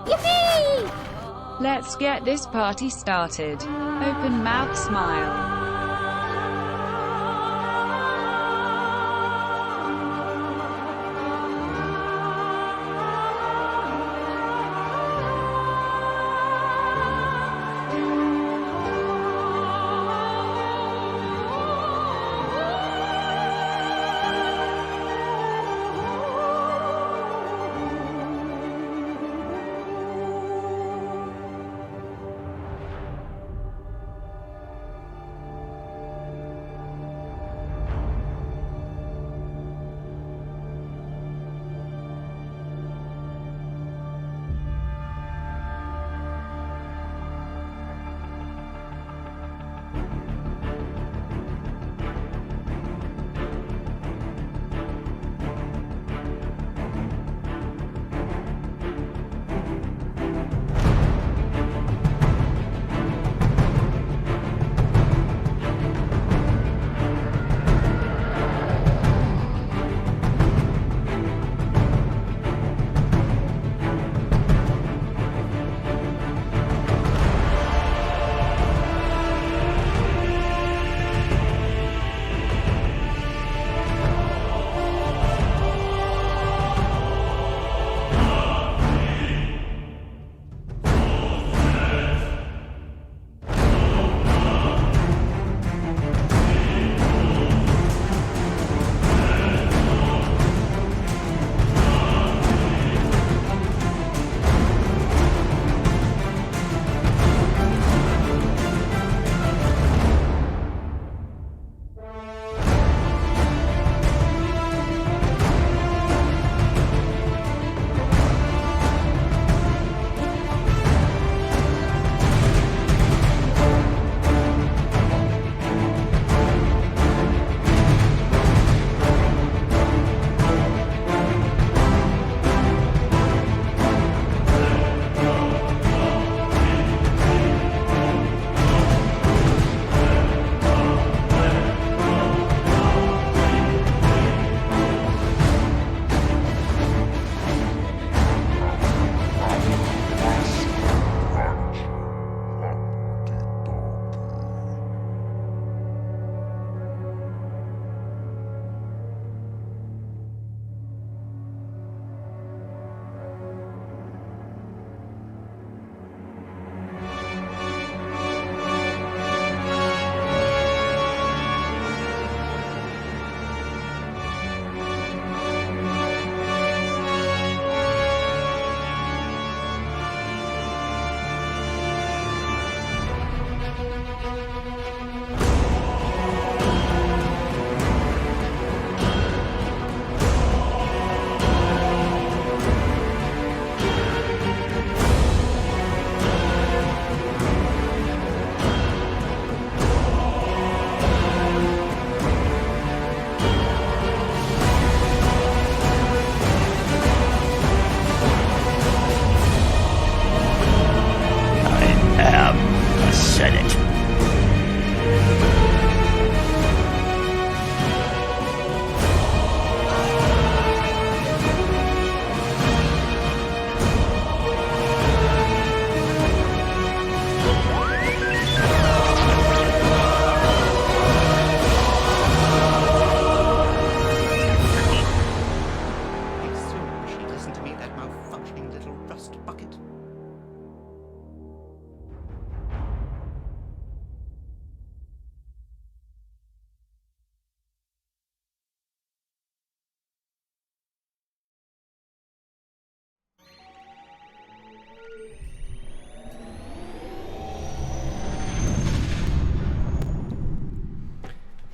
Yippee! Let's get this party started. Open mouth smile.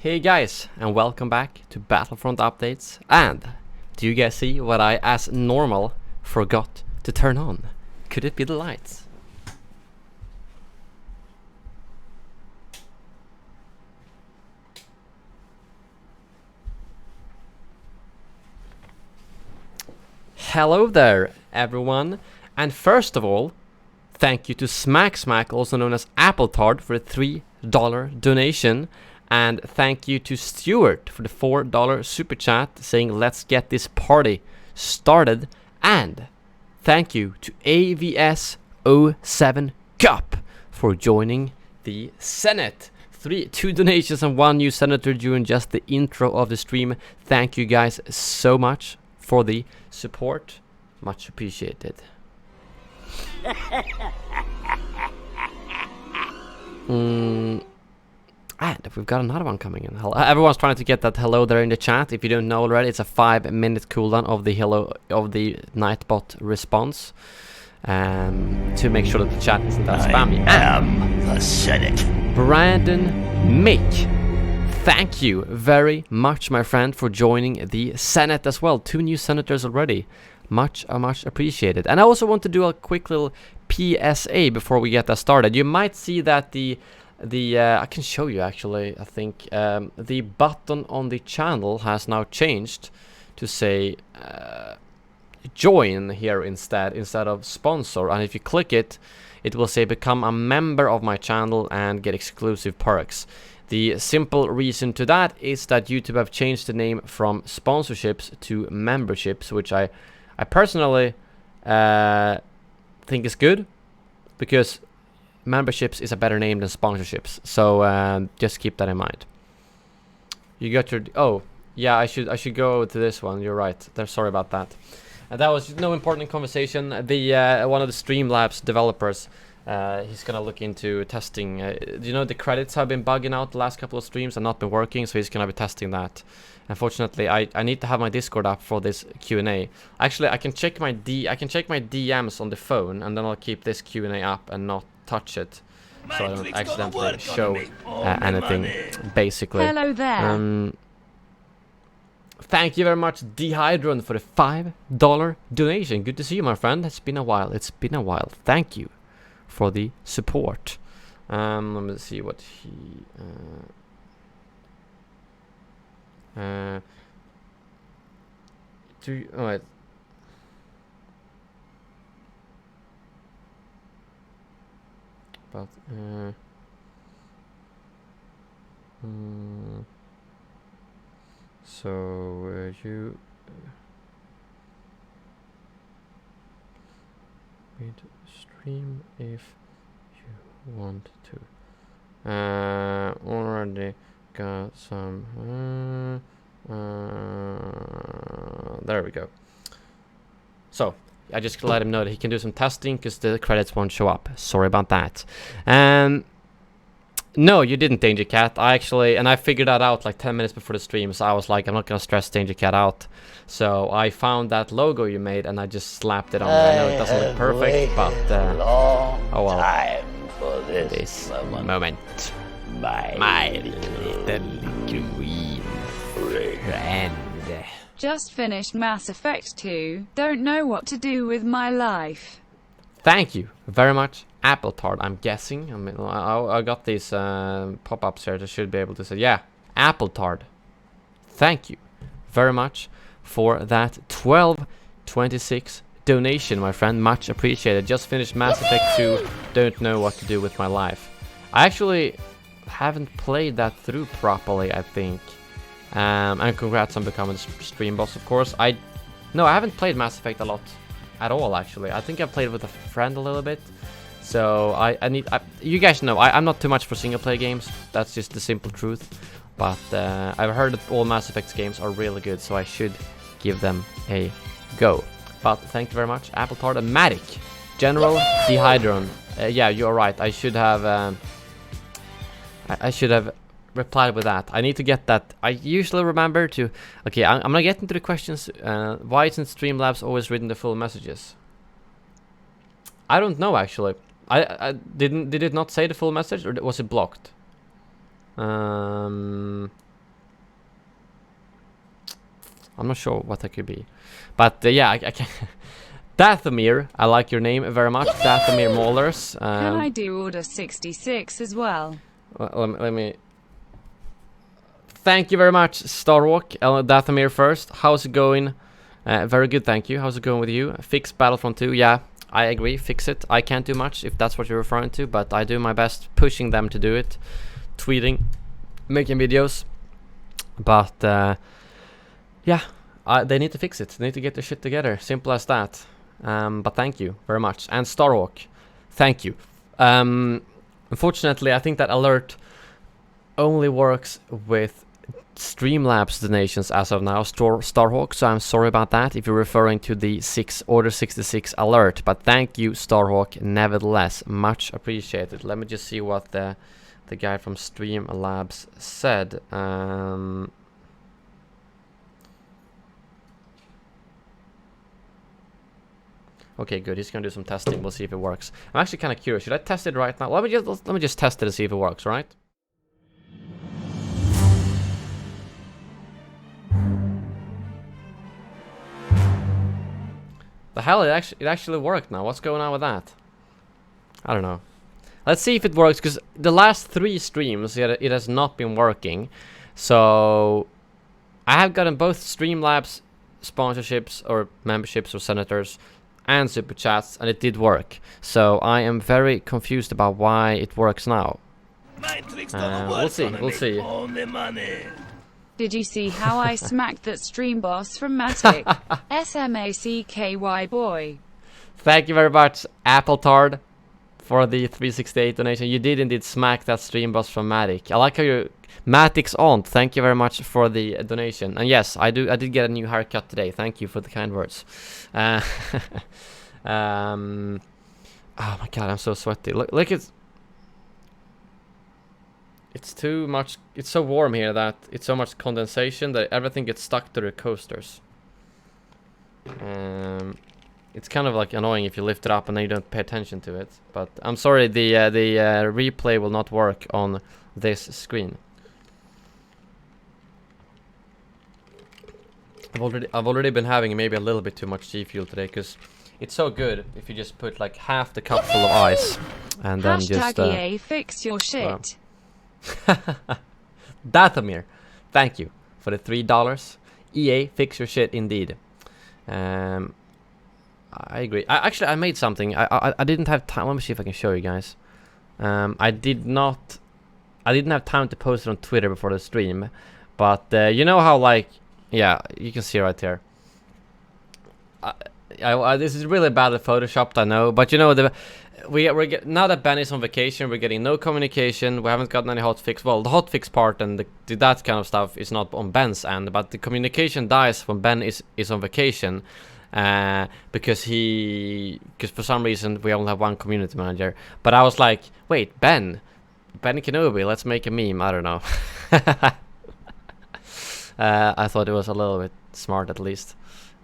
Hey guys, and welcome back to Battlefront Updates. And do you guys see what I, as normal, forgot to turn on? Could it be the lights? Hello there, everyone. And first of all, thank you to Smack, also known as Apple Tart, for the $3 donation. And thank you to Stuart for the $4 super chat saying let's get this party started. And thank you to AVS07 Cup for joining the Senate. 2 donations and 1 new senator during just the intro of the stream. Thank you guys so much for the support. Much appreciated. And we've got another one coming in. Everyone's trying to get that hello there in the chat. If you don't know already, it's a 5-minute cooldown of the hello of the Nightbot response. To make sure that the chat isn't that spammy. I am the Senate. Brandon Mick, thank you very much, my friend, for joining the Senate as well. 2 new senators already. Much appreciated. And I also want to do a quick little PSA before we get that started. You might see that the I can show you actually. I think the button on the channel has now changed to say join here instead of sponsor, and if you click it, it will say become a member of my channel and get exclusive perks. The simple reason to that is that YouTube have changed the name from sponsorships to memberships, which I personally think is good, because memberships is a better name than sponsorships. So just keep that in mind. You got your yeah, I should go to this one. You're right. Sorry about that. That was no important conversation. The one of the Streamlabs developers, he's gonna look into testing. You know, the credits have been bugging out the last couple of streams and not been working, so he's gonna be testing that. Unfortunately, I need to have my Discord up for this Q&A. Actually, I can check my DMs on the phone, and then I'll keep this Q&A up and not touch it, so I don't accidentally show anything. Basically. Hello there. Thank you very much, Dehydron, for the $5 donation. Good to see you, my friend. It's been a while. Thank you for the support. Let me see what he... Alright. But... So you need to stream if you want to. Already got some. There we go. So I just let him know that he can do some testing because the credits won't show up. Sorry about that. No, you didn't, Danger Cat. I figured that out like 10 minutes before the stream, so I was like, I'm not gonna stress Danger Cat out. So I found that logo you made and I just slapped it on there. I know it doesn't look perfect, but oh well. Time for This moment. My little green friend. Just finished Mass Effect 2. Don't know what to do with my life. Thank you very much, Apple Tart. I'm guessing. I mean, I got these pop-ups here. I should be able to say, yeah, Apple Tart. Thank you very much for that 12.26 donation, my friend. Much appreciated. Just finished Mass Effect 2. Don't know what to do with my life. I actually haven't played that through properly, I think. And congrats on becoming Streamboss, of course. No, I haven't played Mass Effect a lot at all, actually. I think I played with a friend a little bit. So you guys know, I'm not too much for single player games. That's just the simple truth. But I've heard that all Mass Effect games are really good, so I should give them a go. But thank you very much, Apple Tart and Matic. General Dehydron. Yeah, you're right. I should have replied with that. I need to get that. I usually remember to... Okay, I'm gonna get into the questions. Why isn't Streamlabs always reading the full messages? I don't know, actually. Did it not say the full message, or was it blocked? I'm not sure what that could be. But yeah, I can... Dathomir, I like your name very much. Dathomir Maulers. Can I do Order 66 as well? Let me... Thank you very much, Starwalk. Dathomir first. How's it going? Very good, thank you. How's it going with you? Fix Battlefront 2. Yeah, I agree. Fix it. I can't do much if that's what you're referring to, but I do my best pushing them to do it. Tweeting, making videos. But yeah, they need to fix it. They need to get their shit together. Simple as that. But thank you very much. And Starhawk, thank you. Unfortunately, I think that alert only works with Streamlabs donations as of now, Starhawk, so I'm sorry about that if you're referring to the Order 66 alert, but thank you, Starhawk, nevertheless, much appreciated. Let me just see what the guy from Streamlabs said. Okay, good. He's gonna do some testing. We'll see if it works. I'm actually kind of curious. Should I test it right now? Let me just test it and see if it works. Right? The hell! It actually worked now. What's going on with that? I don't know. Let's see if it works, because the last 3 streams it has not been working. So I have gotten both Streamlabs sponsorships or memberships or senators and super chats, and it did work. So I am very confused about why it works now. We'll see. Did you see how I smacked that Streamboss from Matic? SMACKY boy. Thank you very much, Appletard, for the 368 donation. You did indeed smack that Streamboss from Matic. I like how you... Matic's aunt, thank you very much for the donation. And yes, I did get a new haircut today. Thank you for the kind words. Oh my god, I'm so sweaty. Look, it's too much. It's so warm here that it's so much condensation that everything gets stuck to the coasters. It's kind of like annoying if you lift it up and then you don't pay attention to it. But I'm sorry, the replay will not work on this screen. I've already been having maybe a little bit too much G Fuel today, because it's so good if you just put like half the cup full of ice and then just EA fix your shit. Dathomir, thank you for the $3. EA fix your shit indeed. I agree. I made something. I didn't have time. Let me see if I can show you guys. I didn't have time to post it on Twitter before the stream, but you know how, like, yeah, you can see right there. This is really badly photoshopped, I know, but you know, now that Ben is on vacation, we're getting no communication. We haven't gotten any hotfix. Well, the hotfix part and that kind of stuff is not on Ben's end, but the communication dies when Ben is on vacation, because for some reason we only have one community manager. But I was like, wait, Ben Kenobi, let's make a meme. I don't know. I thought it was a little bit smart, at least.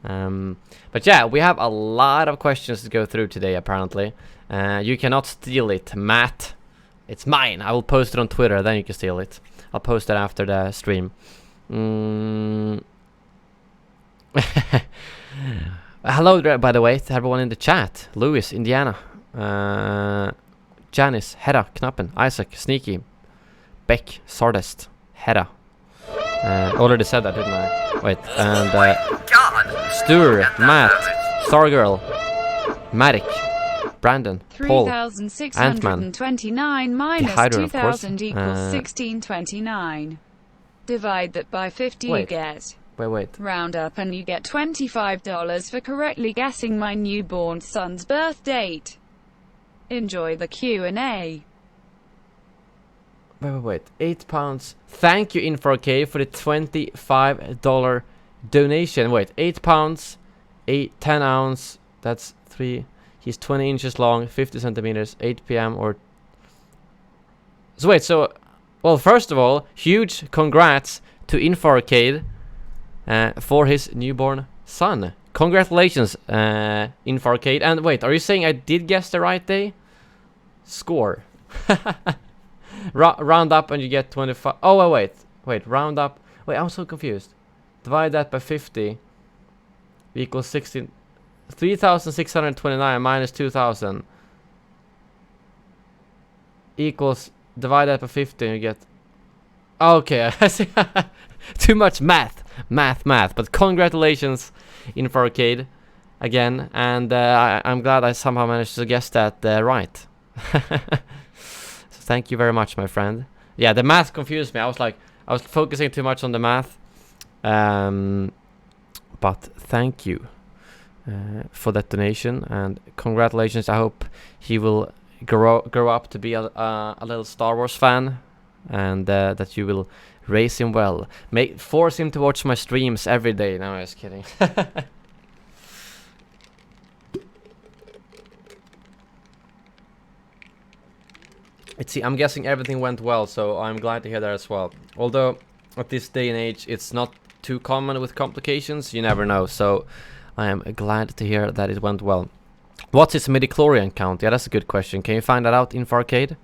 But yeah, we have a lot of questions to go through today, apparently. You cannot steal it, Matt. It's mine. I will post it on Twitter, then you can steal it. I'll post it after the stream. Hello, by the way, to everyone in the chat. Louis, Indiana. Janice, Hedda, Knappen, Isaac, Sneaky, Beck, Sardest, Hedda. Already said that, didn't I? Wait, and Stuart, Matt, Stargirl, Matic, Brandon, Paul, Ant-Man, 3,629 minus Hydra, 2,000 equals 1629. Divide that by 50, you get... Wait. Round up and you get $25 for correctly guessing my newborn son's birth date. Enjoy the Q&A. Wait. £8. Thank you, In4K, for the $25 donation. Wait, £8, 10 ounce. That's 3. He's 20 inches long, 50 centimeters, 8 p.m. or... So wait, well, first of all, huge congrats to In4K for his newborn son. Congratulations, In4K. And wait, are you saying I did guess the right day? Score. Round up and you get 25. Oh, wait, round up. Wait, I'm so confused. Divide that by 50 equals 16. 3,629 minus 2,000 equals, divide that by 50 and you get... Okay, I see. Too much math. But congratulations, In4K, again. And I'm glad I somehow managed to guess that right. So thank you very much, my friend. Yeah, the math confused me. I was focusing too much on the math. But thank you. for that donation, and congratulations. I hope he will grow up to be a little Star Wars fan, and that you will raise him well. Force him to watch my streams every day. No, I'm just kidding. I'm guessing everything went well, so I'm glad to hear that as well. Although at this day and age, it's not too common with complications. You never know. So I am glad to hear that it went well. What's his midichlorian count? Yeah, that's a good question. Can you find that out in Arcade?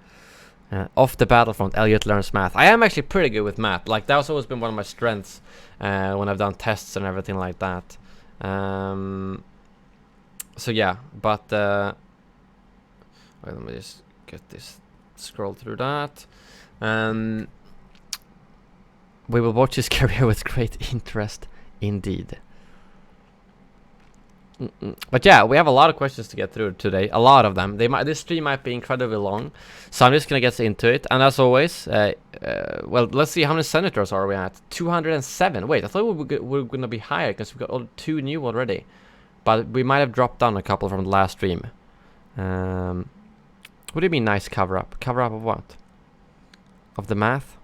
Off the Battlefront, Elliot learns math. I am actually pretty good with math. Like, that's always been one of my strengths when I've done tests and everything like that. So yeah, but wait, let me just get this, scroll through that. We will watch his career with great interest indeed. But yeah, we have a lot of questions to get through today. A lot of them. This stream might be incredibly long, so I'm just gonna get into it. And as always, well, let's see, how many senators are we at? 207. Wait, I thought we were gonna be higher because we got 2 new already, but we might have dropped down a couple from the last stream. What do you mean, nice cover up? Cover up of what? Of the math?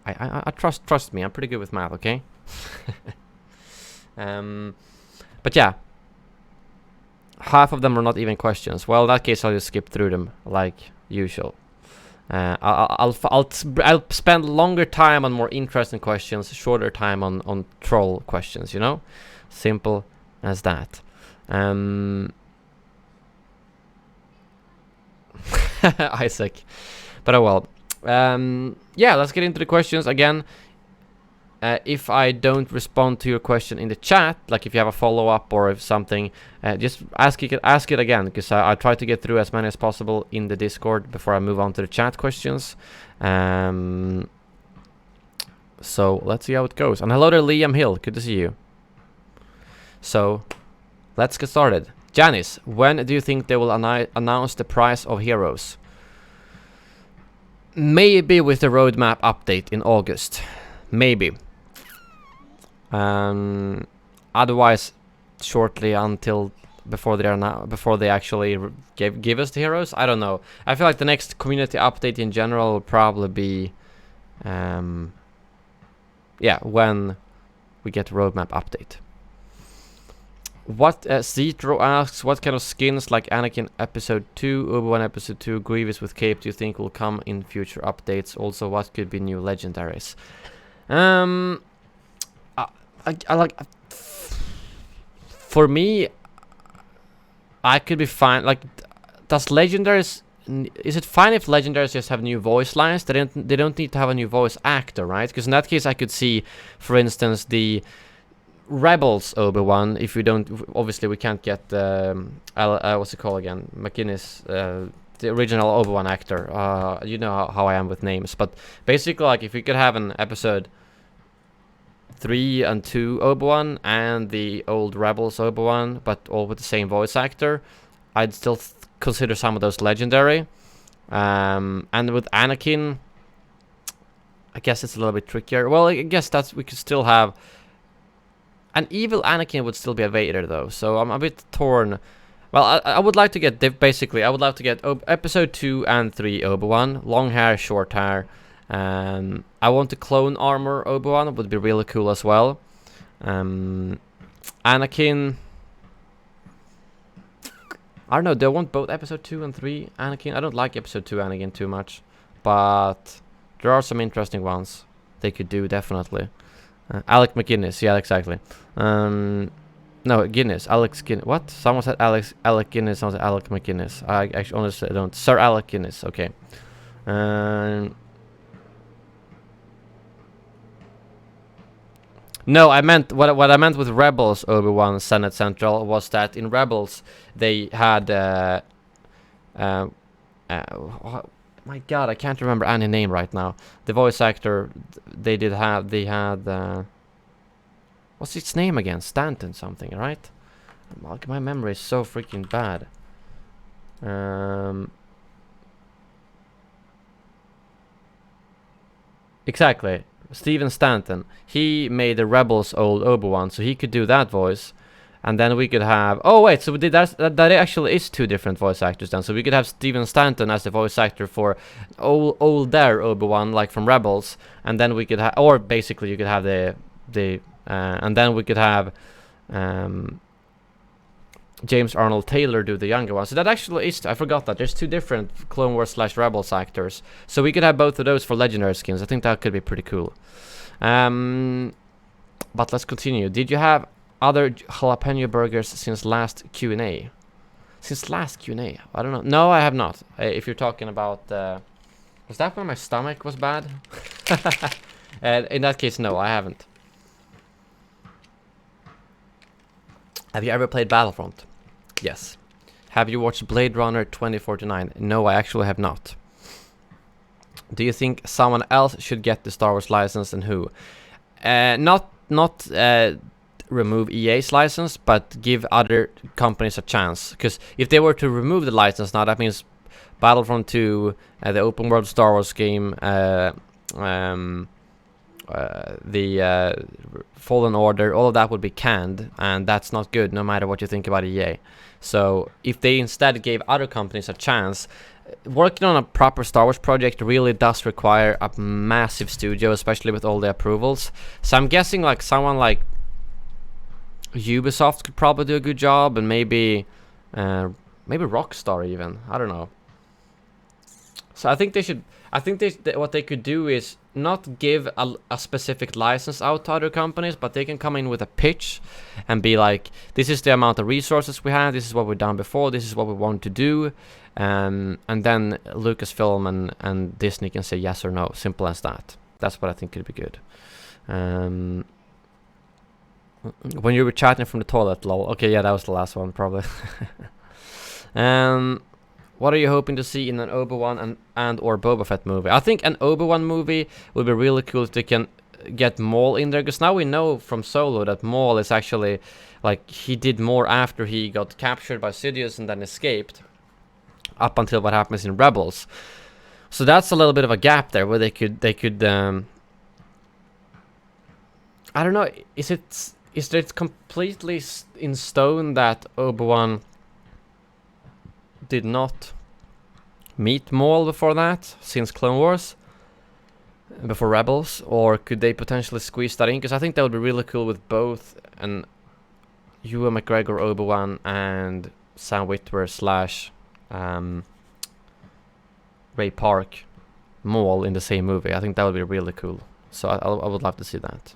I trust me. I'm pretty good with math. Okay. But yeah. Half of them are not even questions. Well, in that case, I'll just skip through them like usual. I'll spend longer time on more interesting questions, shorter time on troll questions. You know, simple as that. Isaac, but oh well. Yeah, let's get into the questions again. If I don't respond to your question in the chat, like if you have a follow-up or if something, just ask it again, because I try to get through as many as possible in the Discord before I move on to the chat questions. So let's see how it goes. And hello there, Liam Hill. Good to see you. So let's get started. Janice, when do you think they will announce the price of heroes? Maybe with the roadmap update in August. Maybe. Otherwise, shortly until before they actually give us the heroes. I don't know. I feel like the next community update in general will probably be, yeah, when we get the roadmap update. What Citro asks, what kind of skins like Anakin Episode 2, Obi-Wan Episode 2, Grievous with Cape do you think will come in future updates? Also, what could be new legendaries? I like, for me, I could be fine. Like, does legendaries, is it fine if legendaries just have new voice lines? They don't need to have a new voice actor, right? Because in that case, I could see, for instance, the Rebels Obi-Wan. If we don't, obviously we can't get what's it called again? McInnes, the original Obi-Wan actor. You know how I am with names, but basically, like, if we could have an episode 3 and 2 Obi-Wan and the old Rebels Obi-Wan, but all with the same voice actor, I'd still consider some of those legendary. And with Anakin, I guess it's a little bit trickier. Well, I guess we could still have an evil Anakin would still be a Vader though, so I'm a bit torn. Well, I would like to get basically I would like to get episode 2 and 3 Obi-Wan, long hair, short hair. I want the clone armor Obi-Wan, would be really cool as well. Anakin, I don't know, do I want both episode 2 and 3 Anakin? I don't like episode 2 Anakin too much, but there are some interesting ones they could do, definitely. Alec McGuinness, yeah, exactly. No, Guinness, Alex Guinness. What? Someone said Alec Guinness, someone said Alec McGuinness. I actually honestly don't. Sir Alec Guinness, okay. No, I meant what I meant with Rebels Obi-Wan Senate Central was that in Rebels they had my god, I can't remember any name right now. The voice actor they had what's its name again? Stanton something, right? My memory is so freaking bad. Exactly. Steven Stanton. He made the Rebels old Obi-Wan, so he could do that voice. And then we could have... Oh, wait, so that actually is 2 different voice actors then. So we could have Steven Stanton as the voice actor for older Obi-Wan, like from Rebels. And then we could have... Or basically you could have and then we could have James Arnold Taylor do the younger one. So that actually is... I forgot that. There's 2 different Clone Wars / Rebels actors. So we could have both of those for legendary skins. I think that could be pretty cool. But let's continue. Did you have other jalapeno burgers since last Q&A? Since last Q&A? I don't know. No, I have not. If you're talking about... was that when my stomach was bad? In that case, no, I haven't. Have you ever played Battlefront? Yes. Have you watched Blade Runner 2049? No, I actually have not. Do you think someone else should get the Star Wars license, and who? Not remove EA's license, but give other companies a chance. Because if they were to remove the license now, that means Battlefront 2, the open world Star Wars game, the Fallen Order, all of that would be canned, and that's not good no matter what you think about EA. So if they instead gave other companies a chance, working on a proper Star Wars project really does require a massive studio, especially with all the approvals. So I'm guessing like someone like Ubisoft could probably do a good job, and maybe Rockstar even. I don't know. So I think they should. I think what they could do is not give a specific license out to other companies, but they can come in with a pitch and be like, this is the amount of resources we have, this is what we've done before, this is what we want to do, and then Lucasfilm and Disney can say yes or no. Simple as that. That's what I think could be good. When you were chatting from the toilet, lol. Okay, yeah, that was the last one, probably. What are you hoping to see in an Obi-Wan and or Boba Fett movie? I think an Obi-Wan movie would be really cool if they can get Maul in there, because now we know from Solo that Maul is actually, like, he did more after he got captured by Sidious and then escaped, up until what happens in Rebels. So that's a little bit of a gap there where they could I don't know, is it completely in stone that Obi-Wan did not meet Maul before that, since Clone Wars, before Rebels, or could they potentially squeeze that in? Because I think that would be really cool with both an Ewan McGregor Obi-Wan and Sam Witwer / Ray Park Maul in the same movie. I think that would be really cool. So I would love to see that.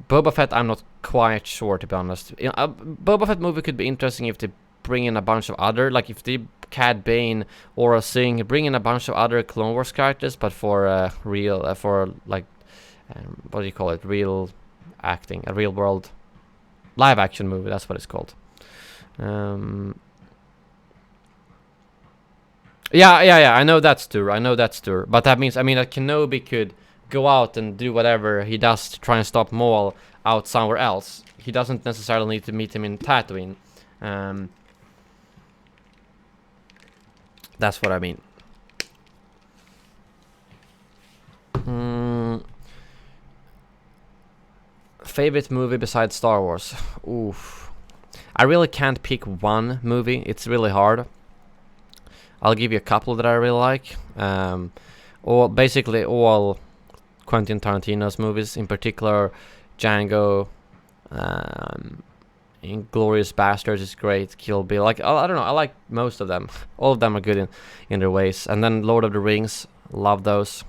Boba Fett, I'm not quite sure, to be honest. A Boba Fett movie could be interesting if they bring in a bunch of other, like if they Cad Bane, Aura Singh, bring in a bunch of other Clone Wars characters, but for real, for like, what do you call it? Real acting, a real world live action movie. That's what it's called. Yeah. I know that's true. But that means, I mean, that Kenobi could go out and do whatever he does to try and stop Maul out somewhere else. He doesn't necessarily need to meet him in Tatooine. That's what I mean. Favorite movie besides Star Wars? Oof. I really can't pick one movie. It's really hard. I'll give you a couple that I really like. Basically all Quentin Tarantino's movies, in particular Django, Inglourious Basterds is great, Kill Bill, like, I don't know, I like most of them. All of them are good in their ways. And then Lord of the Rings, love those.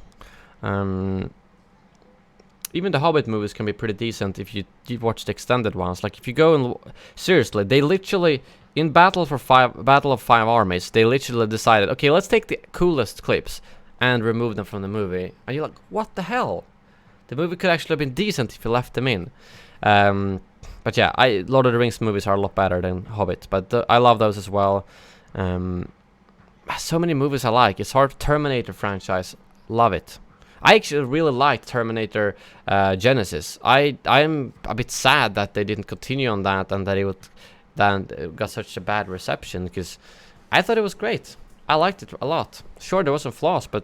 Even the Hobbit movies can be pretty decent if you watch the extended ones. Like, if you go and seriously, they literally, in Battle of Five Armies, they literally decided, okay, let's take the coolest clips and remove them from the movie. And you're like, what the hell? The movie could actually have been decent if you left them in. But yeah, Lord of the Rings movies are a lot better than Hobbit, but I love those as well. So many movies I like. It's hard. Terminator franchise, love it. I actually really liked Terminator Genesis. I'm a bit sad that they didn't continue on that, and that it got such a bad reception, because I thought it was great. I liked it a lot. Sure, there was some flaws, but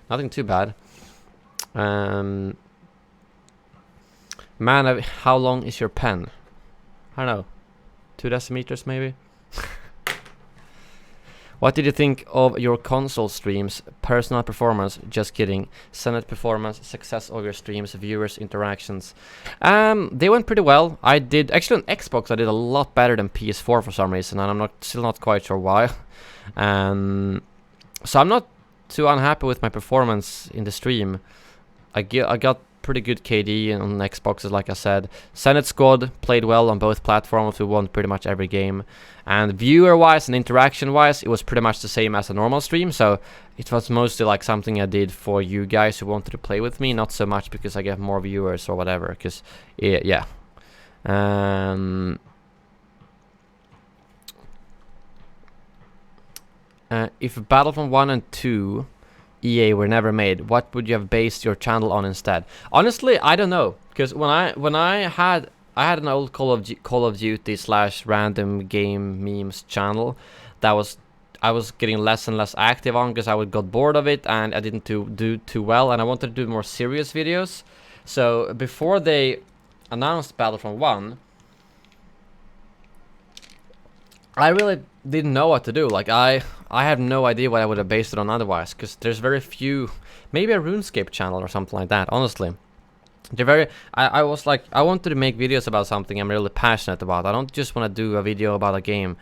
nothing too bad. Man, how long is your pen? I don't know. 2 decimeters maybe. What did you think of your console streams? Personal performance? Just kidding. Senate performance, success of your streams, viewers, interactions. They went pretty well. I did actually on Xbox. I did a lot better than PS4 for some reason, and I'm still not quite sure why. So I'm not too unhappy with my performance in the stream. I got pretty good KD on Xboxes, like I said. Senate Squad played well on both platforms. We won pretty much every game. And viewer-wise and interaction-wise, it was pretty much the same as a normal stream. So it was mostly like something I did for you guys who wanted to play with me, not so much because I get more viewers or whatever. Because, yeah. If Battlefront 1 and 2 EA were never made, what would you have based your channel on instead? Honestly, I don't know, because when I had an old Call of Duty / random game memes channel that I was getting less and less active on because I got bored of it and I didn't do too well, and I wanted to do more serious videos. So before they announced Battlefront 1, I really didn't know what to do. Like I have no idea what I would have based it on otherwise, because there's very few. Maybe a RuneScape channel or something like that. Honestly, they're very. I was like, I wanted to make videos about something I'm really passionate about. I don't just want to do a video about a game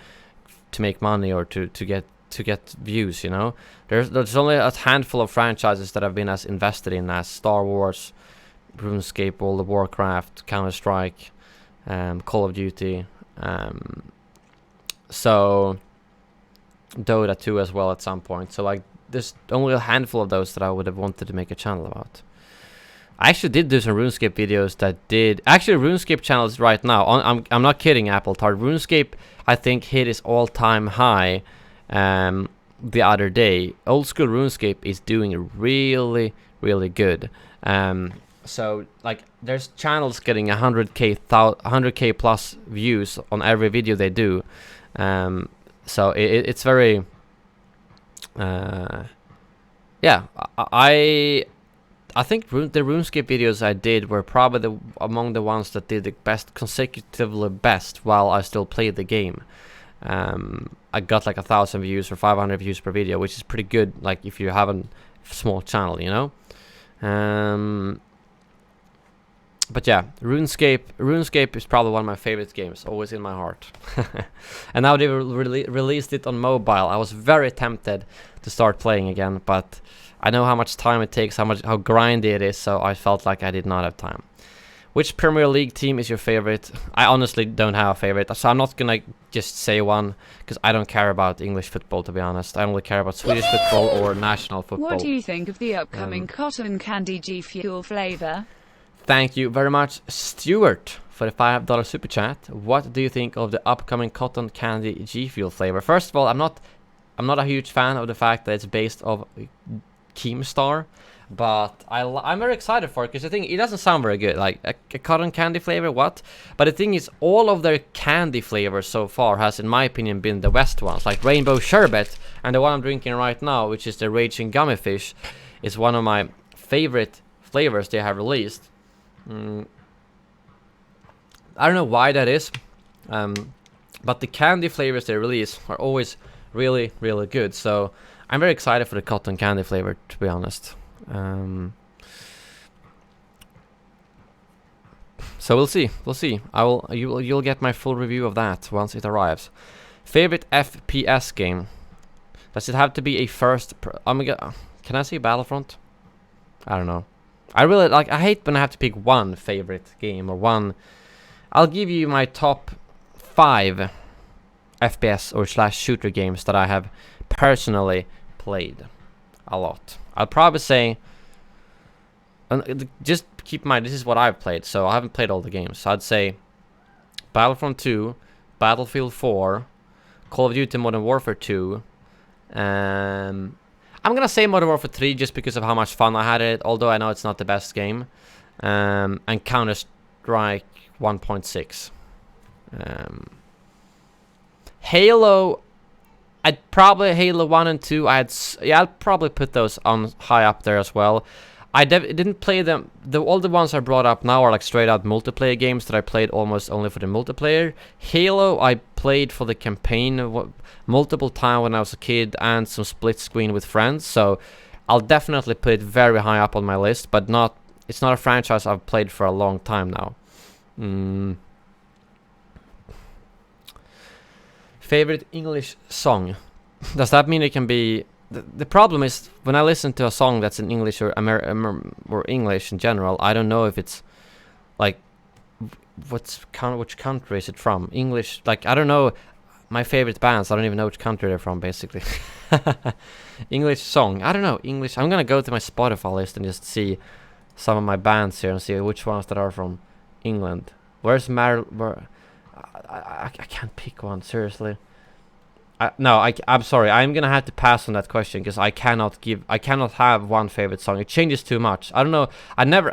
to make money or to get views. You know, there's only a handful of franchises that I've been as invested in as Star Wars, RuneScape, World of Warcraft, Counter-Strike, Call of Duty. So Dota 2 as well at some point. So like there's only a handful of those that I would have wanted to make a channel about. I actually did do some RuneScape videos that did actually RuneScape channels right now. I'm not kidding, Apple Tart. RuneScape I think hit its all-time high the other day. Old school RuneScape is doing really good. So like there's channels getting 100k plus views on every video they do. So it's very yeah, I think the RuneScape videos I did were probably among the ones that did the best, consecutively best, while I still played the game. I got like 1,000 views or 500 views per video, which is pretty good, like if you have a small channel, you know. But yeah, RuneScape is probably one of my favorite games, always in my heart. And now they released it on mobile. I was very tempted to start playing again, but I know how much time it takes, how grindy it is, so I felt like I did not have time. Which Premier League team is your favorite? I honestly don't have a favorite, so I'm not gonna just say one, because I don't care about English football, to be honest. I only care about Swedish football or national football. What do you think of the upcoming cotton candy G Fuel flavor? Thank you very much, Stuart, for the $5 super chat. What do you think of the upcoming cotton candy G Fuel flavor? First of all, I'm not a huge fan of the fact that it's based off Keemstar, but I'm very excited for it because I think it doesn't sound very good, like a cotton candy flavor, what? But the thing is, all of their candy flavors so far has, in my opinion, been the best ones, like Rainbow Sherbet, and the one I'm drinking right now, which is the Raging Gummy Fish, is one of my favorite flavors they have released. I don't know why that is, but the candy flavors they release are always really good, so I'm very excited for the cotton candy flavor, to be honest. So we'll see. You'll get my full review of that once it arrives. Favorite FPS game? Does it have to be a can I say Battlefront? I don't know. I hate when I have to pick one favorite game or one. I'll give you my top 5 FPS or / shooter games that I have personally played a lot. I'll probably say, just keep in mind, this is what I've played, so I haven't played all the games. So I'd say Battlefront 2, Battlefield 4, Call of Duty Modern Warfare 2, I'm gonna say Modern Warfare 3 just because of how much fun I had it, although I know it's not the best game, and Counter-Strike 1.6. Halo, I'd probably Halo 1 and 2. I'd probably put those on high up there as well. I didn't play them. All the ones I brought up now are like straight out multiplayer games that I played almost only for the multiplayer. Halo I played for the campaign multiple times when I was a kid, and some split screen with friends. So I'll definitely put it very high up on my list, but it's not a franchise I've played for a long time now. Favorite English song? Does that mean it can be... The problem is, when I listen to a song that's in English or or English in general, I don't know if it's like which country is it from. English, like, I don't know my favorite bands. I don't even know which country they're from, basically. English song, I don't know. English. I'm gonna go to my Spotify list and just see some of my bands here and see which ones that are from England. Where's I can't pick one, seriously. I'm sorry. I'm gonna have to pass on that question because I cannot have one favorite song. It changes too much. I don't know.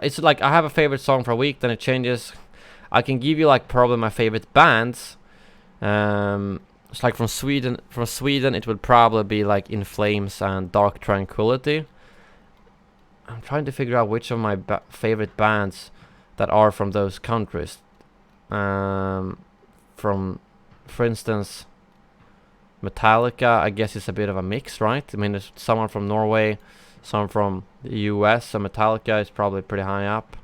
It's like I have a favorite song for a week, then it changes. I can give you like probably my favorite bands. It's like from Sweden. From Sweden, it would probably be like In Flames and Dark Tranquillity. I'm trying to figure out which of my favorite bands that are from those countries. For instance, Metallica, I guess it's a bit of a mix, right? I mean, there's someone from Norway, some from the US, so Metallica is probably pretty high up.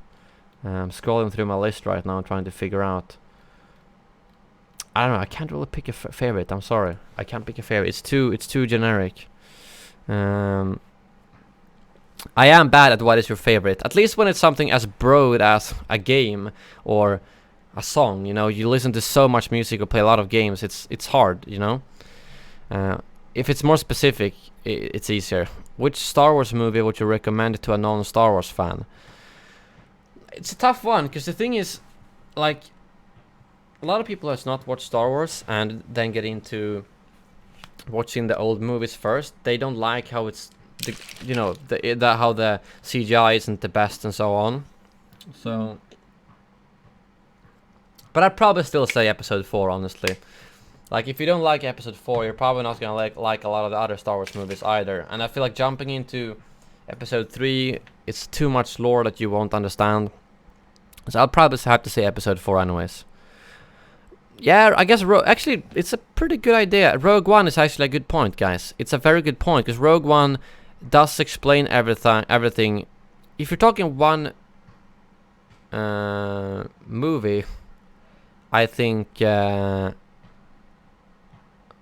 I'm scrolling through my list right now, trying to figure out. I don't know. I can't really pick a favorite. I'm sorry, I can't pick a favorite. It's too generic. I am bad at what is your favorite. At least when it's something as broad as a game or a song. You know, you listen to so much music or play a lot of games. It's hard. You know. If it's more specific, it's easier. Which Star Wars movie would you recommend to a non-Star Wars fan? It's a tough one, because the thing is, like, a lot of people has not watched Star Wars and then get into watching the old movies first. They don't like how it's, how the CGI isn't the best and so on. So, but I'd probably still say Episode 4, honestly. Like, if you don't like Episode 4, you're probably not gonna like a lot of the other Star Wars movies either. And I feel like jumping into Episode 3, it's too much lore that you won't understand. So I'll probably have to say Episode 4 anyways. Yeah, I guess actually, it's a pretty good idea. Rogue One is actually a good point, guys. It's a very good point, because Rogue One does explain everything. If you're talking one movie, I think... yeah,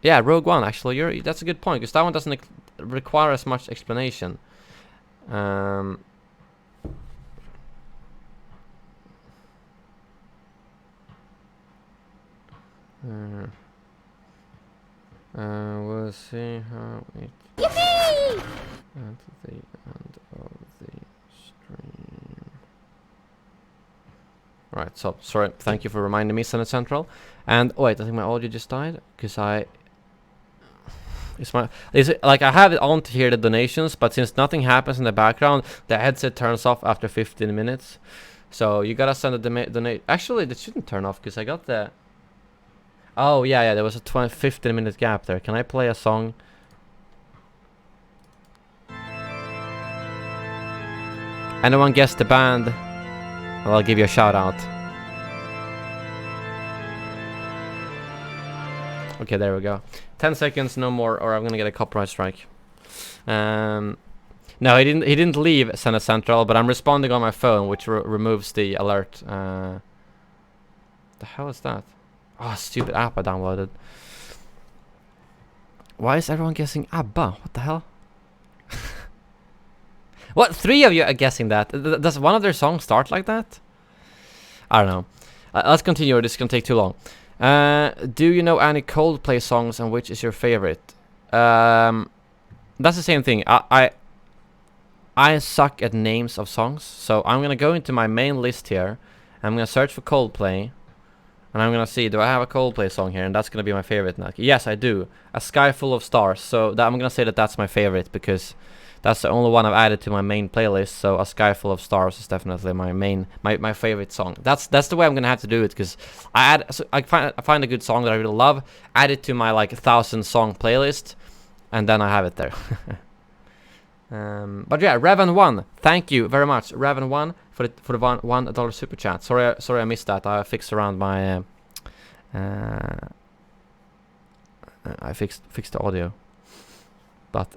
Rogue One, actually, that's a good point, because that one doesn't require as much explanation. We'll see how it... Yippee! At the end of the stream. Right, so, sorry, thank you for reminding me, Senate Central. And, oh wait, I think my audio just died, because I have it on to hear the donations, but since nothing happens in the background, the headset turns off after 15 minutes. So you gotta send a donate. Actually, it shouldn't turn off because I got the... Oh yeah, there was a 15-minute gap there. Can I play a song? Anyone guess the band? Well, I'll give you a shout out. Okay, there we go. 10 seconds, no more, or I'm gonna get a copyright strike. No, he didn't leave Senate Central, but I'm responding on my phone, which removes the alert. The hell is that? Oh, stupid app I downloaded. Why is everyone guessing ABBA? What the hell? What? 3 of you are guessing that? Does one of their songs start like that? I don't know. Let's continue, or this is gonna take too long. Do you know any Coldplay songs, and which is your favorite? That's the same thing. I suck at names of songs, so I'm gonna go into my main list here. I'm gonna search for Coldplay, and I'm gonna see, do I have a Coldplay song here? And that's gonna be my favorite now. Yes, I do. A Sky Full of Stars. So I'm gonna say that that's my favorite, because that's the only one I've added to my main playlist. So A Sky Full of Stars is definitely my favorite song. That's the way I'm gonna have to do it, because I find a good song that I really love, add it to my like 1,000 song playlist, and then I have it there. But yeah, Raven1, thank you very much, Raven1, for the $1 super chat. Sorry I missed that. I fixed around my I fixed the audio, but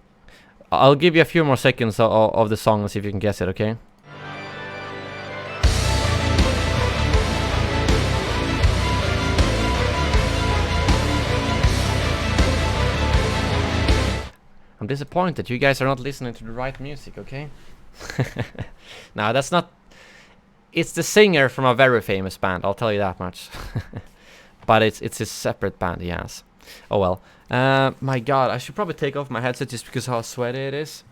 I'll give you a few more seconds of the song and see if you can guess it. Okay. I'm disappointed. You guys are not listening to the right music, okay? No, that's not... It's the singer from a very famous band, I'll tell you that much. But it's a separate band he has. Oh well. My god, I should probably take off my headset just because how sweaty it is.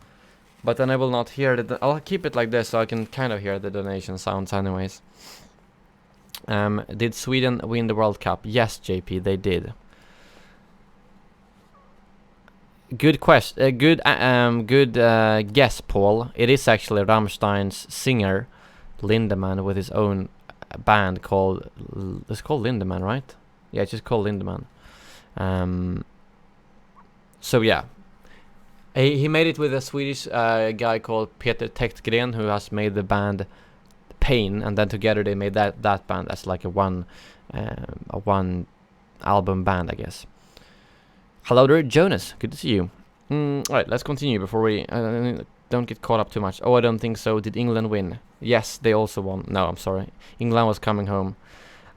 But then I will not hear the... I'll keep it like this so I can kind of hear the donation sounds anyways. Did Sweden win the World Cup? Yes, JP, they did. Good question. Good guess, Paul. It is actually Rammstein's singer, Lindemann, with his own band called... It's called Lindemann, right? Yeah, it's just called Lindemann. So yeah, he made it with a Swedish guy called Peter Tektgren, who has made the band Pain, and then together they made that band as like a one album band, I guess. Hello there, Jonas. Good to see you. Alright, let's continue before we don't get caught up too much. Oh, I don't think so. Did England win? Yes, they also won. No, I'm sorry. England was coming home.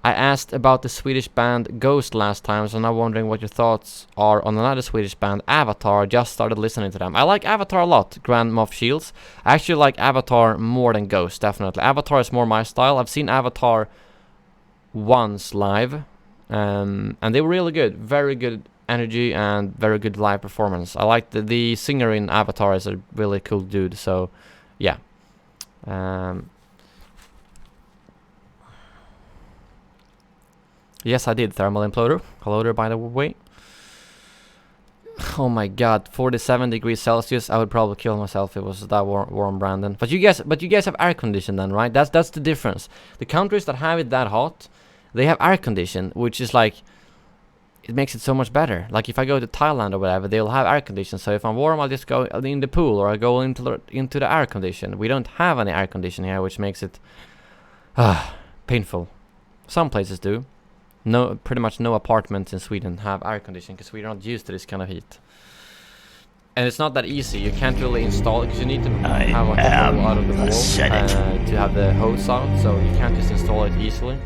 I asked about the Swedish band Ghost last time, so now wondering what your thoughts are on another Swedish band, Avatar. Just started listening to them. I like Avatar a lot, Grand Moff Shields. I actually like Avatar more than Ghost, definitely. Avatar is more my style. I've seen Avatar once live, and they were really good. Very good energy and very good live performance. I like the singer in Avatar is a really cool dude, so yeah. Yes, I did, Thermal Imploder. Hello there, by the way. Oh my god, 47 degrees Celsius. I would probably kill myself if it was that warm, Brandon. But you guys have air condition then, right? That's the difference. The countries that have it that hot, they have air condition, which is like, it makes it so much better. Like if I go to Thailand or whatever, they'll have air condition. So if I'm warm, I'll just go in the pool or I go into the air condition. We don't have any air condition here, which makes it painful. Some places do. No, pretty much no apartments in Sweden have air conditioning because we're not used to this kind of heat. And it's not that easy. You can't really install it because you need to have a hole out of the wall to have the hose out. So you can't just install it easily.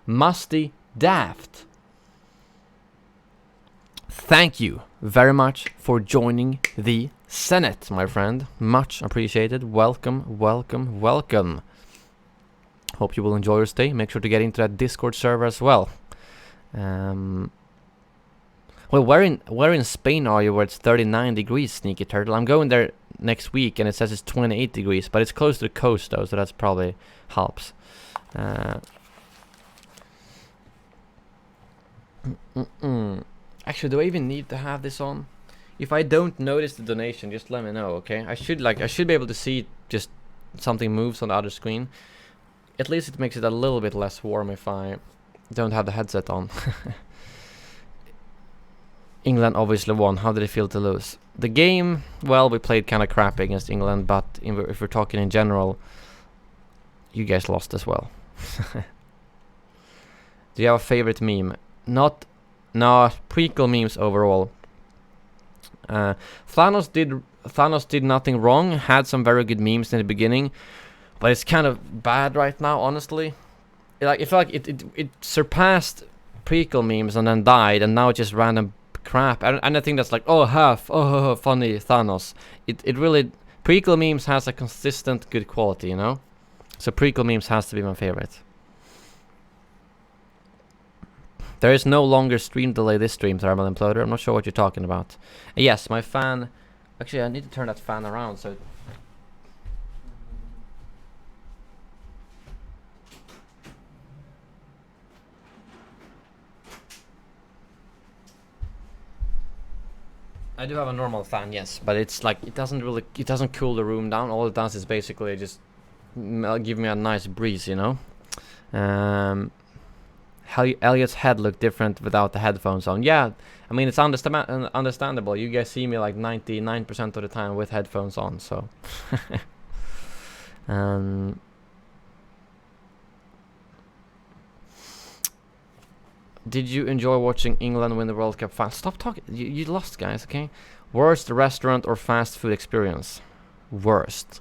Musty Daft. Thank you very much for joining the Senate, my friend. Much appreciated. Welcome, welcome, welcome. Hope you will enjoy your stay. Make sure to get into that Discord server as well. Well, where in Spain are you where it's 39 degrees, Sneaky Turtle? I'm going there next week and it says it's 28 degrees, but it's close to the coast though, so that's probably helps. Actually, do I even need to have this on? If I don't notice the donation, just let me know, okay? I should be able to see just something moves on the other screen. At least it makes it a little bit less warm if I don't have the headset on. England obviously won. How did it feel to lose? The game, well, we played kind of crappy against England, but if we're talking in general, you guys lost as well. Do you have a favorite meme? No, prequel memes overall. Thanos did nothing wrong. Had some very good memes in the beginning, but it's kind of bad right now, honestly. Like I feel like it surpassed prequel memes and then died, and now it's just random crap. And I think that's like funny Thanos. It really, prequel memes has a consistent good quality, you know. So prequel memes has to be my favorite. There is no longer stream delay this stream, Thermal Imploder. I'm not sure what you're talking about. Yes, my fan. Actually, I need to turn that fan around so. I do have a normal fan, yes, but it's like it doesn't cool the room down. All it does is basically just give me a nice breeze, you know. Elliot's head looked different without the headphones on. Yeah, I mean, it's understandable. You guys see me like 99% of the time with headphones on, so. Did you enjoy watching England win the World Cup final? Stop talking. You lost, guys, okay? Worst restaurant or fast food experience? Worst.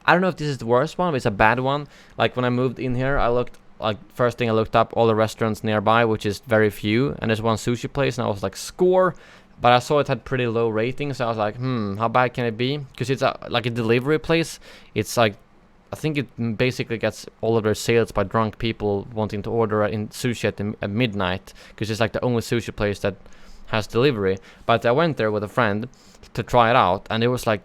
I don't know if this is the worst one, but it's a bad one. Like, when I moved in here, I looked, like, first thing I looked up all the restaurants nearby, which is very few. And there's one sushi place, and I was like, score. But I saw it had pretty low ratings, so I was like, how bad can it be? Because it's like a delivery place. It's like, I think it basically gets all of their sales by drunk people wanting to order in sushi at midnight. Because it's like the only sushi place that has delivery. But I went there with a friend to try it out, and it was like,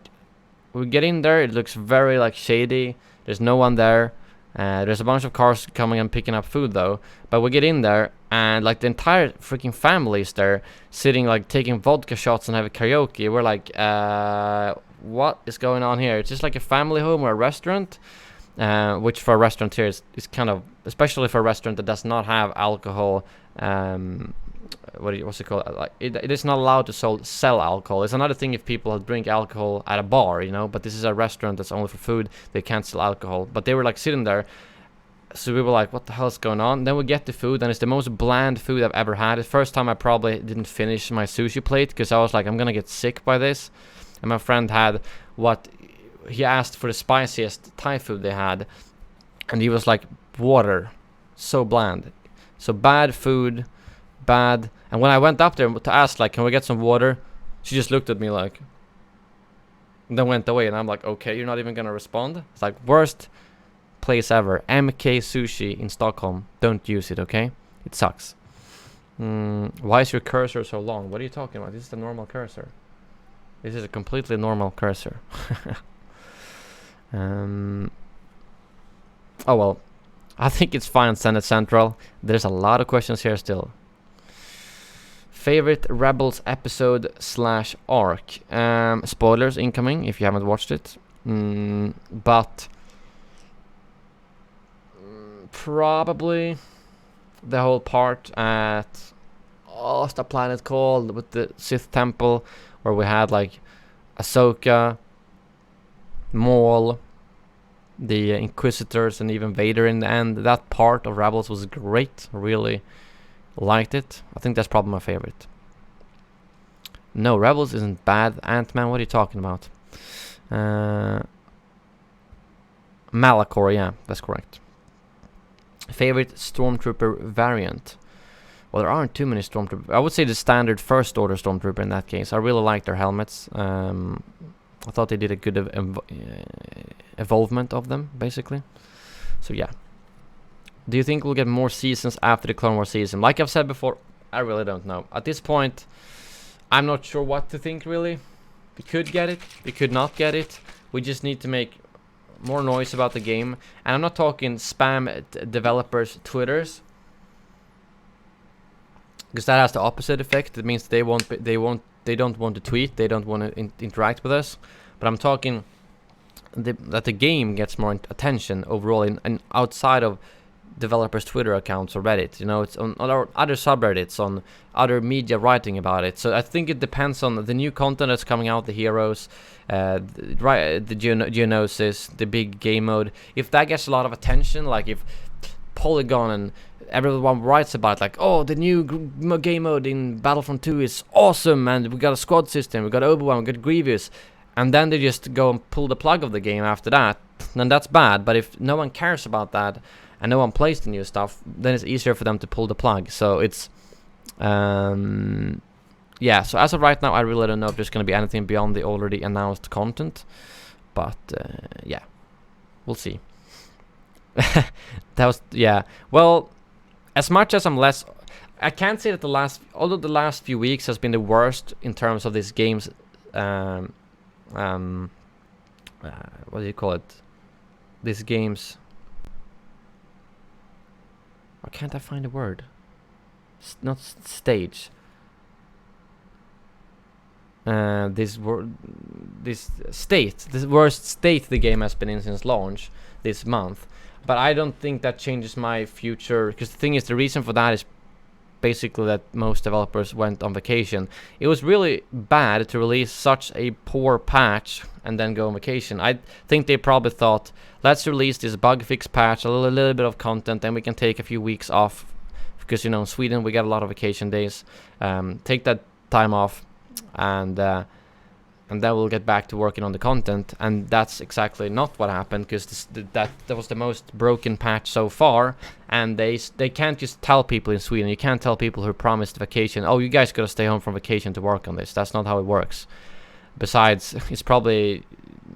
we get in there, it looks very like shady. There's no one there. There's a bunch of cars coming and picking up food though. But we get in there, and like the entire freaking family is there, sitting like taking vodka shots and having karaoke. We're like, what is going on here? It's just like a family home or a restaurant, which for a restaurant here is kind of, especially for a restaurant that does not have alcohol. What's it called? Like it is not allowed to sell alcohol. It's another thing if people drink alcohol at a bar, you know. But this is a restaurant that's only for food. They can't sell alcohol. But they were like sitting there, so we were like, "What the hell is going on?" Then we get the food, and it's the most bland food I've ever had. The first time I probably didn't finish my sushi plate because I was like, "I'm gonna get sick by this." And my friend had what he asked for the spiciest Thai food they had, and he was like, "Water, so bland, so bad food." Bad. And when I went up there to ask, like, can we get some water, she just looked at me like, and then went away. And I'm like, okay, you're not even gonna respond. It's like, worst place ever. MK Sushi in Stockholm. Don't use it, okay? It sucks. Why is your cursor so long? What are you talking about? This is a normal cursor. This is a completely normal cursor. Oh well, I think it's fine. Send it central. There's a lot of questions here still. Favorite Rebels episode / arc. Spoilers incoming if you haven't watched it. But probably the whole part at what's the planet called with the Sith Temple, where we had like Ahsoka, Maul, the Inquisitors, and even Vader in the end. That part of Rebels was great. Really liked it. I think that's probably my favorite. No, Rebels isn't bad. Ant-Man, what are you talking about? Malachor, yeah, that's correct. Favorite Stormtrooper variant? Well, there aren't too many Stormtroopers. I would say the standard First Order Stormtrooper in that case. I really like their helmets. I thought they did a good evolvement of them, basically. So yeah. Do you think we'll get more seasons after the Clone Wars season? Like I've said before, I really don't know. At this point, I'm not sure what to think, really. We could get it, we could not get it. We just need to make more noise about the game. And I'm not talking spam developers' Twitters, because that has the opposite effect. It means they don't want to tweet, they don't want to interact with us. But I'm talking that the game gets more attention overall, and outside of developers' Twitter accounts or Reddit. You know, it's on other subreddits, on other media writing about it. So I think it depends on the new content that's coming out, the heroes, the Geonosis, the big game mode. If that gets a lot of attention, like if Polygon and everyone writes about it, like, oh, the new game mode in Battlefront 2 is awesome, and we got a squad system, we got Obi-Wan, we got Grievous, and then they just go and pull the plug of the game after that, then that's bad. But if no one cares about that, and no one plays the new stuff, then it's easier for them to pull the plug. So it's yeah, so as of right now, I really don't know if there's going to be anything beyond the already announced content. But yeah, we'll see. That was, yeah, well, as much as I'm less, I can't say that although the last few weeks has been the worst in terms of this game's what do you call it, this game's, why can't I find a word? Not stage. The state, the worst state the game has been in since launch this month. But I don't think that changes my future, because the thing is, the reason for that is basically that most developers went on vacation. It was really bad to release such a poor patch and then go on vacation. I think they probably thought, let's release this bug fix patch, a little bit of content, then we can take a few weeks off, because you know, in Sweden we get a lot of vacation days. Take that time off, and then we'll get back to working on the content. And that's exactly not what happened, because that was the most broken patch so far. And they can't just tell people in Sweden, you can't tell people who promised vacation, oh, you guys gotta stay home from vacation to work on this. That's not how it works. Besides, it's probably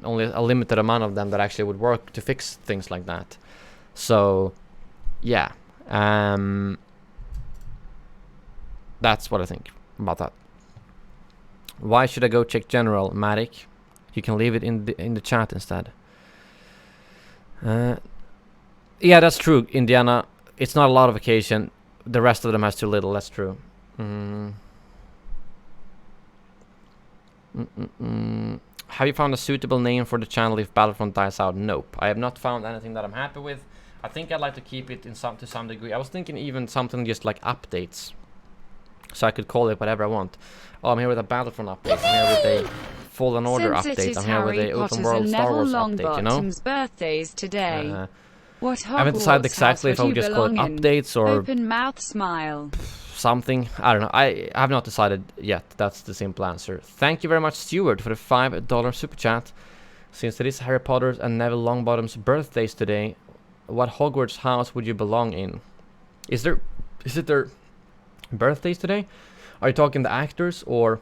only a limited amount of them that actually would work to fix things like that. So yeah, that's what I think about that. Why should I go check general, Matic? You can leave it in the chat instead. Yeah, that's true, Indiana. It's not a lot of vacation. The rest of them has too little. That's true. Have you found a suitable name for the channel if Battlefront dies out? Nope. I have not found anything that I'm happy with. I think I'd like to keep it to some degree. I was thinking even something just like updates, so I could call it whatever I want. Oh, I'm here with a Battlefront update. I'm here with a Fallen Order update. I'm here with a open world Star Wars update, you know? Birthdays today. What I haven't decided exactly if I would just call it updates or open mouth smile. Something. I don't know. I have not decided yet. That's the simple answer. Thank you very much, Stuart, for the $5 super chat. Since it is Harry Potter's and Neville Longbottom's birthdays today, what Hogwarts house would you belong in? Is it their birthdays today? Are you talking the actors or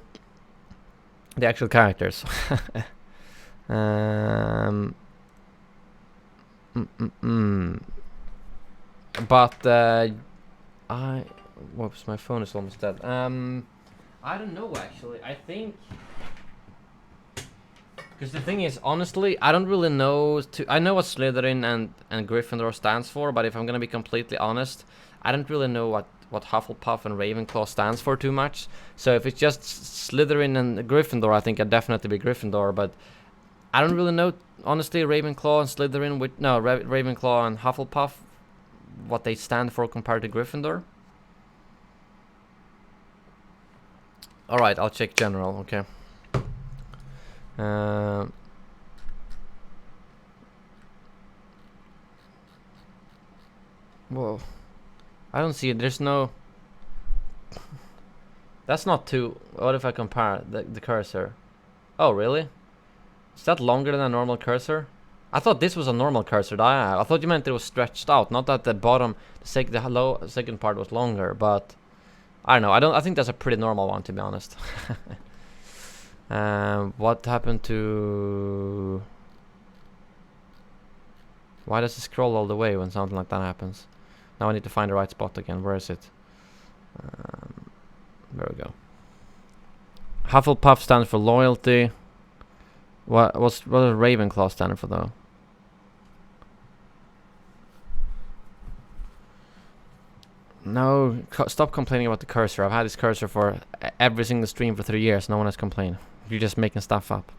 the actual characters? But whoops, my phone is almost dead. I don't know actually. I think, because the thing is, honestly, I don't really know. I know what Slytherin and Gryffindor stands for, but if I'm gonna be completely honest, I don't really know what Hufflepuff and Ravenclaw stands for too much. So if it's just Slytherin and Gryffindor, I think I'd definitely be Gryffindor. But I don't really know, honestly, Ravenclaw and Slytherin. Ravenclaw and Hufflepuff, what they stand for compared to Gryffindor. All right, I'll check general. Okay. Whoa. I don't see it. There's no... That's not too... What if I compare the cursor? Oh, really? Is that longer than a normal cursor? I thought this was a normal cursor that I have. I thought you meant it was stretched out, not that the bottom, the second part was longer, but... I don't know. I think that's a pretty normal one, to be honest. What happened to... Why does it scroll all the way when something like that happens? Now I need to find the right spot again. Where is it? There we go. Hufflepuff stands for loyalty. What does Ravenclaw stand for though? No, stop complaining about the cursor. I've had this cursor for every single stream for 3 years. No one has complained. You're just making stuff up.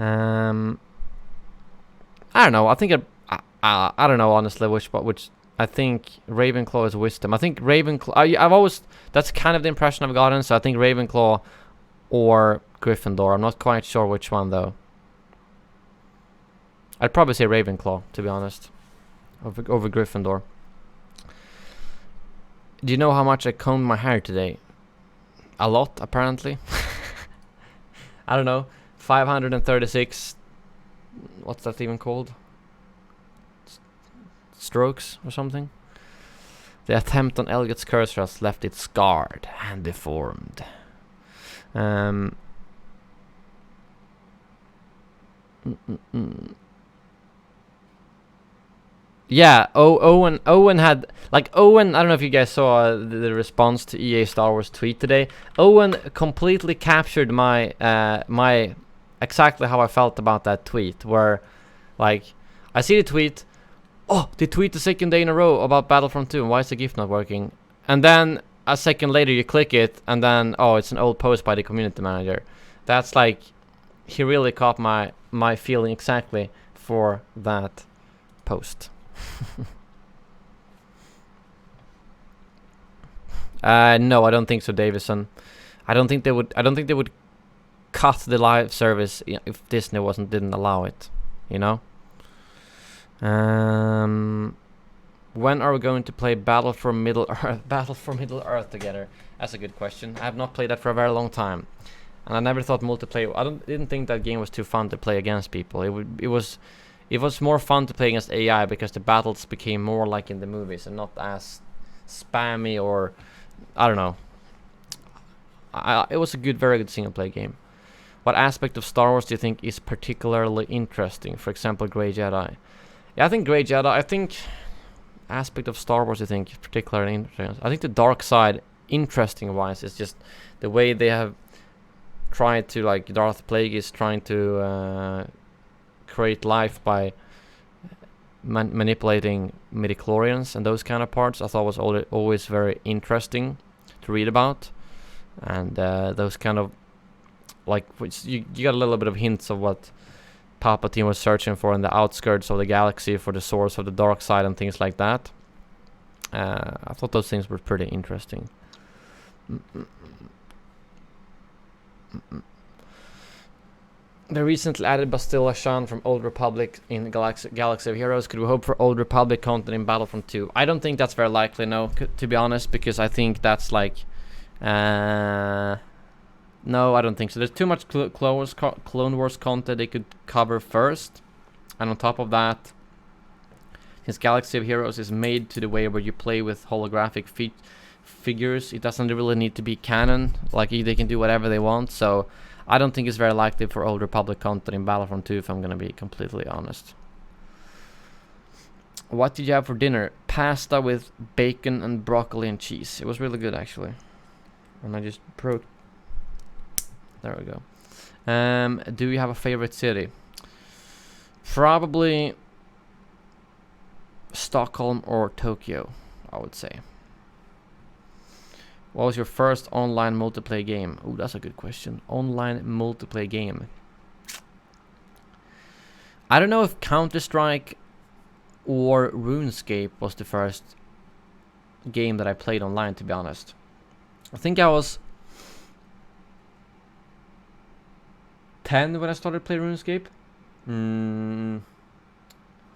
I don't know. I think I don't know honestly which I think Ravenclaw is wisdom. I think Ravenclaw. I've always, that's kind of the impression I've gotten. So I think Ravenclaw or Gryffindor. I'm not quite sure which one though. I'd probably say Ravenclaw, to be honest, over Gryffindor. Do you know how much I combed my hair today? A lot, apparently. I don't know. 536. What's that even called? Strokes or something? The attempt on Elliot's cursor has left it scarred and deformed. Yeah, Owen had, like, Owen, I don't know if you guys saw the response to EA Star Wars tweet today. Owen completely captured my exactly how I felt about that tweet, where, like, I see the tweet, oh, they tweet the second day in a row about Battlefront 2, and why is the GIF not working? And then a second later you click it, and then, oh, it's an old post by the community manager. That's like, he really caught my feeling exactly for that post. No, I don't think so, Davison. I don't think they would cut the live service if Disney didn't allow it, you know. When are we going to play Battle for Middle Earth together? That's a good question. I have not played that for a very long time, and I never thought multiplayer. Didn't think that game was too fun to play against people. It was more fun to play against AI because the battles became more like in the movies and not as spammy, or I don't know. It was a very good single player game. What aspect of Star Wars do you think is particularly interesting? For example, Grey Jedi. Yeah, I think Grey Jedi. I think aspect of Star Wars I think is particularly interesting. I think the dark side, interesting wise, is just the way they have tried to, like, Darth Plagueis trying to create life by manipulating midichlorians and those kind of parts. I thought was always very interesting to read about, and those kind of, like, which you got a little bit of hints of what Palpatine was searching for in the outskirts of the galaxy for the source of the dark side and things like that. I thought those things were pretty interesting. They recently added Bastilla Shan from Old Republic in Galaxy of Heroes. Could we hope for Old Republic content in Battlefront 2? I don't think that's very likely, no, to be honest, because I think that's like... no, I don't think so. There's too much Clone Wars content they could cover first. And on top of that, since Galaxy of Heroes is made to the way where you play with holographic figures, it doesn't really need to be canon. Like, they can do whatever they want. So I don't think it's very likely for Old Republic content in Battlefront 2, if I'm going to be completely honest. What did you have for dinner? Pasta with bacon and broccoli and cheese. It was really good, actually. And I just broke... There we go. Do you have a favorite city? Probably Stockholm or Tokyo, I would say. What was your first online multiplayer game? Oh, that's a good question. Online multiplayer game. I don't know if Counter-Strike or RuneScape was the first game that I played online, to be honest. I think I was 10 when I started playing RuneScape.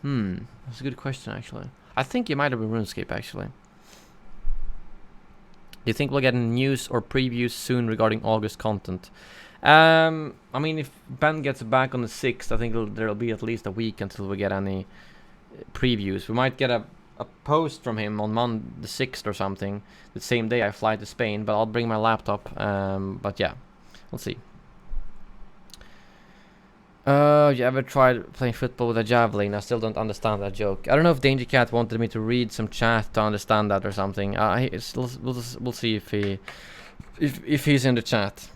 That's a good question, actually. I think it might have been RuneScape, actually. Do you think we'll get news or previews soon regarding August content? I mean, if Ben gets back on the 6th, I think there'll be at least a week until we get any previews. We might get a post from him on the 6th or something, the same day I fly to Spain, but I'll bring my laptop. But yeah, we'll see. You ever tried playing football with a javelin? I still don't understand that joke. I don't know if Danger Cat wanted me to read some chat to understand that or something. We'll see if he's in the chat,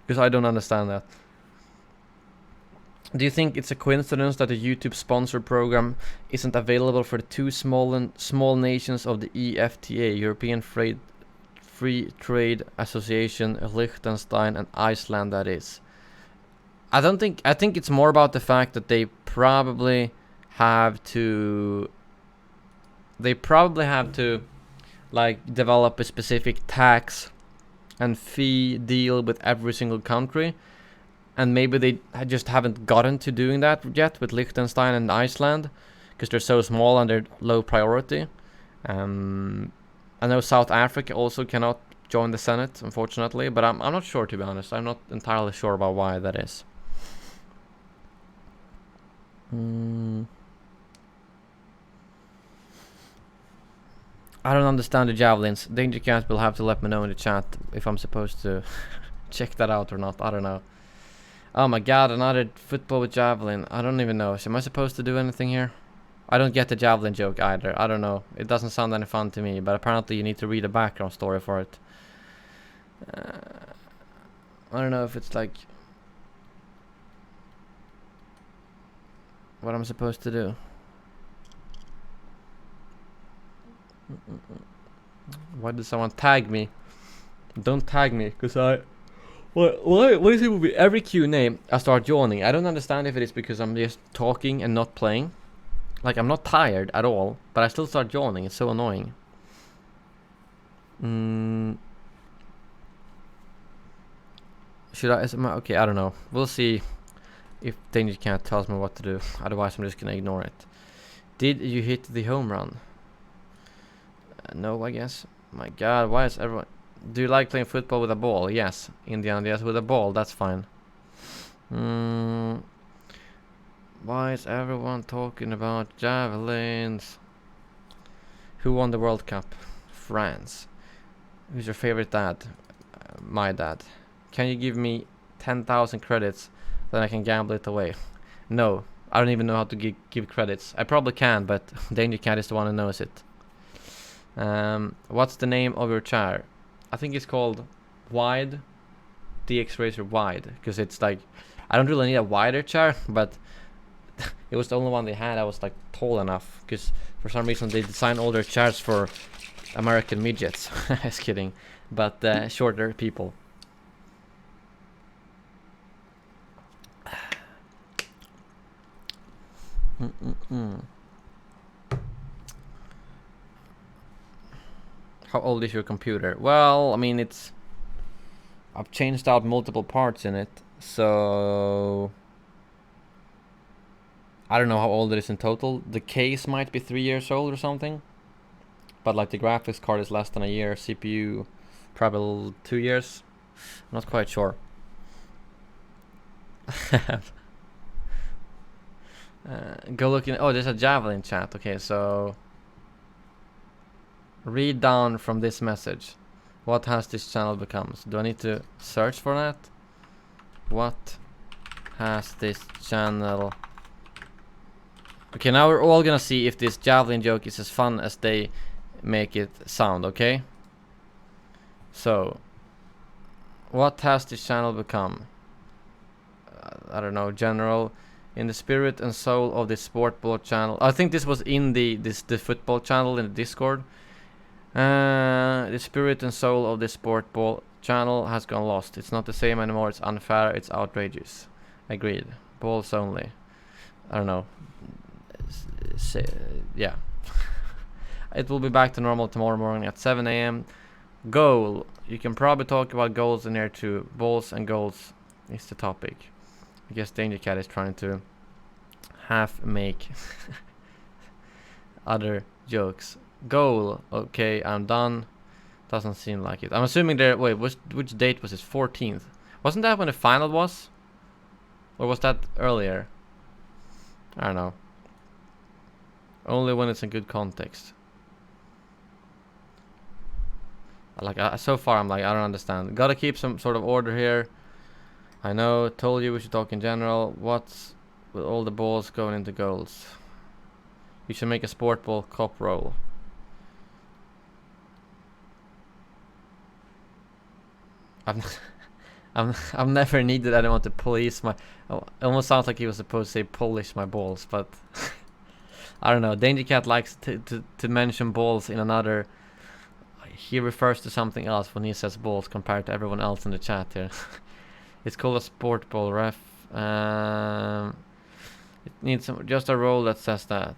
because I don't understand that. Do you think it's a coincidence that the YouTube sponsor program isn't available for the two small nations of the EFTA, European Free Trade Association, Liechtenstein and Iceland, that is? I think it's more about the fact that they probably have to like develop a specific tax and fee deal with every single country, and maybe they just haven't gotten to doing that yet with Liechtenstein and Iceland because they're so small and they're low priority. I know South Africa also cannot join the Senate, unfortunately, but I'm not sure, to be honest. I'm not entirely sure about why that is. I don't understand the javelins. Danger Cat will have to let me know in the chat if I'm supposed to check that out or not. I don't know. Oh my god, another football with javelin. I don't even know. Am I supposed to do anything here? I don't get the javelin joke either. I don't know. It doesn't sound any fun to me, but apparently you need to read a background story for it. I don't know if it's like... what I'm supposed to do. Why did someone tag me? Don't tag me, because I Why is it with every Q&A I start yawning? I don't understand if it is because I'm just talking and not playing. Like, I'm not tired at all, but I still start yawning. It's so annoying. Should I? Okay, I don't know. We'll see if Danger Cat tells me what to do. Otherwise, I'm just gonna ignore it. Did you hit the home run? No, I guess. My God, why is everyone... Do you like playing football with a ball? Yes. Indiana, yes, with a ball. That's fine. Why is everyone talking about javelins? Who won the World Cup? France. Who's your favorite dad? My dad. Can you give me 10,000 credits, then I can gamble it away? No, I don't even know how to give credits. I probably can, but Danger Cat is the one who knows it. What's the name of your chair? I think it's called Wide. DX Racer Wide, because it's like, I don't really need a wider chair, but it was the only one they had. I was like tall enough, because for some reason they designed all their chairs for American midgets. Just kidding, but shorter people. How old is your computer? Well, I mean, I've changed out multiple parts in it, so I don't know how old it is in total. The case might be 3 years old or something, but like the graphics card is less than a year. CPU probably 2 years. I'm not quite sure. Go look in. Oh, there's a javelin chat. Okay, so read down from this message. What has this channel become? So do I need to search for that? What has this channel... Okay, now we're all gonna see if this javelin joke is as fun as they make it sound, okay? So, what has this channel become? I don't know, general... In the spirit and soul of the sport ball channel. I think this was in the football channel in the Discord. The spirit and soul of the sport ball channel has gone lost. It's not the same anymore. It's unfair. It's outrageous. Agreed. Balls only. I don't know. Yeah. It will be back to normal tomorrow morning at 7 a.m. Goal. You can probably talk about goals in here too. Balls and goals is the topic. I guess Danger Cat is trying to half make other jokes. Goal. Okay, I'm done. Doesn't seem like it. I'm assuming there... Wait, which date was this? 14th. Wasn't that when the final was? Or was that earlier? I don't know. Only when it's in good context. Like, so far I'm like, I don't understand. Gotta keep some sort of order here. I know, told you we should talk in general. What's with all the balls going into goals? We should make a sport ball cop roll. I've never needed anyone to police my... Oh, it almost sounds like he was supposed to say polish my balls, but... I don't know, Danger Cat likes to mention balls in another... He refers to something else when he says balls compared to everyone else in the chat here. It's called a sport ball, ref. It needs just a roll that says that.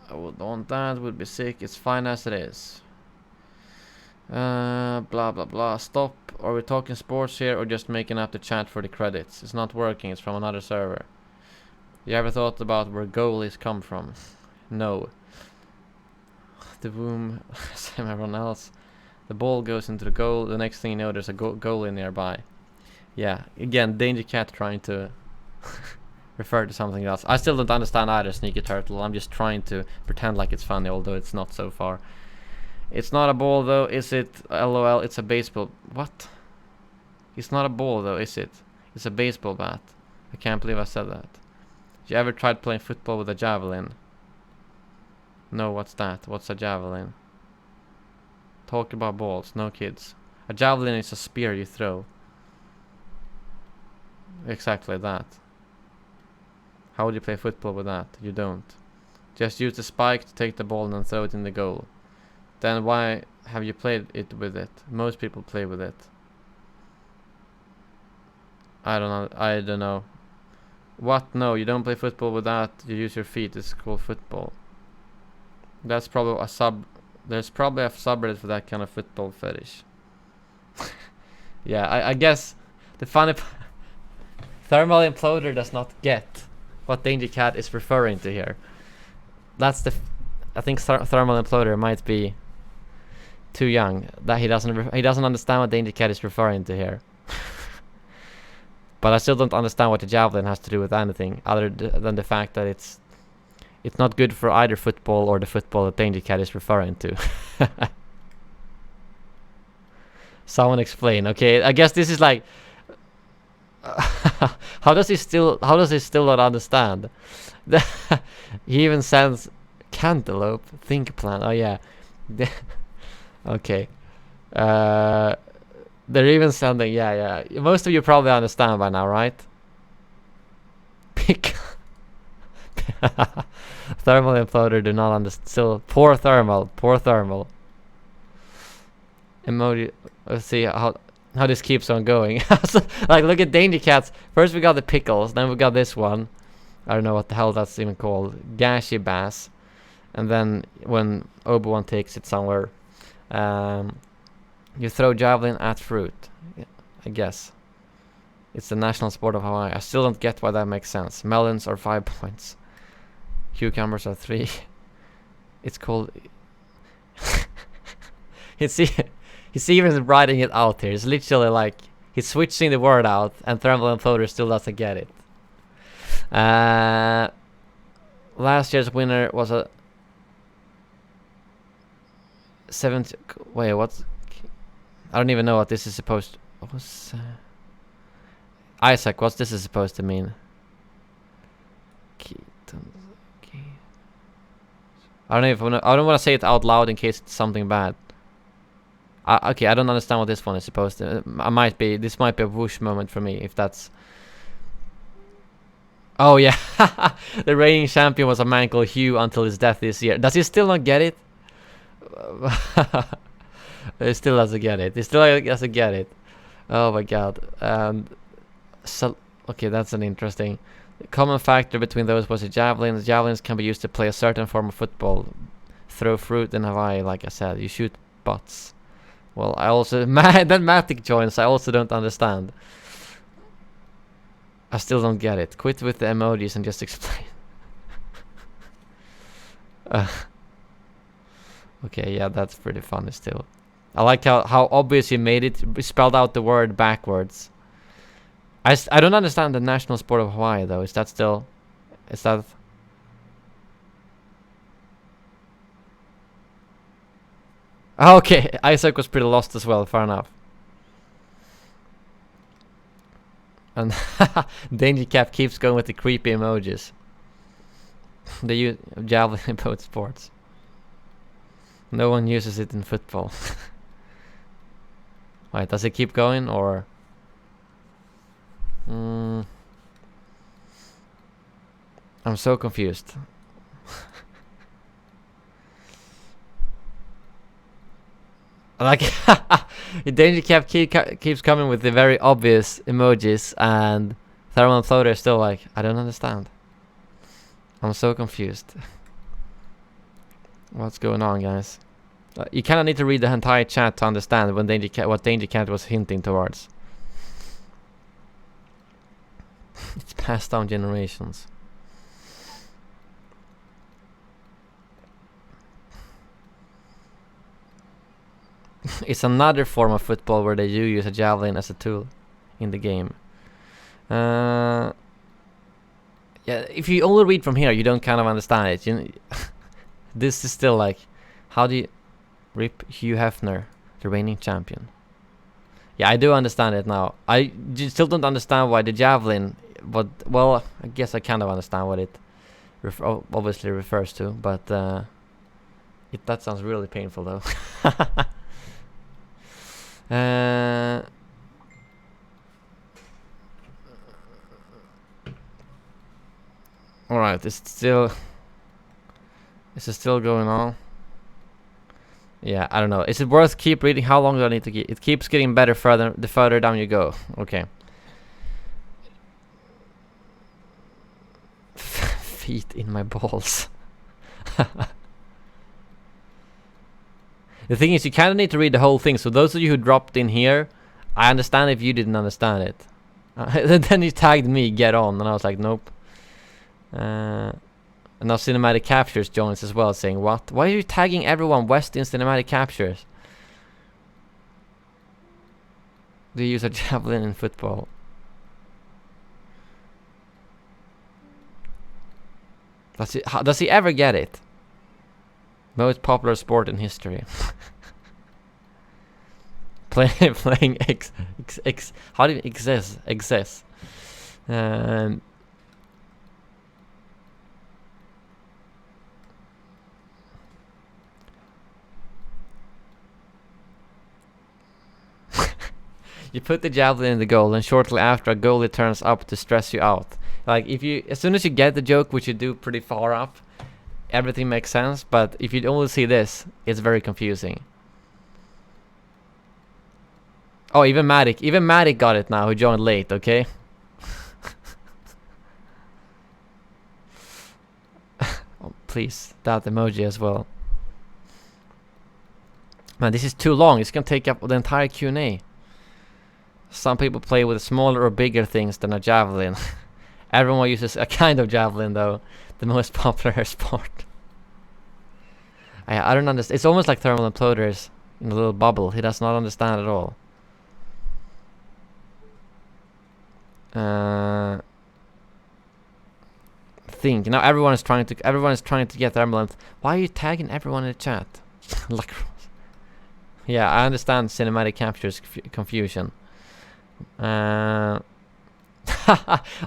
I would want that, would be sick. It's fine as it is. Blah blah blah. Stop. Are we talking sports here or just making up the chat for the credits? It's not working. It's from another server. You ever thought about where goalies come from? No. The boom. Same everyone else. The ball goes into the goal. The next thing you know, there's a goalie nearby. Yeah, again, Danger Cat trying to refer to something else. I still don't understand either, Sneaky Turtle. I'm just trying to pretend like it's funny, although it's not so far. It's not a ball though, is it? LOL, it's a baseball. What? It's not a ball though, is it? It's a baseball bat. I can't believe I said that. You ever tried playing football with a javelin? No, what's that? What's a javelin? Talk about balls, no kids. A javelin is a spear you throw. Exactly that. How would you play football with that? You don't. Just use the spike to take the ball and then throw it in the goal. Then why have you played it with it? Most people play with it. I don't know. I don't know. What? No, you don't play football with that. You use your feet. It's called football. That's probably a sub. There's probably a subreddit for that kind of football fetish. Yeah, I guess the funny Thermal Imploder does not get what Danger Cat is referring to here. That's the. I think Thermal Imploder might be too young. That he doesn't understand what Danger Cat is referring to here. But I still don't understand what the javelin has to do with anything other than the fact that it's not good for either football or the football that Danger Cat is referring to. Someone explain. Okay, I guess this is like how does he still not understand? He even sends cantaloupe, think plan. Oh yeah. Okay. They're even sending, yeah. Most of you probably understand by now, right? Pick. Thermal Imploder do not understand. Still, poor thermal. Emoji. Let's see how this keeps on going. So, like, look at Danger Cats. First we got the pickles, then we got this one. I don't know what the hell that's even called. Gashi Bass. And then when Obi-Wan takes it somewhere, you throw javelin at fruit. Yeah, I guess. It's the national sport of Hawaii. I still don't get why that makes sense. Melons are 5 points. Cucumbers are 3. It's called... He's even writing it out here. It's literally like... He's switching the word out and Thermal Imploder still doesn't get it. Last year's winner was a... 70... Wait, what's... I don't even know what this is supposed to... What was... Isaac, what's this is supposed to mean? I don't want to say it out loud in case it's something bad. Okay, I don't understand what this one is supposed to... This might be a whoosh moment for me, if that's... Oh yeah, the reigning champion was a man called Hugh until his death this year. Does he still not get it? He still doesn't get it. He still doesn't get it. Oh my god. So okay, that's an interesting. The common factor between those was the javelin. The javelins can be used to play a certain form of football. Throw fruit in Hawaii, like I said. You shoot butts. Well, I also then Matic joins. I also don't understand. I still don't get it. Quit with the emojis and just explain. Okay, yeah, that's pretty funny still. I like how obvious you made it. Spelled out the word backwards. I don't understand the national sport of Hawaii though. Is that still... Is that... Okay, Isaac was pretty lost as well. Fair enough. And Danger Cap keeps going with the creepy emojis. They use javelin in both sports. No one uses it in football. Wait, does it keep going or? I'm so confused. Like, Danger Cap keeps coming with the very obvious emojis, and Thermal Imploder is still like, I don't understand. I'm so confused. What's going on, guys? You kind of need to read the entire chat to understand when what Danger Cat was hinting towards. It's passed down generations. It's another form of football where they do use a javelin as a tool in the game. Yeah, if you only read from here, you don't kind of understand it. This is still like, how do you... Rip Hugh Hefner, the reigning champion. Yeah, I do understand it now. I still don't understand why the javelin... But, well, I guess I kind of understand what it obviously refers to. But that sounds really painful though. Alright, is it still going on? Yeah, I don't know. Is it worth keep reading? How long do I need to keep? It keeps getting better the further down you go. Okay. feet in my balls. The thing is, you kind of need to read the whole thing. So those of you who dropped in here, I understand if you didn't understand it. Then you tagged me, get on, and I was like, nope. And now cinematic captures joins as well, saying, what? Why are you tagging everyone West in cinematic captures? Do you use a javelin in football? Does he ever get it? Most popular sport in history. Playing how do you exist? You put the javelin in the goal, and shortly after, a goalie turns up to stress you out. Like, if you, as soon as you get the joke, which you do pretty far up, everything makes sense. But if you only see this, it's very confusing. Oh, even Matic got it now, who joined late, okay? Oh, please, that emoji as well. Man, this is too long. It's gonna take up the entire Q&A. Some people play with smaller or bigger things than a javelin. Everyone uses a kind of javelin, though. The most popular sport. I don't understand. It's almost like thermal imploders in a little bubble. He does not understand at all. Think now. Everyone is trying to get thermal. Why are you tagging everyone in the chat? Like, yeah, I understand cinematic captures confusion. Are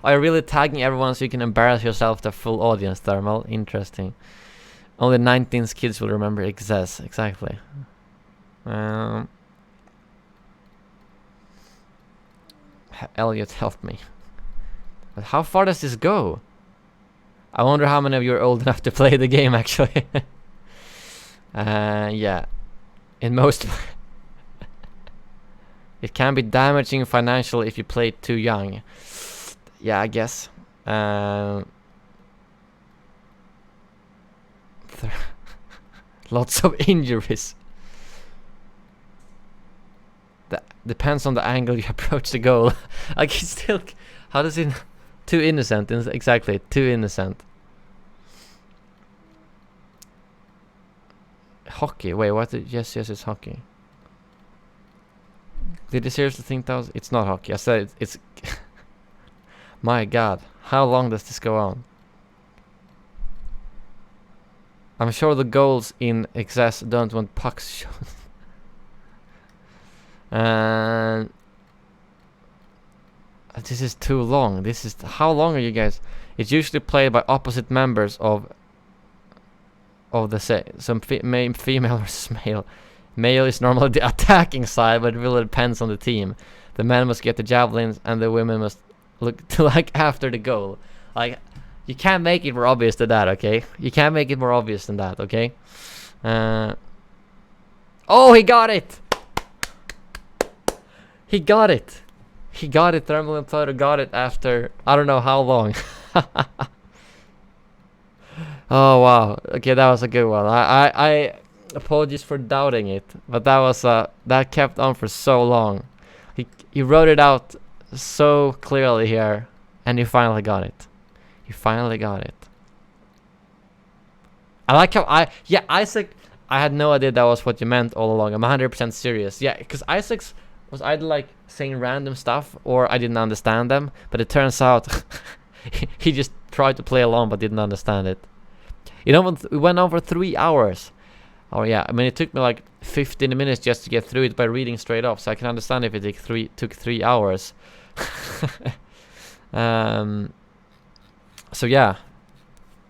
you really tagging everyone so you can embarrass yourself to full audience, Thermal? Interesting. Only 19 kids will remember exists. Exactly. Elliot, help me. But how far does this go? I wonder how many of you are old enough to play the game, actually. Yeah. In most... It can be damaging financially if you play too young. Yeah, I guess. Lots of injuries. That depends on the angle you approach the goal. Like, it's still... How does it... Too innocent. Exactly, too innocent. Hockey. Wait, what? Yes, it's hockey. Did you seriously think that was... It's not hockey. I said it's... My god. How long does this go on? I'm sure the goals in excess don't want pucks shown. And... This is too long. This is... How long are you guys? It's usually played by opposite members of the some female versus male. Male is normally the attacking side, but it really depends on the team. The men must get the javelins, and the women must look to like after the goal. Like, you can't make it more obvious than that, okay? You can't make it more obvious than that, okay? Oh, he got it! He got it! He got it. Thermal imploder got it after I don't know how long. Oh wow. Okay, that was a good one. I apologies for doubting it, but that was that kept on for so long. He wrote it out so clearly here, and you finally got it. You finally got it. I like how Isaac. I had no idea that was what you meant all along. I'm 100% serious. Yeah, because Isaac's was either like saying random stuff or I didn't understand them, but it turns out he just tried to play along but didn't understand it. You know, we went on for 3 hours. Oh yeah, I mean it took me like 15 minutes just to get through it by reading straight off, so I can understand if it took 3 hours. So yeah,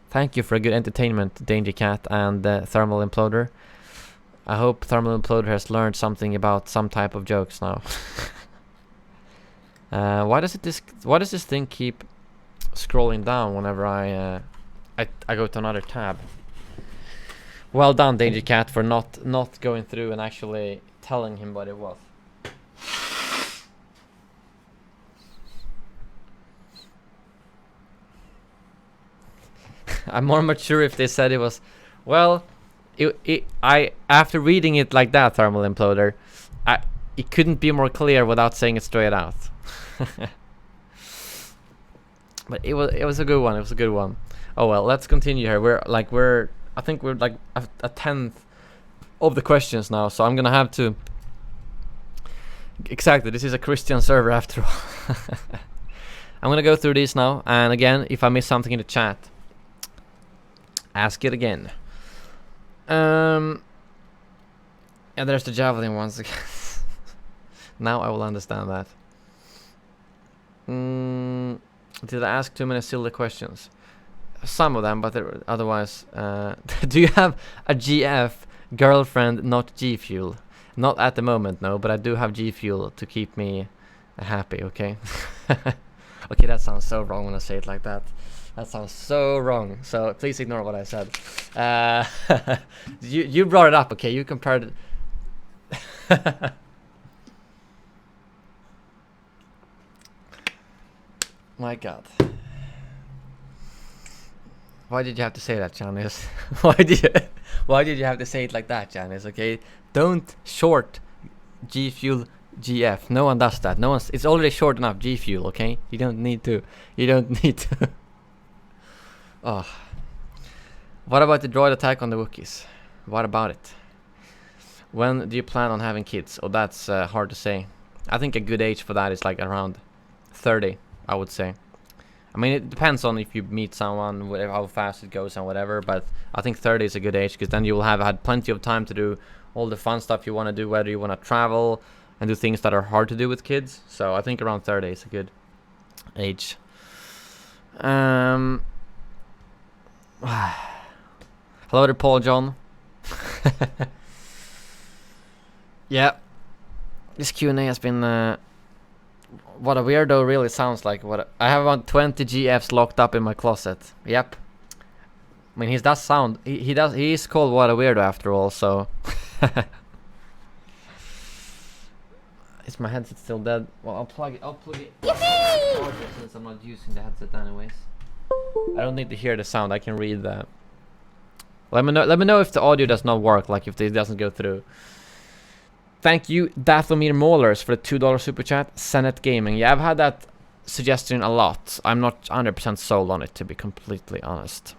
thank you for a good entertainment, Danger Cat and Thermal Imploder. I hope Thermal Imploder has learned something about some type of jokes now. Why does this thing keep scrolling down whenever I go to another tab? Well done, Danger Cat, for not going through and actually telling him what it was. I'm more mature if they said it was, well, I after reading it like that, Thermal Imploder, it couldn't be more clear without saying it straight out. But it was a good one. It was a good one. Oh well, let's continue here. I think we're like a tenth of the questions now, so I'm gonna have to. Exactly, this is a Christian server after all. I'm gonna go through these now, and again, if I miss something in the chat, ask it again. And there's the javelin once again. Now I will understand that. Did I ask too many silly questions? Some of them, but otherwise. Do you have a GF girlfriend, not G Fuel? Not at the moment, no, but I do have G Fuel to keep me happy, okay? Okay, that sounds so wrong when I say it like that. That sounds so wrong, so please ignore what I said. You brought it up, okay? You compared it. My god. Why did you have to say that, Janice? Why did you have to say it like that, Janice? Okay, don't short G Fuel GF. No one does that. No one's. It's already short enough G Fuel. Okay, you don't need to. You don't need to. Oh. What about the droid attack on the Wookiees? What about it? When do you plan on having kids? Oh, that's hard to say. I think a good age for that is like around 30. I would say. I mean, it depends on if you meet someone, whatever, how fast it goes and whatever, but I think 30 is a good age, because then you will have had plenty of time to do all the fun stuff you want to do, whether you want to travel and do things that are hard to do with kids. So I think around 30 is a good age. Hello there, Paul John. Yeah, this Q&A has been... what a weirdo really sounds like. I have about 20 GFs locked up in my closet. Yep. I mean, he does sound. He is called What a Weirdo after all. So. Is my headset still dead? Well, I'll plug it. Since I'm not using the headset anyways. I don't need to hear the sound. I can read that. Let me know if the audio does not work. Like if it doesn't go through. Thank you, Dathomir Maulers, for the $2 super chat. Senate Gaming. Yeah, I've had that suggestion a lot. I'm not 100% sold on it, to be completely honest.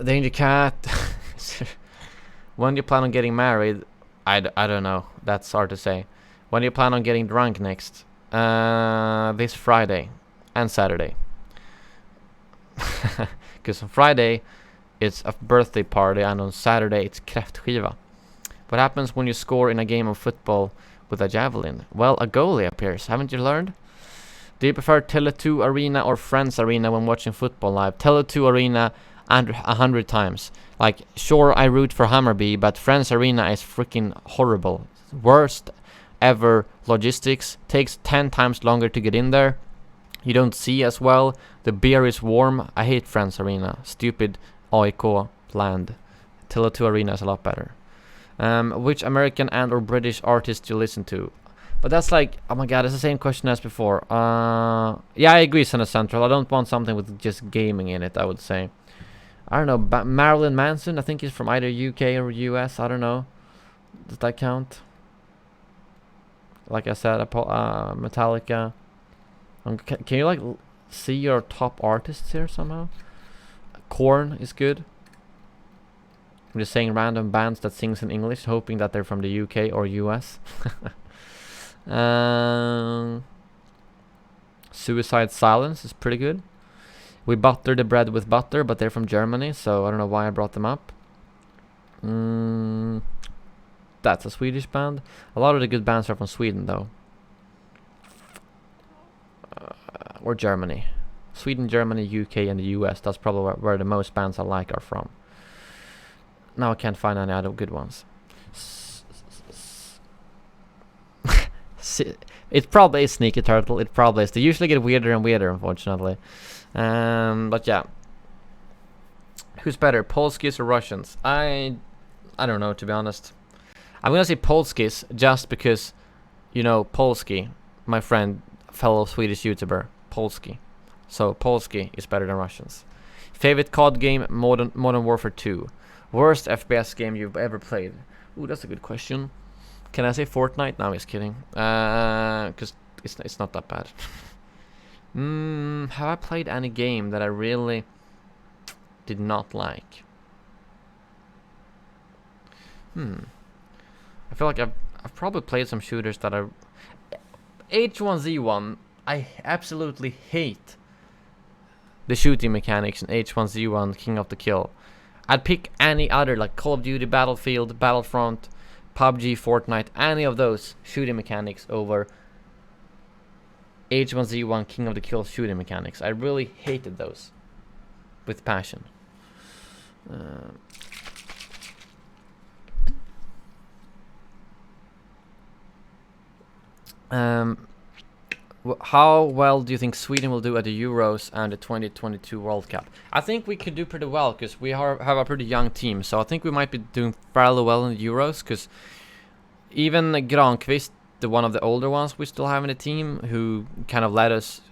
Danger Cat. When do you plan on getting married? I don't know. That's hard to say. When do you plan on getting drunk next? This Friday and Saturday. Because on Friday... it's a birthday party, and on Saturday it's kräftskiva. What happens when you score in a game of football with a javelin? Well, a goalie appears. Haven't you learned? Do you prefer Tele2 Arena or Friends Arena when watching football live? Tele2 Arena 100 times. Like, sure, I root for Hammarby, but Friends Arena is freaking horrible. Worst ever logistics. Takes 10 times longer to get in there. You don't see as well. The beer is warm. I hate Friends Arena. Stupid AIK land. Tele2 Arena is a lot better. Which American and or British artists do you listen to? But that's like, oh my god, it's the same question as before. Yeah, I agree, Center Central. I don't want something with just gaming in it, I would say. I don't know, Marilyn Manson, I think he's from either UK or US, I don't know. Does that count? Like I said, Metallica. Can you like see your top artists here somehow? Korn is good. I'm just saying random bands that sings in English, hoping that they're from the UK or US. Suicide Silence is pretty good. We butter the bread with butter, but they're from Germany, so I don't know why I brought them up. That's a Swedish band. A lot of the good bands are from Sweden, though. Or Germany. Sweden, Germany, UK, and the US. That's probably where the most bands I like are from. Now I can't find any other good ones. It probably is Sneaky Turtle. It probably is. They usually get weirder and weirder, unfortunately. But yeah. Who's better, Polskis or Russians? I don't know, to be honest. I'm gonna say Polskis just because, you know, Polski, my friend, fellow Swedish YouTuber, Polski. So Polski is better than Russians. Favorite COD game, Modern Warfare 2. Worst FPS game you've ever played. Ooh, that's a good question. Can I say Fortnite? No, I'm just kidding. Because it's not that bad. Have I played any game that I really did not like? I feel like I've probably played some shooters that are... H1Z1, I absolutely hate the shooting mechanics in H1Z1 King of the Kill. I'd pick any other, like Call of Duty, Battlefield, Battlefront, PUBG, Fortnite, any of those shooting mechanics over H1Z1 King of the Kill shooting mechanics. I really hated those with passion. How well do you think Sweden will do at the Euros and the 2022 World Cup? I think we could do pretty well because we have a pretty young team. So I think we might be doing fairly well in the Euros because even Granqvist, one of the older ones we still have in the team, who kind of led us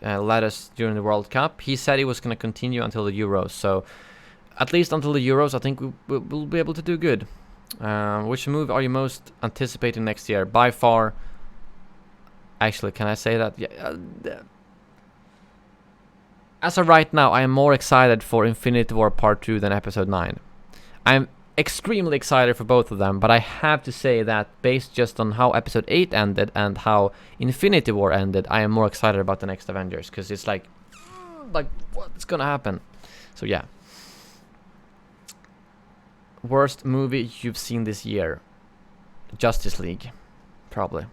during the World Cup, he said he was going to continue until the Euros. So at least until the Euros, I think we'll be able to do good. Which move are you most anticipating next year? By far... Actually, can I say that? Yeah. As of right now, I am more excited for Infinity War Part 2 than Episode 9. I'm extremely excited for both of them, but I have to say that based just on how Episode 8 ended and how Infinity War ended, I am more excited about the next Avengers, because it's like what's gonna happen? So yeah. Worst movie you've seen this year? Justice League, probably.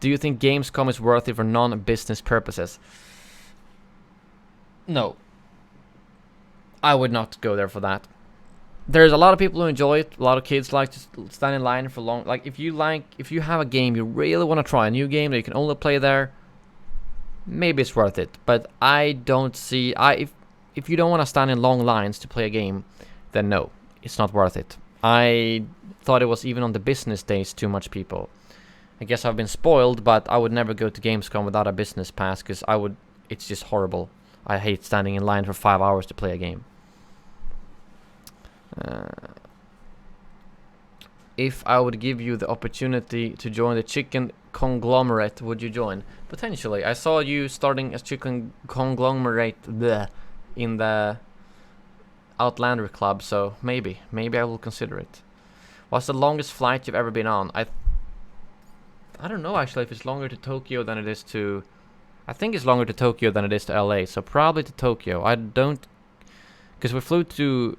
Do you think Gamescom is worth it for non-business purposes? No. I would not go there for that. There's a lot of people who enjoy it. A lot of kids like to stand in line for long. Like, if you have a game you really want to try, a new game that you can only play there, maybe it's worth it. But I don't see... If you don't want to stand in long lines to play a game, then no, it's not worth it. I thought it was even on the business days too much people. I guess I've been spoiled, but I would never go to Gamescom without a business pass, because it's just horrible. I hate standing in line for 5 hours to play a game. If I would give you the opportunity to join the chicken conglomerate, would you join? Potentially. I saw you starting a chicken conglomerate in the Outlander club, so maybe I will consider it. What's the longest flight you've ever been on? I don't know actually if it's longer to Tokyo than it is to... I think it's longer to Tokyo than it is to LA, so probably to Tokyo. I don't... Because we flew to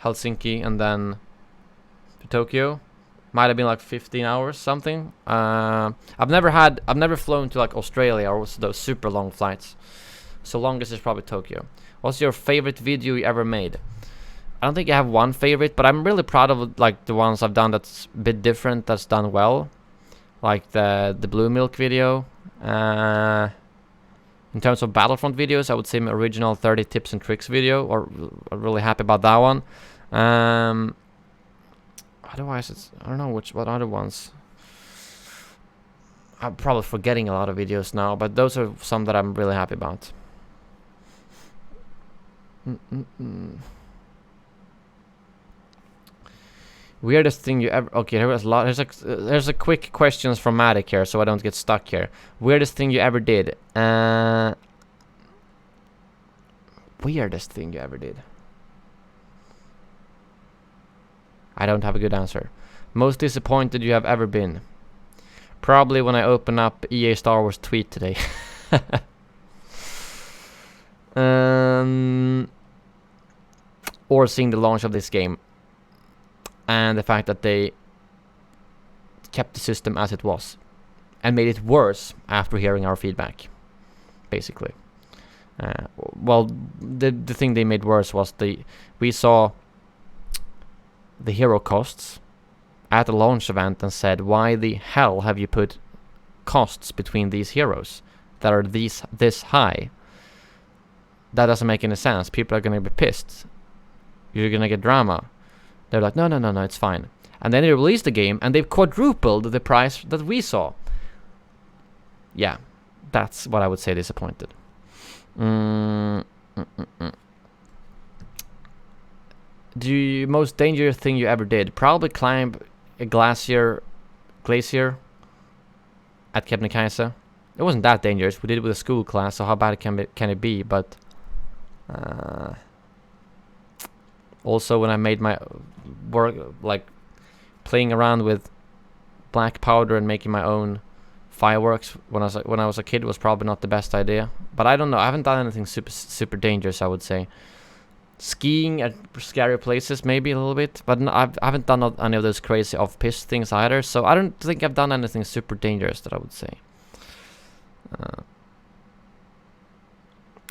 Helsinki and then to Tokyo. Might have been like 15 hours, something. I've never flown to like Australia or those super long flights. So longest is probably Tokyo. What's your favorite video you ever made? I don't think I have one favorite, but I'm really proud of like the ones I've done that's a bit different, that's done well. Like the Blue Milk video. In terms of Battlefront videos, I would say my original 30 tips and tricks video. I'm really happy about that one. Otherwise, I don't know what other ones. I'm probably forgetting a lot of videos now, but those are some that I'm really happy about. Weirdest thing you ever... Okay, there was a lot. There's a quick questions from Matic here, so I don't get stuck here. Weirdest thing you ever did? Weirdest thing you ever did? I don't have a good answer. Most disappointed you have ever been? Probably when I open up EA Star Wars tweet today. Or seeing the launch of this game. And the fact that they kept the system as it was and made it worse after hearing our feedback, basically. Well, the thing they made worse was we saw the hero costs at the launch event and said, why the hell have you put costs between these heroes that are this high? That doesn't make any sense. People are going to be pissed. You're going to get drama. They're like, no, it's fine. And then they released the game, and they've quadrupled the price that we saw. Yeah, That's what I would say, disappointed. The most dangerous thing you ever did? Probably climb a glacier at Kebnekaise. It wasn't that dangerous. We did it with a school class, so how bad can it be? But also when I made my work, like playing around with black powder and making my own fireworks when I was a kid was probably not the best idea. But I don't know. I haven't done anything super dangerous, I would say. Skiing at scary places, maybe a little bit, but no, I haven't done any of those crazy off-piste things either. So I don't think I've done anything super dangerous that I would say.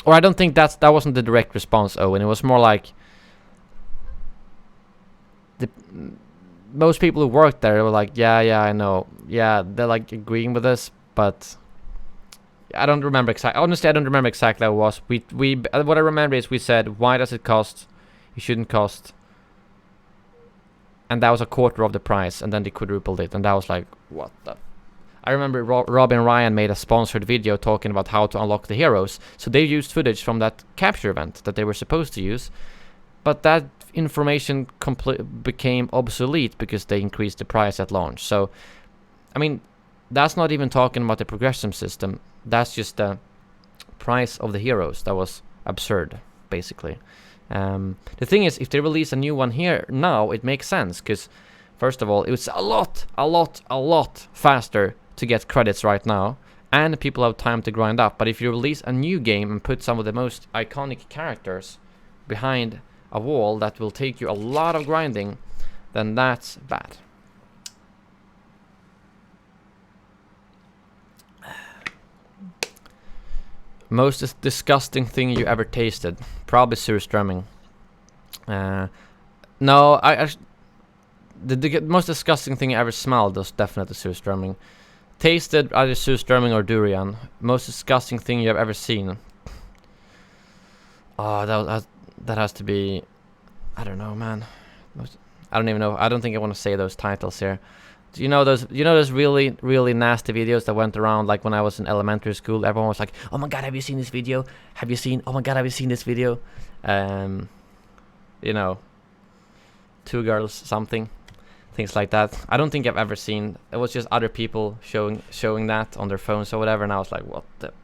Or I don't think that wasn't the direct response, Owen. It was more like most people who worked there were like, yeah, I know, yeah, they're like agreeing with us, but I don't remember exactly. Honestly, I don't remember exactly how it was. We what I remember is we said, why does it cost? It shouldn't cost. And that was a quarter of the price, and then they quadrupled it, and that was like, what the? I remember Rob and Ryan made a sponsored video talking about how to unlock the heroes. So they used footage from that capture event that they were supposed to use, but that information became obsolete because they increased the price at launch. So, I mean, that's not even talking about the progression system. That's just the price of the heroes. That was absurd, basically. The thing is, if they release a new one here now, it makes sense, because first of all, it's a lot faster to get credits right now, and people have time to grind up. But if you release a new game and put some of the most iconic characters behind a wall that will take you a lot of grinding, then that's bad. Most disgusting thing you ever tasted? Probably surströmming. No, the most disgusting thing I ever smelled was definitely surströmming. Tasted either surströmming or durian. Most disgusting thing you have ever seen? Oh, that has to be, I don't know, man. I don't even know. I don't think I want to say those titles here. Do you know those really nasty videos that went around, like when I was in elementary school? Everyone was like, "Oh my god, have you seen this video? Oh my god, have you seen this video?" You know, two girls something, things like that. I don't think I've ever seen. It was just other people showing that on their phones or whatever, and I was like, what the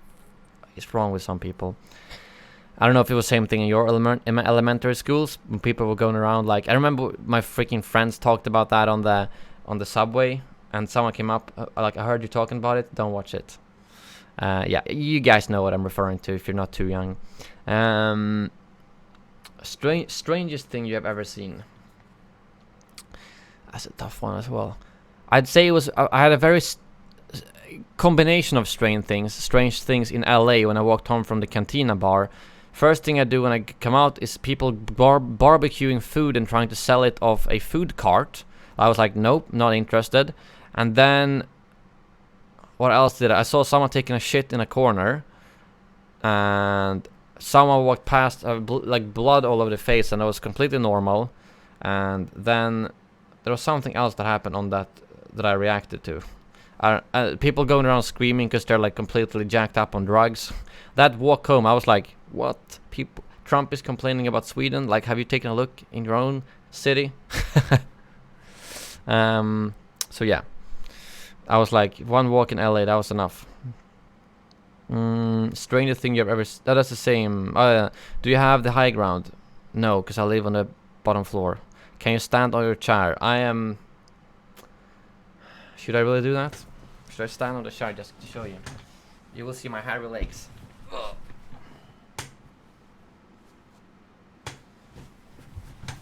is wrong with some people? I don't know if it was the same thing in your elementary schools when people were going around like, I remember my freaking friends talked about that on the subway, and someone came up like, I heard you talking about it, don't watch it. Yeah, you guys know what I'm referring to if you're not too young. Strangest thing you have ever seen? That's a tough one as well. I'd say it was, I had a very combination of strange things in LA when I walked home from the Cantina bar. First thing I do when I come out is people barbecuing food and trying to sell it off a food cart. I was like, nope, not interested. And then, what else did I saw someone taking a shit in a corner, and someone walked past, like blood all over the face, and it was completely normal. And then there was something else that happened on that I reacted to. People going around screaming because they're like completely jacked up on drugs. That walk home, I was like, what? Trump is complaining about Sweden? Like, have you taken a look in your own city? So yeah, I was like, one walk in LA, that was enough. Strangest thing you've ever... that's the same. Do you have the high ground? No, because I live on the bottom floor. Can you stand on your chair? I am... Should I really do that? Should I stand on the chair just to show you? You will see my hairy legs. Ugh.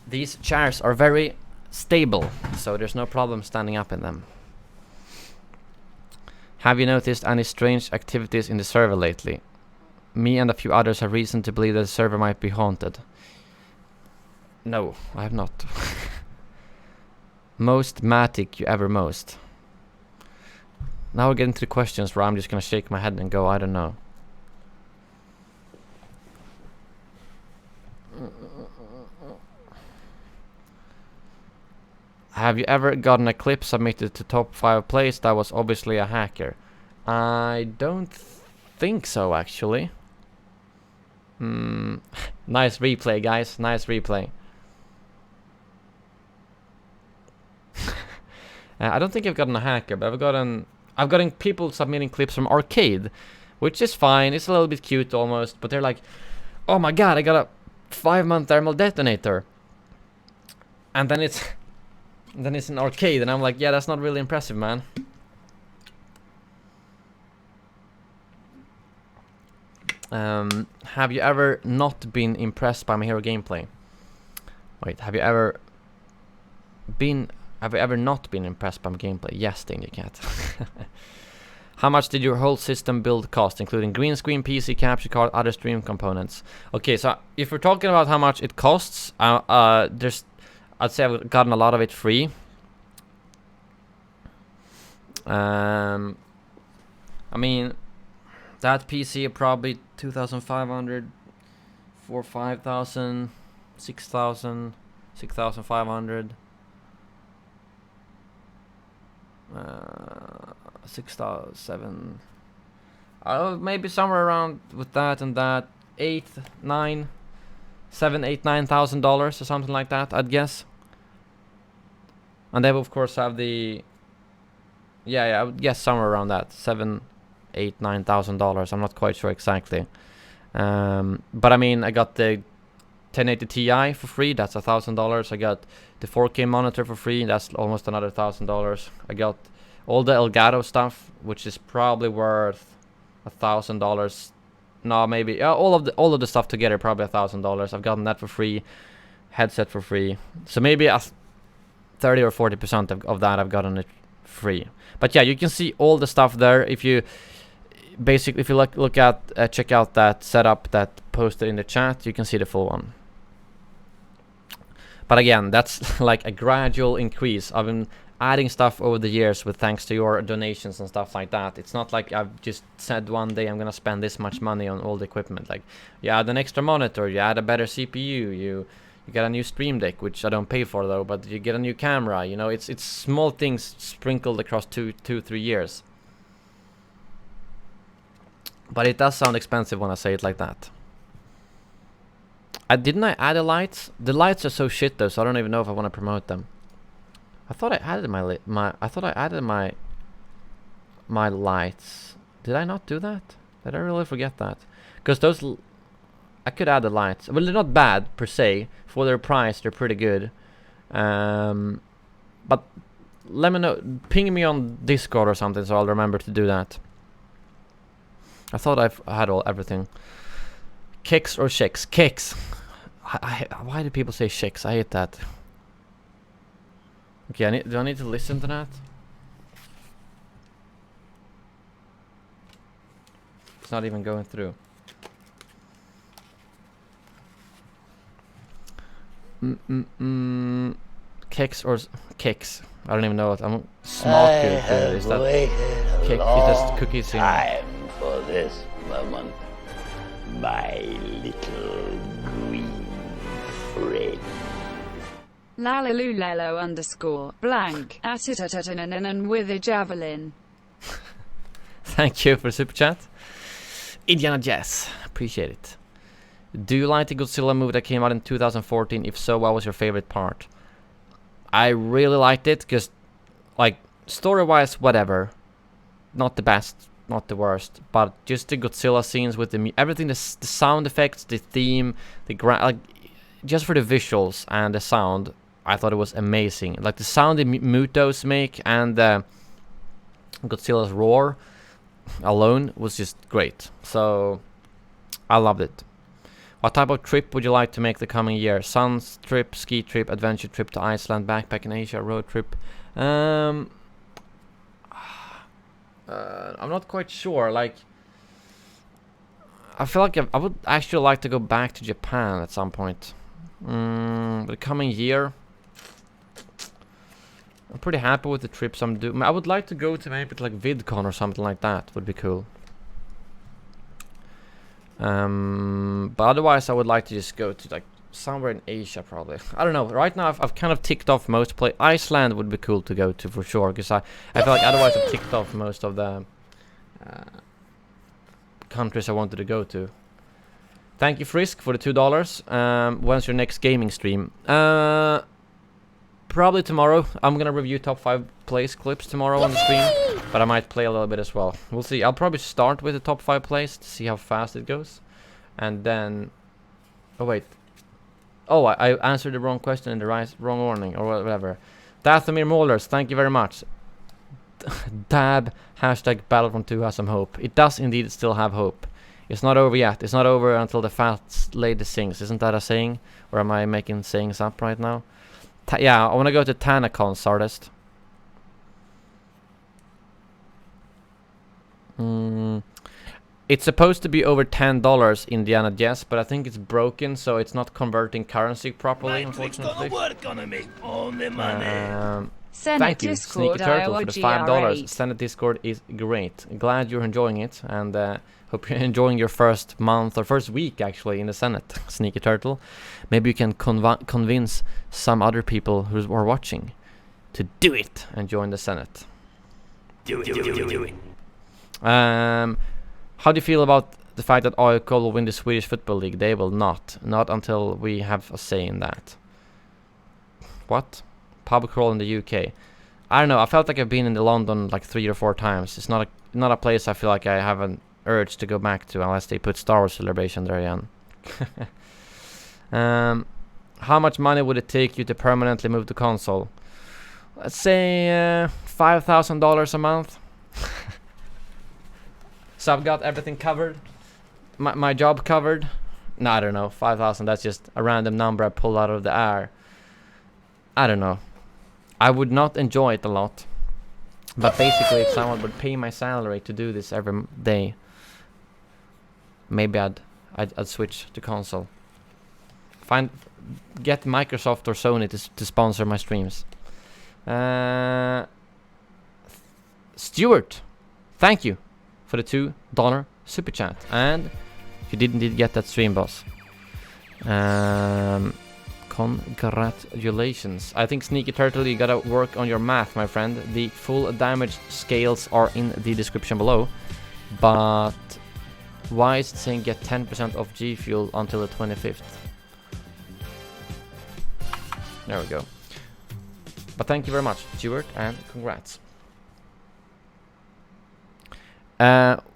These chairs are very stable, so there's no problem standing up in them. Have you noticed any strange activities in the server lately? Me and a few others have reason to believe that the server might be haunted. No, I have not. Most matic you ever most? Now we're getting to the questions where I'm just gonna shake my head and go, I don't know. Have you ever gotten a clip submitted to top 5 place that was obviously a hacker? I don't think so, actually. Nice replay, guys. Nice replay. I don't think I've gotten a hacker, but I've gotten people submitting clips from Arcade, which is fine. It's a little bit cute almost, but they're like, "Oh my god, I got a 5-month thermal detonator," and then it's an Arcade, and I'm like, yeah, that's not really impressive, man. Have you ever not been impressed by my hero gameplay? Wait, have you ever not been impressed by my gameplay? Yes, Danger Cat. How much did your whole system build cost, including green screen, PC, capture card, other stream components? Okay, so if we're talking about how much it costs, I'd say I've gotten a lot of it free. I mean, that PC probably 2,500, 5,000, 6,000, 6,500, 6,007. Maybe somewhere around with that and that, $9,000 or something like that, I'd guess. And they will of course have the, I would guess somewhere around that, $7,000, $8,000, $9,000. I'm not quite sure exactly. But I mean, I got the 1080 Ti for free. That's $1,000. I got the 4K monitor for free. That's almost another $1,000. I got all the Elgato stuff, which is probably worth $1,000. No, maybe all of the stuff together, probably $1,000. I've gotten that for free. Headset for free. So maybe 30 or 40% of that I've gotten it free. But yeah, you can see all the stuff there. If you look at check out that setup that posted in the chat, you can see the full one. But again, that's like a gradual increase. I've been adding stuff over the years with thanks to your donations and stuff like that. It's not like I've just said one day I'm gonna spend this much money on all the equipment. Like, you add an extra monitor, you add a better CPU, you get a new Stream Deck, which I don't pay for though, but you get a new camera. You know, it's small things sprinkled across 2-3 years. But it does sound expensive when I say it like that. Didn't I add the lights? The lights are so shit though, so I don't even know if I want to promote them. I thought I added my lights. Did I not do that? Did I really forget that? Because those I could add the lights. Well, they're not bad per se. For their price, they're pretty good. But let me know. Ping me on Discord or something, so I'll remember to do that. I thought I had everything. Kicks or shakes? Kicks. Why do people say shakes? I hate that. Okay, do I need to listen to that? It's not even going through. Kicks or kicks? I don't even know what I'm small. Is that cake? It has cookies in. Time for this moment, my little green friend. Lalalulelo_blank @it with a javelin. Thank you for super chat. Indiana Jazz, appreciate it. Do you like the Godzilla movie that came out in 2014? If so, what was your favorite part? I really liked it because, like, story-wise, whatever. Not the best, not the worst, but just the Godzilla scenes with everything, the sound effects, the theme, like, just for the visuals and the sound, I thought it was amazing. Like the sound the Mutos make and Godzilla's roar alone was just great. So I loved it. What type of trip would you like to make the coming year? Suns trip, ski trip, adventure trip to Iceland, backpack in Asia, road trip? I'm not quite sure. Like, I feel like I would actually like to go back to Japan at some point. The coming year, I'm pretty happy with the trips I'm doing. I would like to go to maybe like VidCon or something like that. Would be cool. But otherwise, I would like to just go to like somewhere in Asia, probably. I don't know. Right now, I've kind of ticked off most places. Iceland would be cool to go to for sure, because I feel like otherwise I've ticked off most of the countries I wanted to go to. Thank you, Frisk, for the $2. When's your next gaming stream? Probably tomorrow. I'm gonna review top 5 plays clips tomorrow on the stream, but I might play a little bit as well. We'll see. I'll probably start with the top 5 plays to see how fast it goes, and then. Oh wait. Oh, I answered the wrong question in the wrong order or whatever. Dathomir Maulers, thank you very much. Dab hashtag Battlefront 2 has some hope. It does indeed still have hope. It's not over yet. It's not over until the fat lady sings. Isn't that a saying? Or am I making sayings up right now? Yeah, I want to go to Tanacon, Sardist. It's supposed to be over $10, Indiana, yes, but I think it's broken, so it's not converting currency properly, unfortunately. Thank you, Sneaky Turtle, for the $5. Senate Discord is great. Glad you're enjoying it, and hope you're enjoying your first month, or first week, actually, in the Senate, Sneaky Turtle. Maybe you can convince some other people who are watching to do it and join the Senate. Do it. How do you feel about the fact that AIK will win the Swedish Football League? They will not. Not until we have a say in that. What? Pub crawl in the UK. I don't know. I felt like I've been in London like 3 or 4 times. It's not a place I feel like I have an urge to go back to unless they put Star Wars Celebration there again. How much money would it take you to permanently move to console? Let's say $5,000 a month. So I've got everything covered. My job covered. No, I don't know. 5,000. That's just a random number I pulled out of the air. I don't know. I would not enjoy it a lot. But basically, if someone would pay my salary to do this every day, maybe I'd switch to console. Get Microsoft or Sony to sponsor my streams. Stuart, thank you for the $2 super chat, and you did indeed get that Streamboss. Congratulations. I think Sneaky Turtle, you gotta work on your math, my friend. The full damage scales are in the description below, but why is it saying get 10% off G Fuel until the 25th? There we go. But thank you very much, Stuart, and congrats.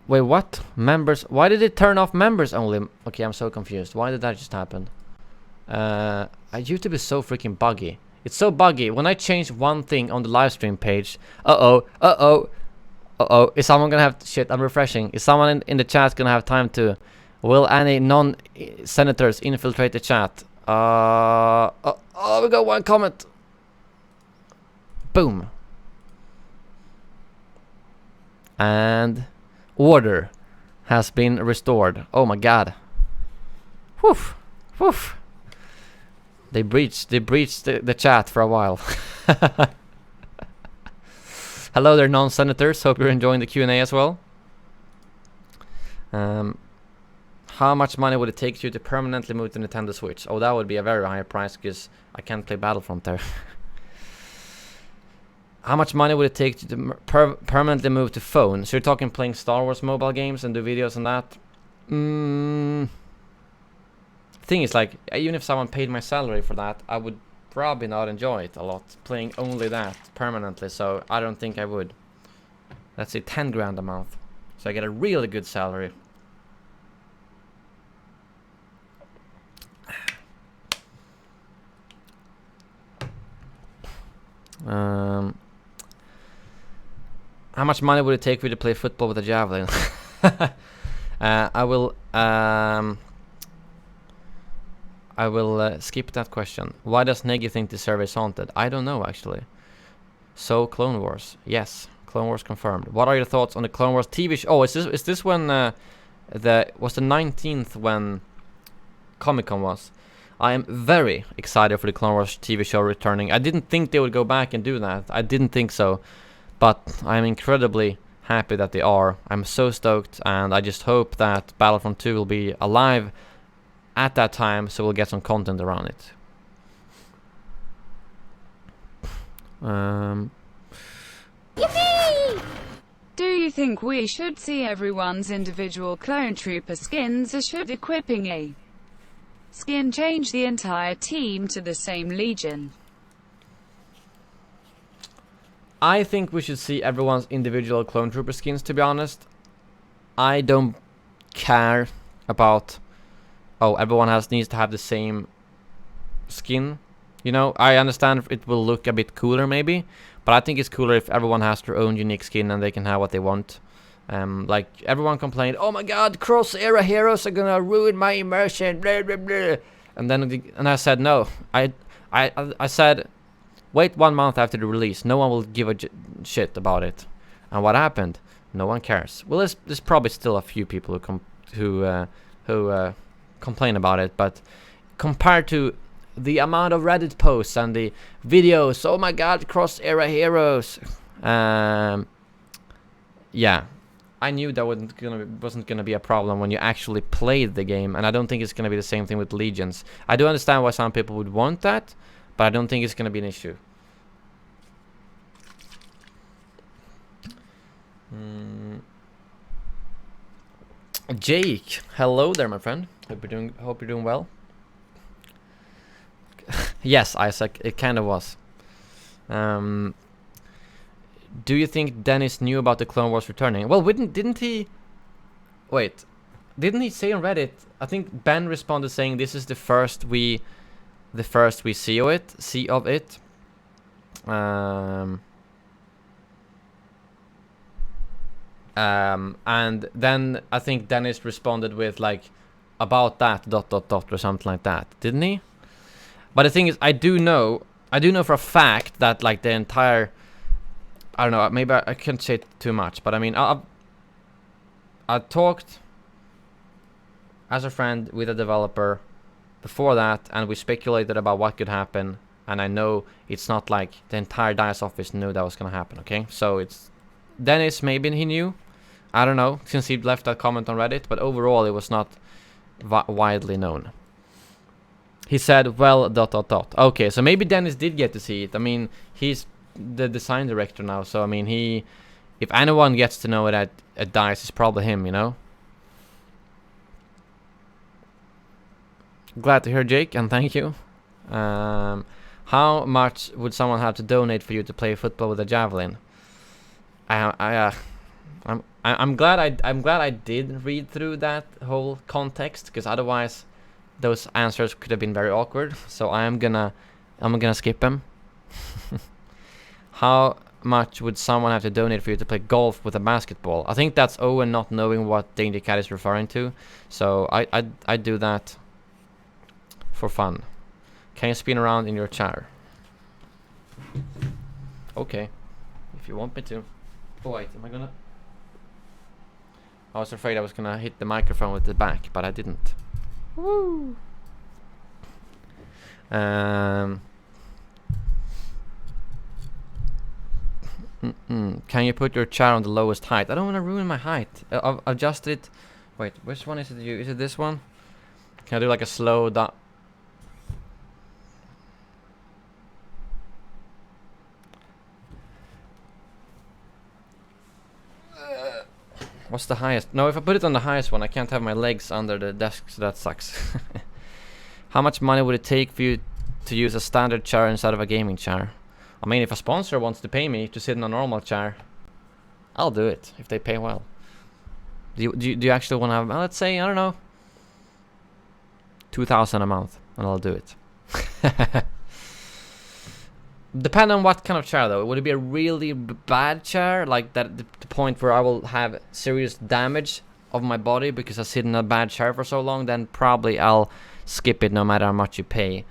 Wait, what? Members? Why did it turn off members only? Okay, I'm so confused. Why did that just happen? YouTube is so freaking buggy. It's so buggy. When I change one thing on the live stream page, is someone gonna have shit? I'm refreshing. Is someone in the chat gonna have time to? Will any non-senators infiltrate the chat? We got one comment. Boom. And order has been restored. Oh my god. Woof. Woof. They breached the chat for a while. Hello there, non-senators. Hope you're enjoying the Q&A as well. How much money would it take you to permanently move to Nintendo Switch? Oh, that would be a very high price because I can't play Battlefront there. How much money would it take to permanently move to phone? So you're talking playing Star Wars mobile games and do videos on that? Thing is, like, even if someone paid my salary for that, I would probably not enjoy it a lot, playing only that permanently, so I don't think I would. Let's say 10 grand a month, so I get a really good salary. How much money would it take for you to play football with a javelin? I will skip that question. Why does Negi think the server is haunted? I don't know, actually. So, Clone Wars. Yes, Clone Wars confirmed. What are your thoughts on the Clone Wars TV show? Oh, is this when was the 19th when Comic-Con was? I am very excited for the Clone Wars TV show returning. I didn't think they would go back and do that. I didn't think so. But I'm incredibly happy that they are. I'm so stoked, and I just hope that Battlefront 2 will be alive at that time, so we'll get some content around it. Do you think we should see everyone's individual clone trooper skins, or should equipping a skin change the entire team to the same legion? I think we should see everyone's individual clone trooper skins, to be honest. I don't care about, oh, everyone needs to have the same skin. You know, I understand it will look a bit cooler maybe, but I think it's cooler if everyone has their own unique skin and they can have what they want. Like, everyone complained, oh my god, cross-era heroes are gonna ruin my immersion, blah, blah, blah. And I said, no. I said, wait 1 month after the release. No one will give a shit about it. And what happened? No one cares. Well, there's probably still a few people who complain about it, but compared to the amount of Reddit posts and the videos, oh my god, cross-era heroes. Yeah, I knew that wasn't gonna be a problem when you actually played the game, and I don't think it's gonna be the same thing with Legions. I do understand why some people would want that, but I don't think it's gonna be an issue. Jake, hello there, my friend. Hope you're doing well. Yes, Isaac, it kind of was. Do you think Dennis knew about the Clone Wars returning? Well, didn't he? Wait, didn't he say on Reddit? I think Ben responded saying this is the first we see of it. And then I think Dennis responded with like about that ... or something like that, didn't he? But the thing is, I do know for a fact that like the entire, I don't know, maybe I can't say too much, but I mean, I talked as a friend with a developer before that, and we speculated about what could happen, and I know it's not like the entire DICE office knew that was gonna happen, okay? So it's Dennis, maybe he knew, I don't know, since he left that comment on Reddit, but overall it was not widely known. He said, well, ... Okay, so maybe Dennis did get to see it. I mean, he's the design director now, so I mean, if anyone gets to know it at DICE, it's probably him, you know? Glad to hear, Jake, and thank you. How much would someone have to donate for you to play football with a javelin? I'm glad I did read through that whole context, because otherwise those answers could have been very awkward. So I'm gonna skip them. How much would someone have to donate for you to play golf with a basketball? I think that's Owen not knowing what Danger Cat is referring to. So I do that for fun. Can you spin around in your chair? Okay, if you want me to. Oh wait, am I gonna? I was afraid I was gonna hit the microphone with the back, but I didn't. Woo! Can you put your chair on the lowest height? I don't want to ruin my height. I've adjusted it. Wait, which one is it? Is it this one? Can I do like a slow down? What's the highest? No, if I put it on the highest one, I can't have my legs under the desk, so that sucks. How much money would it take for you to use a standard chair instead of a gaming chair? I mean, if a sponsor wants to pay me to sit in a normal chair, I'll do it, if they pay well. Do you actually want to have, let's say, I don't know, 2,000 a month, and I'll do it. Depend on what kind of chair though. Would it be a really bad chair, like that the point where I will have serious damage of my body because I sit in a bad chair for so long? Then probably I'll skip it no matter how much you pay.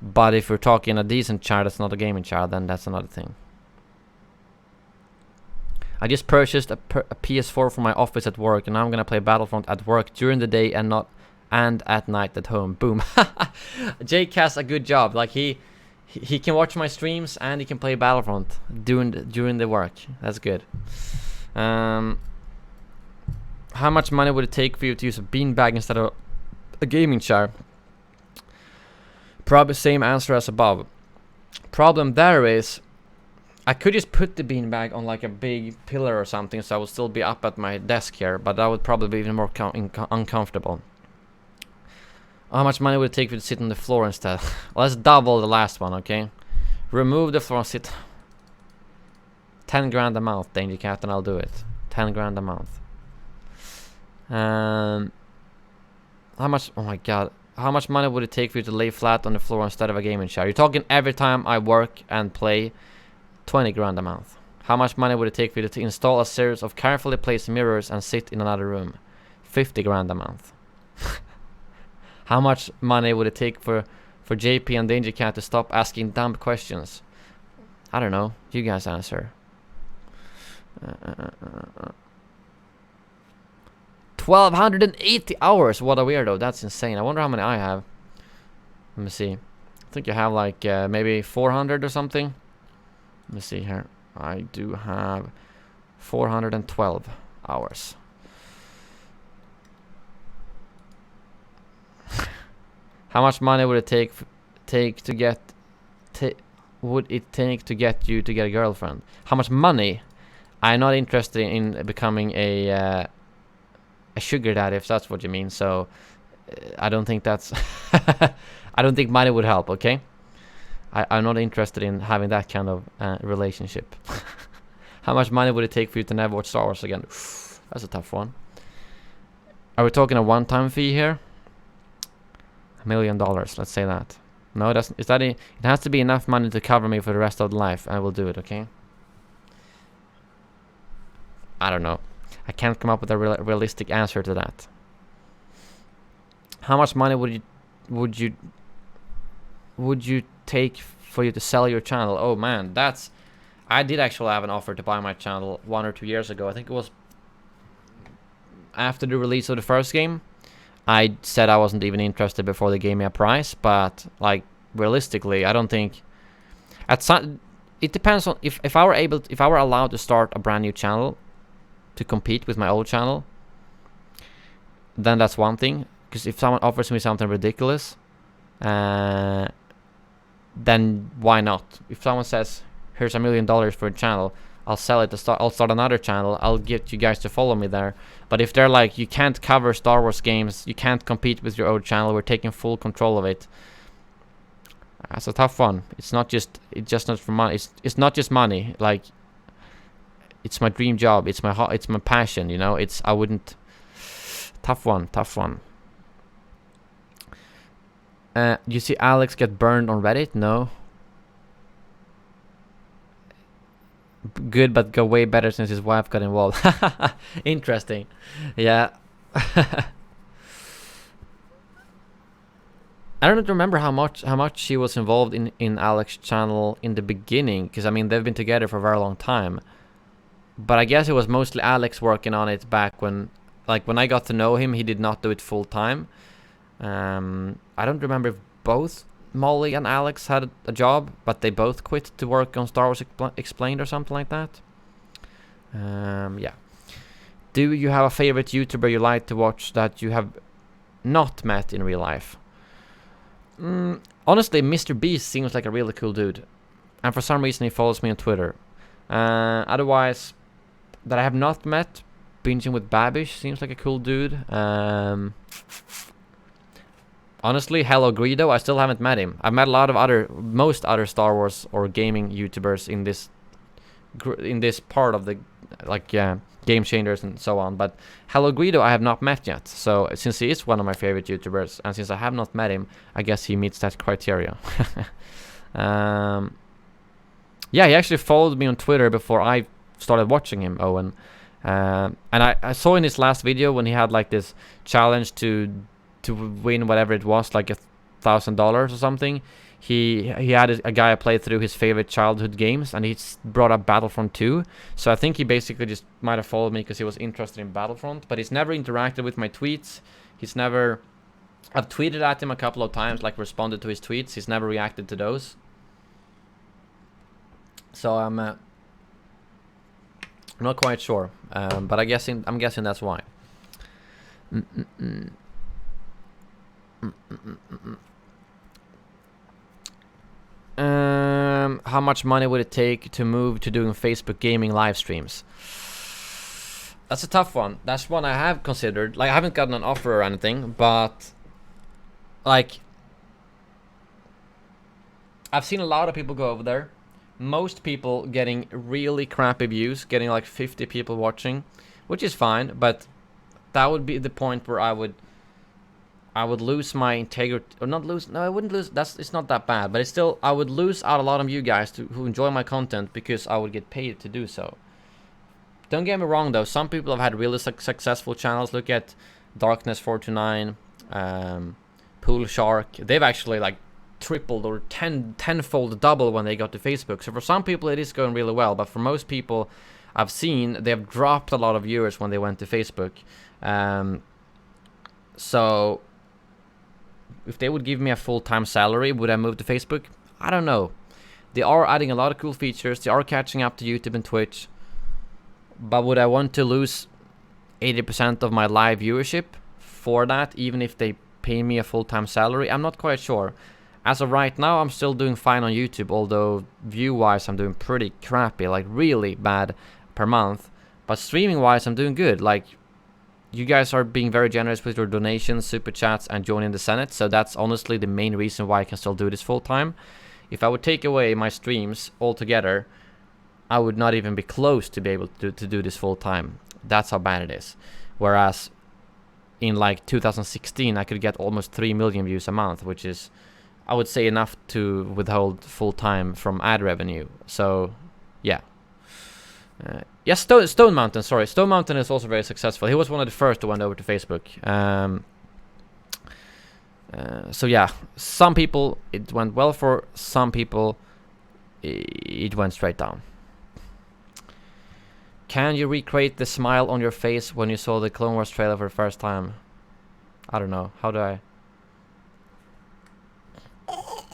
But if we're talking a decent chair that's not a gaming chair, then that's another thing. I just purchased a PS4 for my office at work, and now I'm gonna play Battlefront at work during the day and at night at home. Boom. Jake has a good job. Like he can watch my streams and he can play Battlefront during the work. That's good. How much money would it take for you to use a beanbag instead of a gaming chair? Probably same answer as above. Problem there is, I could just put the beanbag on like a big pillar or something, so I would still be up at my desk here, but that would probably be even more uncomfortable. How much money would it take for you to sit on the floor instead? Well, let's double the last one, okay? Remove the floor and sit. 10 grand a month, Danger Cat, and I'll do it. 10 grand a month. How much? Oh my god. How much money would it take for you to lay flat on the floor instead of a gaming chair? You're talking every time I work and play. 20 grand a month. How much money would it take for you to install a series of carefully placed mirrors and sit in another room? 50 grand a month. How much money would it take for JP and Danger Cat to stop asking dumb questions? I don't know. You guys answer. 1280 hours. What a weirdo. That's insane. I wonder how many I have. Let me see. I think you have like maybe 400 or something. Let me see here. I do have 412 hours. How much money would it take to get you to get a girlfriend? How much money? I'm not interested in becoming a sugar daddy, if that's what you mean. So I don't think that's I don't think money would help, okay? I'm not interested in having that kind of relationship. How much money would it take for you to never watch Star Wars again? That's a tough one. Are we talking a one-time fee here? $1 million, let's say that. No, it doesn't. It has to be enough money to cover me for the rest of the life. I will do it, okay? I don't know. I can't come up with a realistic answer to that. How much money would you take for you to sell your channel? Oh man, I did actually have an offer to buy my channel 1 or 2 years ago. I think it was after the release of the first game. I said I wasn't even interested before they gave me a price, but like realistically, I don't think it depends on if I were allowed to start a brand new channel to compete with my old channel, then that's one thing. Because if someone offers me something ridiculous, then why not? If someone says, here's $1 million for a channel, I'll sell it. I'll start another channel. I'll get you guys to follow me there. But if they're like, you can't cover Star Wars games, you can't compete with your old channel, we're taking full control of it. That's a tough one. It's not just not for money. It's not just money. Like, it's my dream job. It's my passion. You know. I wouldn't. Tough one. You see Alex get burned on Reddit? No. Good, but go way better since his wife got involved. Interesting. Yeah. I don't remember how much she was involved in Alex's channel in the beginning, because I mean they've been together for a very long time. But I guess it was mostly Alex working on it back when I got to know him. He did not do it full time. I don't remember if both Molly and Alex had a job, but they both quit to work on Star Wars Explained or something like that. Yeah. Do you have a favorite YouTuber you like to watch that you have not met in real life? Honestly, Mr. Beast seems like a really cool dude, and for some reason he follows me on Twitter. Otherwise, that I have not met, Binging with Babish seems like a cool dude. Honestly, Hello Greedo, I still haven't met him. I've met a lot of most other Star Wars or gaming YouTubers in this part of the Game Changers and so on. But Hello Greedo I have not met yet. So since he is one of my favorite YouTubers, and since I have not met him, I guess he meets that criteria. Yeah, he actually followed me on Twitter before I started watching him, Owen. And I saw in his last video when he had like this challenge to win whatever it was, like $1,000 or something. He had a guy play through his favorite childhood games, and he brought up Battlefront 2. So I think he basically just might have followed me because he was interested in Battlefront, but he's never interacted with my tweets. I've tweeted at him a couple of times, like responded to his tweets. He's never reacted to those. So I'm not quite sure, but I'm guessing that's why. How much money would it take to move to doing Facebook gaming live streams? That's a tough one. That's one I have considered. Like, I haven't gotten an offer or anything, but like, I've seen a lot of people go over there. Most people getting really crappy views, getting like 50 people watching, which is fine, but that would be the point where I would lose my integrity, or not lose. No, I wouldn't lose. It's not that bad, but it's still, I would lose out a lot of you guys who enjoy my content because I would get paid to do so. Don't get me wrong though. Some people have had really successful channels. Look at Darkness429, Pool Shark. They've actually like tripled or tenfold double when they got to Facebook. So for some people it is going really well, but for most people I've seen, they've dropped a lot of viewers when they went to Facebook. So if they would give me a full-time salary, would I move to Facebook? I don't know. They are adding a lot of cool features. They are catching up to YouTube and Twitch. But would I want to lose 80% of my live viewership for that, even if they pay me a full-time salary? I'm not quite sure. As of right now, I'm still doing fine on YouTube, although view-wise I'm doing pretty crappy, like really bad per month. But streaming-wise I'm doing good. Like, you guys are being very generous with your donations, super chats, and joining the Senate, so that's honestly the main reason why I can still do this full-time. If I would take away my streams altogether, I would not even be close to be able to do this full-time. That's how bad it is. Whereas in like 2016 I could get almost 3 million views a month, which is, I would say, enough to withhold full-time from ad revenue. So yeah. Yes, Stone Mountain, sorry. Stone Mountain is also very successful. He was one of the first who went over to Facebook. So yeah, some people it went well for, some people it went straight down. Can you recreate the smile on your face when you saw the Clone Wars trailer for the first time? I don't know. How do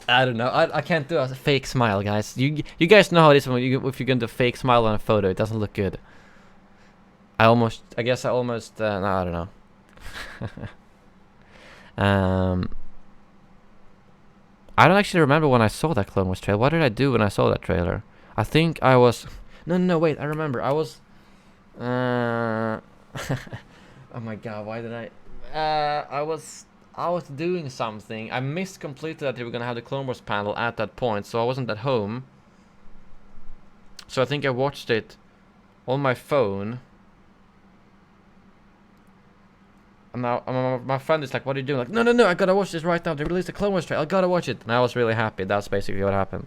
I don't know. I can't do a fake smile, guys. You guys know how it is when if you're going to fake smile on a photo, it doesn't look good. I guess I almost no, I don't know. I don't actually remember when I saw that Clone Wars trailer. What did I do when I saw that trailer? I think I was no, wait, I remember. I was oh my god, why did I was doing something. I missed completely that they were gonna have the Clone Wars panel at that point, so I wasn't at home. So I think I watched it on my phone. And now my friend is like, "What are you doing?" Like, no, I gotta watch this right now. They released the Clone Wars trailer. I gotta watch it. And I was really happy. That's basically what happened.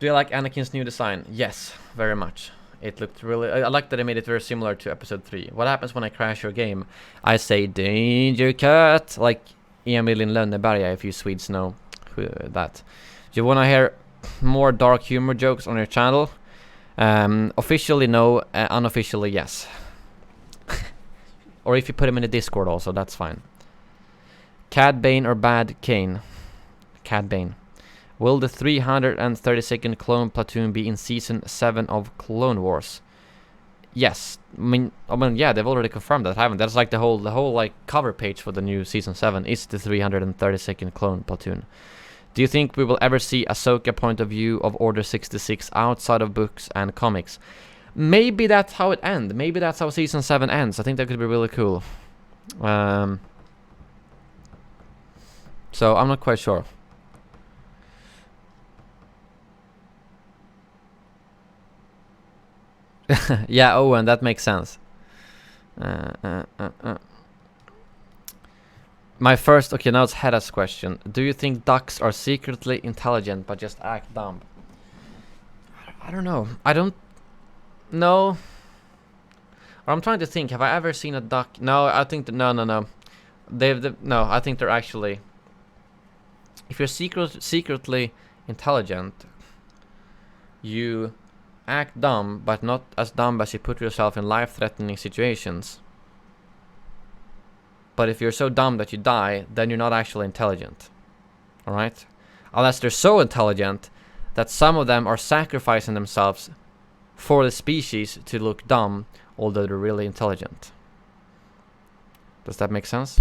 Do you like Anakin's new design? Yes, very much. It looked really... I like that they made it very similar to episode 3. What happens when I crash your game? I say, danger cut! Like Emil in Lönneberga, if you Swedes know that. Do you want to hear more dark humor jokes on your channel? Officially no, unofficially yes. Or if you put them in the Discord also, that's fine. Cad Bane or Bad Kane? Cad Bane. Will the 332nd clone platoon be in season 7 of Clone Wars? Yes. I mean, yeah, they've already confirmed that, haven't they? That's like the whole like cover page for the new season 7 is the 332nd clone platoon. Do you think we will ever see Ahsoka point of view of Order 66 outside of books and comics? Maybe that's how it ends. Maybe that's how season 7 ends. I think that could be really cool. So I'm not quite sure. Yeah, Owen, that makes sense. My first, okay, now it's Hedda's question. Do you think ducks are secretly intelligent but just act dumb? I don't know. I don't know. Or I'm trying to think. Have I ever seen a duck? No, I think that, no. No, I think they're actually... If you're secretly intelligent, you act dumb, but not as dumb as you put yourself in life-threatening situations. But if you're so dumb that you die, then you're not actually intelligent. Alright? Unless they're so intelligent that some of them are sacrificing themselves for the species to look dumb, although they're really intelligent. Does that make sense?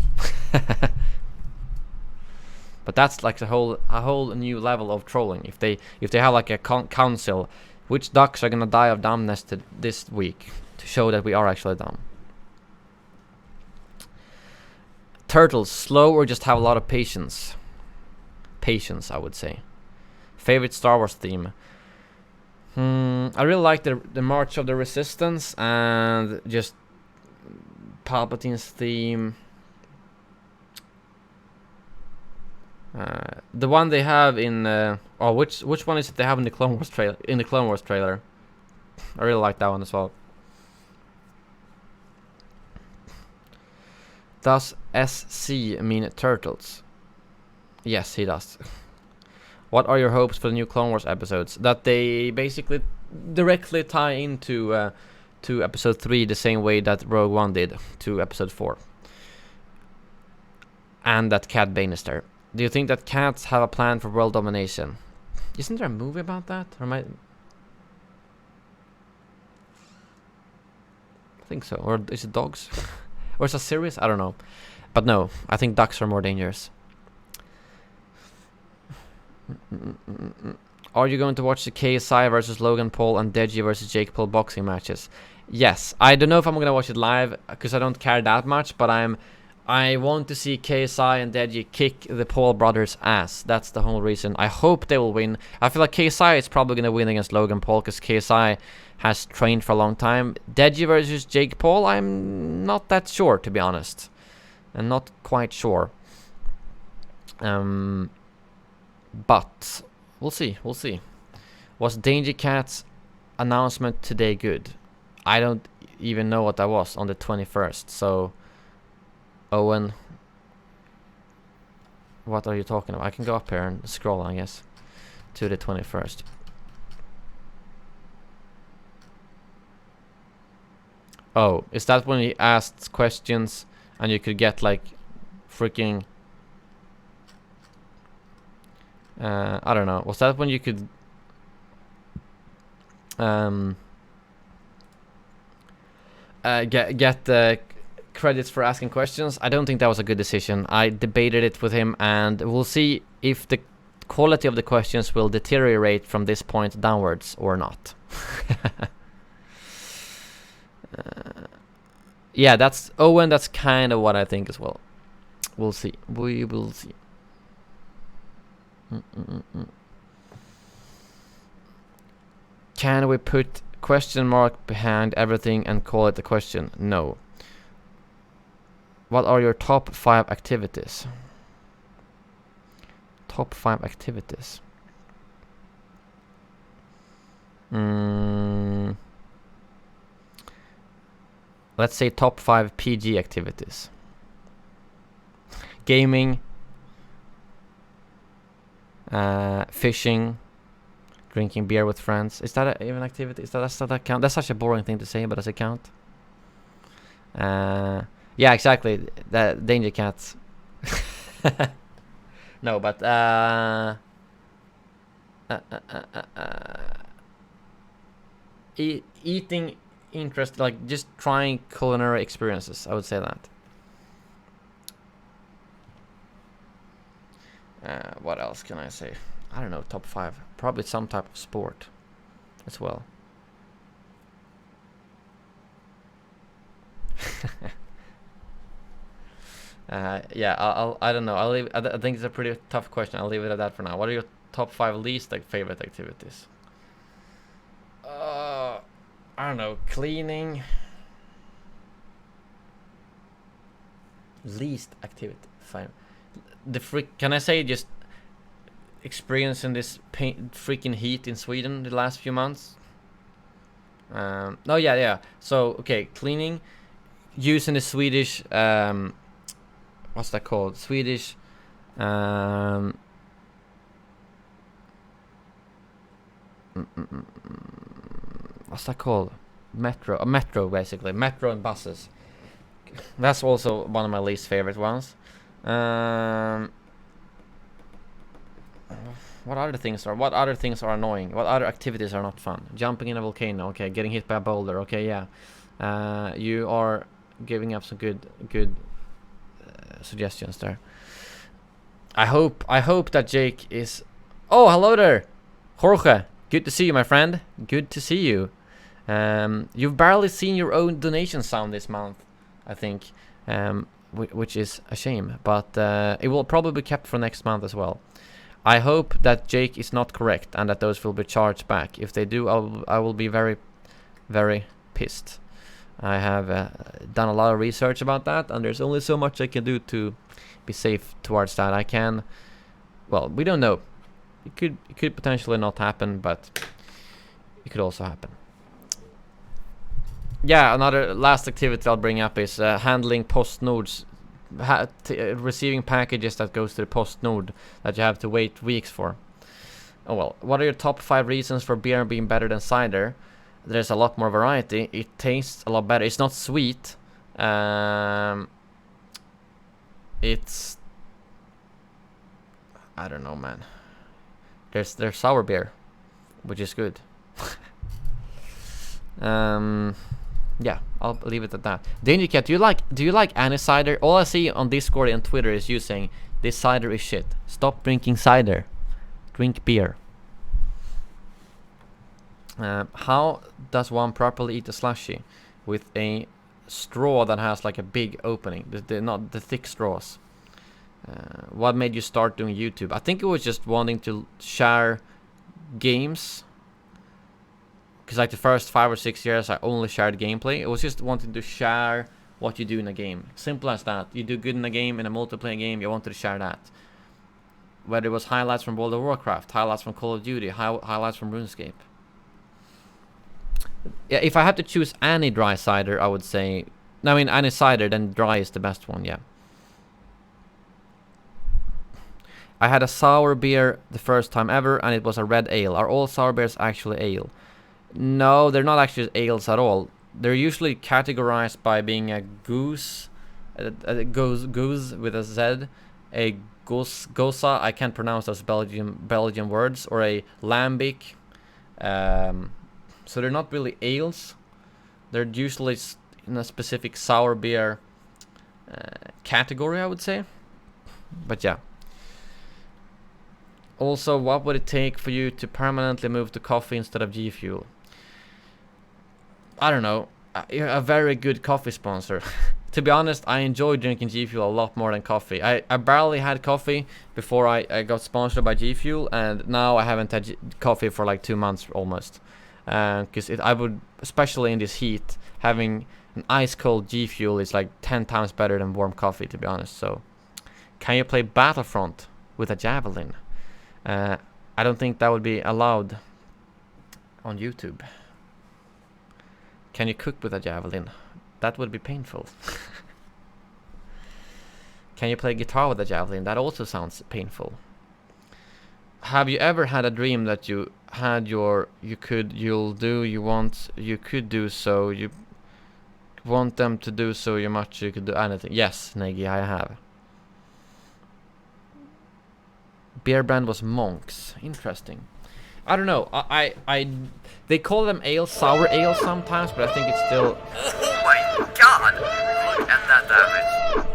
But that's like a whole new level of trolling. If they have like a council, which ducks are gonna die of dumbness this week, to show that we are actually dumb. Turtles, slow or just have a lot of patience? Patience, I would say. Favorite Star Wars theme? I really like the March of the Resistance and just Palpatine's theme. The one they have in which one is it they have in the Clone Wars trailer? In the Clone Wars trailer, I really like that one as well. Does SC mean turtles? Yes, he does. What are your hopes for the new Clone Wars episodes? That they basically directly tie into to episode 3 the same way that Rogue One did to episode 4. And that Cad Bane is there. Do you think that cats have a plan for world domination? Isn't there a movie about that? Or am I think so. Or is it dogs? Or is it a series? I don't know. But no, I think ducks are more dangerous. Are you going to watch the KSI versus Logan Paul and Deji versus Jake Paul boxing matches? Yes. I don't know if I'm going to watch it live because I don't care that much, but I want to see KSI and Deji kick the Paul brothers' ass. That's the whole reason. I hope they will win. I feel like KSI is probably going to win against Logan Paul because KSI has trained for a long time. Deji versus Jake Paul, I'm not that sure, to be honest. I'm not quite sure. But we'll see. We'll see. Was Danger Cat's announcement today good? I don't even know what that was on the 21st. So, Owen, what are you talking about? I can go up here and scroll, I guess, to the 21st. Oh, is that when he asked questions and you could get like freaking I don't know. Was that when you could get the credits for asking questions? I don't think that was a good decision. I debated it with him, and we'll see if the quality of the questions will deteriorate from this point downwards or not. Yeah, that's Owen. That's kind of what I think as well. We'll see. We will see. Can we put question mark behind everything and call it a question? No. What are your top 5 activities? Top 5 activities. Let's say top 5 PG activities. Gaming, fishing, drinking beer with friends. Is that even an activity? Does that count? That's such a boring thing to say, but does it count? Yeah, exactly. The Danger Cats. No, but eating interest, like just trying culinary experiences. I would say that. What else can I say? I don't know, top 5. Probably some type of sport as well. Yeah, I don't know. I'll leave. I think it's a pretty tough question. I'll leave it at that for now. What are your top 5 least favorite activities? I don't know. Cleaning. Least activity. Fine. Can I say just experiencing this freaking heat in Sweden the last few months? Oh yeah. So okay, cleaning, using the Swedish what's that called? Swedish what's that called? Metro. Metro, basically. Metro and buses. That's also one of my least favorite ones. What other things are annoying? What other activities are not fun? Jumping in a volcano, okay. Getting hit by a boulder, okay, yeah. You are giving up some good suggestions there. I hope that Jake is... Oh, hello there, Jorge. Good to see you, my friend. Good to see you. You've barely seen your own donation sound this month, I think, which is a shame. But it will probably be kept for next month as well. I hope that Jake is not correct and that those will be charged back. If they do, I will be very, very pissed. I have done a lot of research about that, and there's only so much I can do to be safe towards that. I can... Well, we don't know. It could potentially not happen, but it could also happen. Yeah, another last activity I'll bring up is handling PostNords, receiving packages that goes to the PostNord that you have to wait weeks for. Oh well, what are your top 5 reasons for beer being better than cider? There's a lot more variety. It tastes a lot better. It's not sweet. It's... I don't know, man. There's sour beer, which is good. Yeah, I'll leave it at that. Danger Cat, do you like any cider? All I see on Discord and Twitter is you saying this cider is shit. Stop drinking cider. Drink beer. How does one properly eat a slushie? With a straw that has like a big opening, not the thick straws. What made you start doing YouTube? I think it was just wanting to share games. Because like the first 5 or 6 years I only shared gameplay. It was just wanting to share what you do in a game. Simple as that. You do good in a game, in a multiplayer game, you wanted to share that. Whether it was highlights from World of Warcraft, highlights from Call of Duty, highlights from RuneScape. Yeah, if I had to choose any dry cider, I would say... I mean, any cider, then dry is the best one, yeah. I had a sour beer the first time ever, and it was a red ale. Are all sour beers actually ale? No, they're not actually ales at all. They're usually categorized by being a goose with a Z, a gosa, I can't pronounce those Belgian words, or a lambic. So they're not really ales. They're usually in a specific sour beer category, I would say. But yeah. Also, what would it take for you to permanently move to coffee instead of G Fuel? I don't know. You're a very good coffee sponsor. To be honest, I enjoy drinking G Fuel a lot more than coffee. I barely had coffee before I got sponsored by G Fuel, and now I haven't had coffee for like 2 months almost. Because I would, especially in this heat, having an ice cold G Fuel is like 10 times better than warm coffee, to be honest. So, can you play Battlefront with a javelin? I don't think that would be allowed on YouTube. Can you cook with a javelin? That would be painful. Can you play guitar with a javelin? That also sounds painful. Have you ever had a dream that you had you could do so, you want them to do so much you could do anything? Yes, Negi, I have. Beer brand was Monks. Interesting. I don't know. They call them ale, sour ale sometimes, but I think it's still... Oh my god! Look at that damage.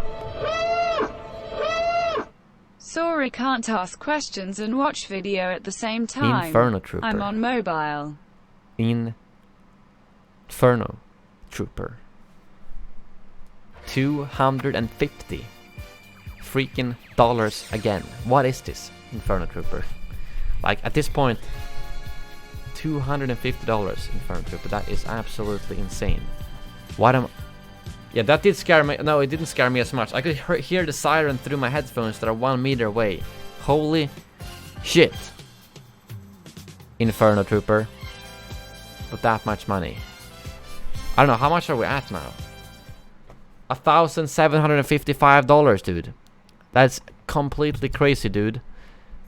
Sorry, can't ask questions and watch video at the same time. Inferno Trooper. I'm on mobile. Inferno Trooper. 250 freaking dollars again. What is this, Inferno Trooper? Like, at this point, $250 Inferno Trooper. That is absolutely insane. What am... Yeah, that did scare me. No, it didn't scare me as much. I could hear the siren through my headphones that are 1 meter away. Holy shit. Inferno Trooper. With that much money. I don't know, how much are we at now? $1,755, dude. That's completely crazy, dude.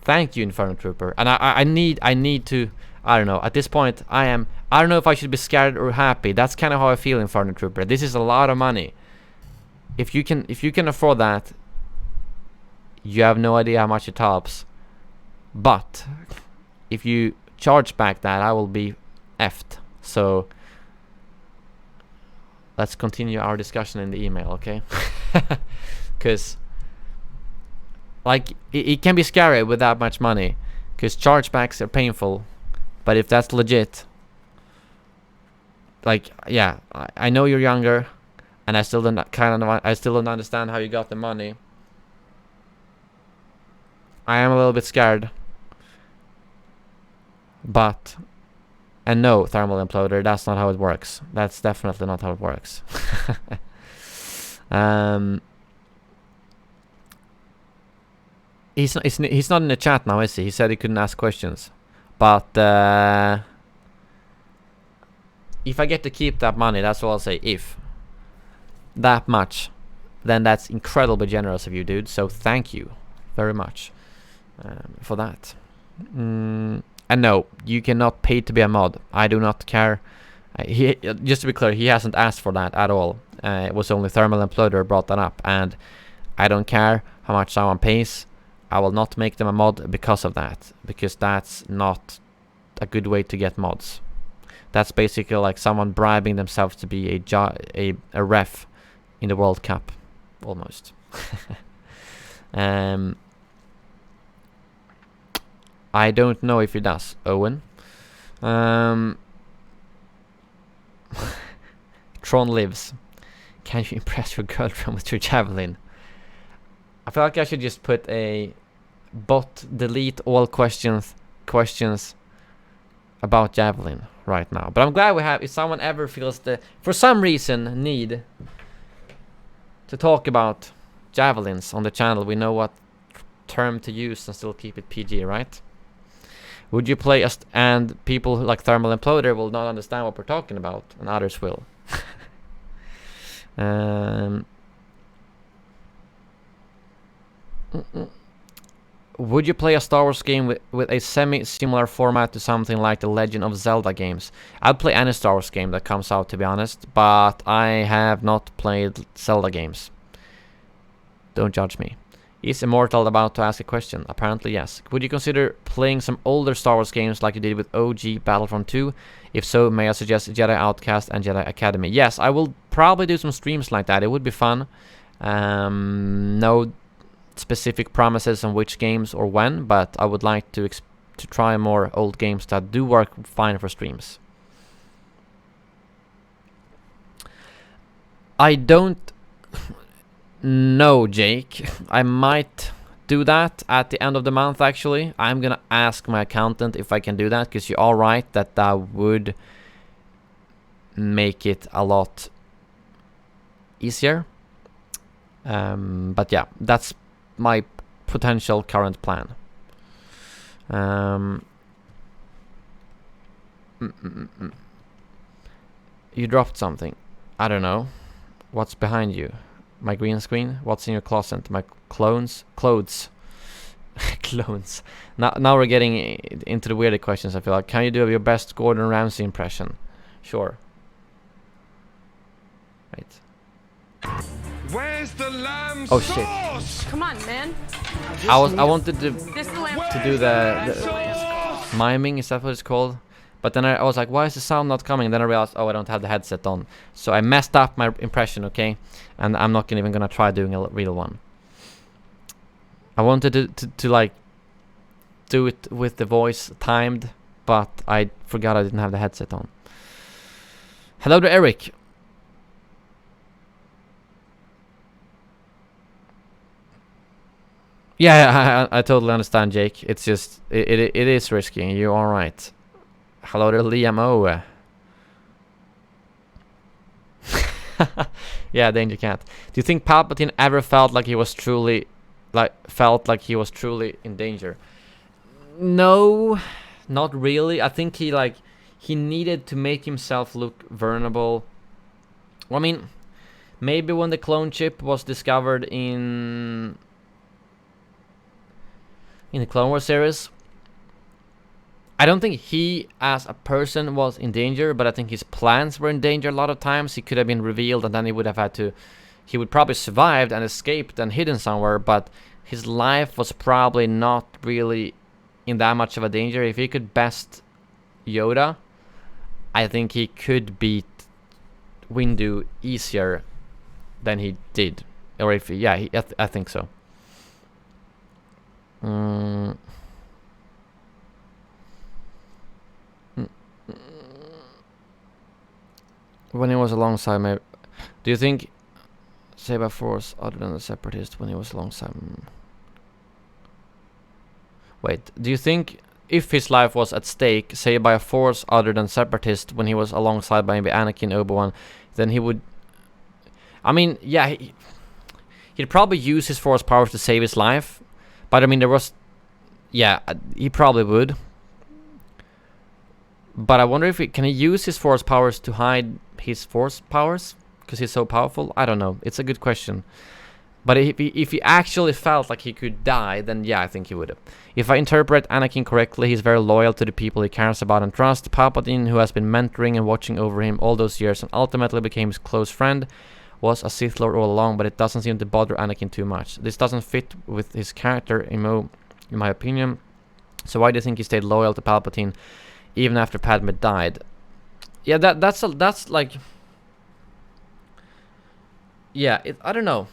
Thank you, Inferno Trooper. And I need to, I don't know, at this point I don't know if I should be scared or happy. That's kind of how I feel, Inferno Trooper. This is a lot of money. If you can afford that, you have no idea how much it tops. But if you charge back that, I will be effed. So let's continue our discussion in the email, okay? Because like it can be scary with that much money, because chargebacks are painful. But if that's legit, like, yeah, I know you're younger, and I still don't understand how you got the money. I am a little bit scared. But, and no, Thermal Imploder, that's not how it works. That's definitely not how it works. He's not in the chat now, is he? He said he couldn't ask questions. But if I get to keep that money, that's all I'll say. If that much, then that's incredibly generous of you, dude. So thank you very much for that. And no, you cannot pay to be a mod. I do not care. Just to be clear, he hasn't asked for that at all. It was only Thermal Imploder brought that up, and I don't care how much someone pays. I will not make them a mod because of that, because that's not a good way to get mods. That's basically like someone bribing themselves to be a ref in the World Cup, almost. I don't know if he does, Owen. Tron lives. Can you impress your girlfriend with your javelin? I feel like I should just put a bot delete all questions about javelin right now. But I'm glad we have, if someone ever feels the, for some reason, need to talk about javelins on the channel, we know what term to use and still keep it PG, right? Would you play and people who like Thermal Imploder will not understand what we're talking about, and others will. Would you play a Star Wars game with a semi-similar format to something like the Legend of Zelda games? I'd play any Star Wars game that comes out, to be honest, but I have not played Zelda games. Don't judge me. Is Immortal about to ask a question? Apparently, yes. Would you consider playing some older Star Wars games like you did with OG Battlefront 2? If so, may I suggest Jedi Outcast and Jedi Academy? Yes, I will probably do some streams like that. It would be fun. No specific promises on which games or when, but I would like to try more old games that do work fine for streams. I don't know, Jake. I might do that at the end of the month, actually. I'm gonna ask my accountant if I can do that, because you are right that that would make it a lot easier. But yeah, that's my potential current plan. You dropped something. I don't know. What's behind you? My green screen? What's in your closet? My clothes? Clones. Now we're getting into the weirder questions, I feel like. Can you do your best Gordon Ramsay impression? Sure. Right. Where's the lamb Oh sauce? shit. Come on, man. I wanted to This is the lamb. do the miming, is that what it's called? But then I was like, why is the sound not coming? And then I realized, oh, I don't have the headset on. So I messed up my impression, okay? And I'm not even gonna try doing a real one. I wanted to like do it with the voice timed, but I forgot I didn't have the headset on. Hello to Eric. Yeah, I totally understand, Jake. It's just, it is risky. You're alright. Hello to Liam O. Yeah, Danger Cat. Do you think Palpatine ever felt like he was truly in danger? No, not really. I think he needed to make himself look vulnerable. Well, I mean, maybe when the clone chip was discovered in the Clone Wars series, I don't think he as a person was in danger, but I think his plans were in danger a lot of times. He could have been revealed, and then he would have had to, he would probably survived and escaped and hidden somewhere, but his life was probably not really in that much of a danger. If he could best Yoda, I think he could beat Windu easier than he did. Or if, yeah, I think so. Mm. When he was alongside me, do you think save a force other than the separatist when he was alongside? Wait, do you think if his life was at stake, say by a force other than separatist when he was alongside by maybe Anakin, Obi-Wan, then he would... I mean, yeah, he'd probably use his force powers to save his life, but I mean, there was... Yeah, he probably would. But I wonder if can he use his force powers to hide his force powers? Because he's so powerful? I don't know. It's a good question. But if he actually felt like he could die, then yeah, I think he would. If I interpret Anakin correctly, he's very loyal to the people he cares about and trusts. Palpatine, who has been mentoring and watching over him all those years and ultimately became his close friend, was a Sith Lord all along, but it doesn't seem to bother Anakin too much. This doesn't fit with his character, in my opinion. So why do you think he stayed loyal to Palpatine even after Padme died? Yeah, that's like... Yeah, I don't know.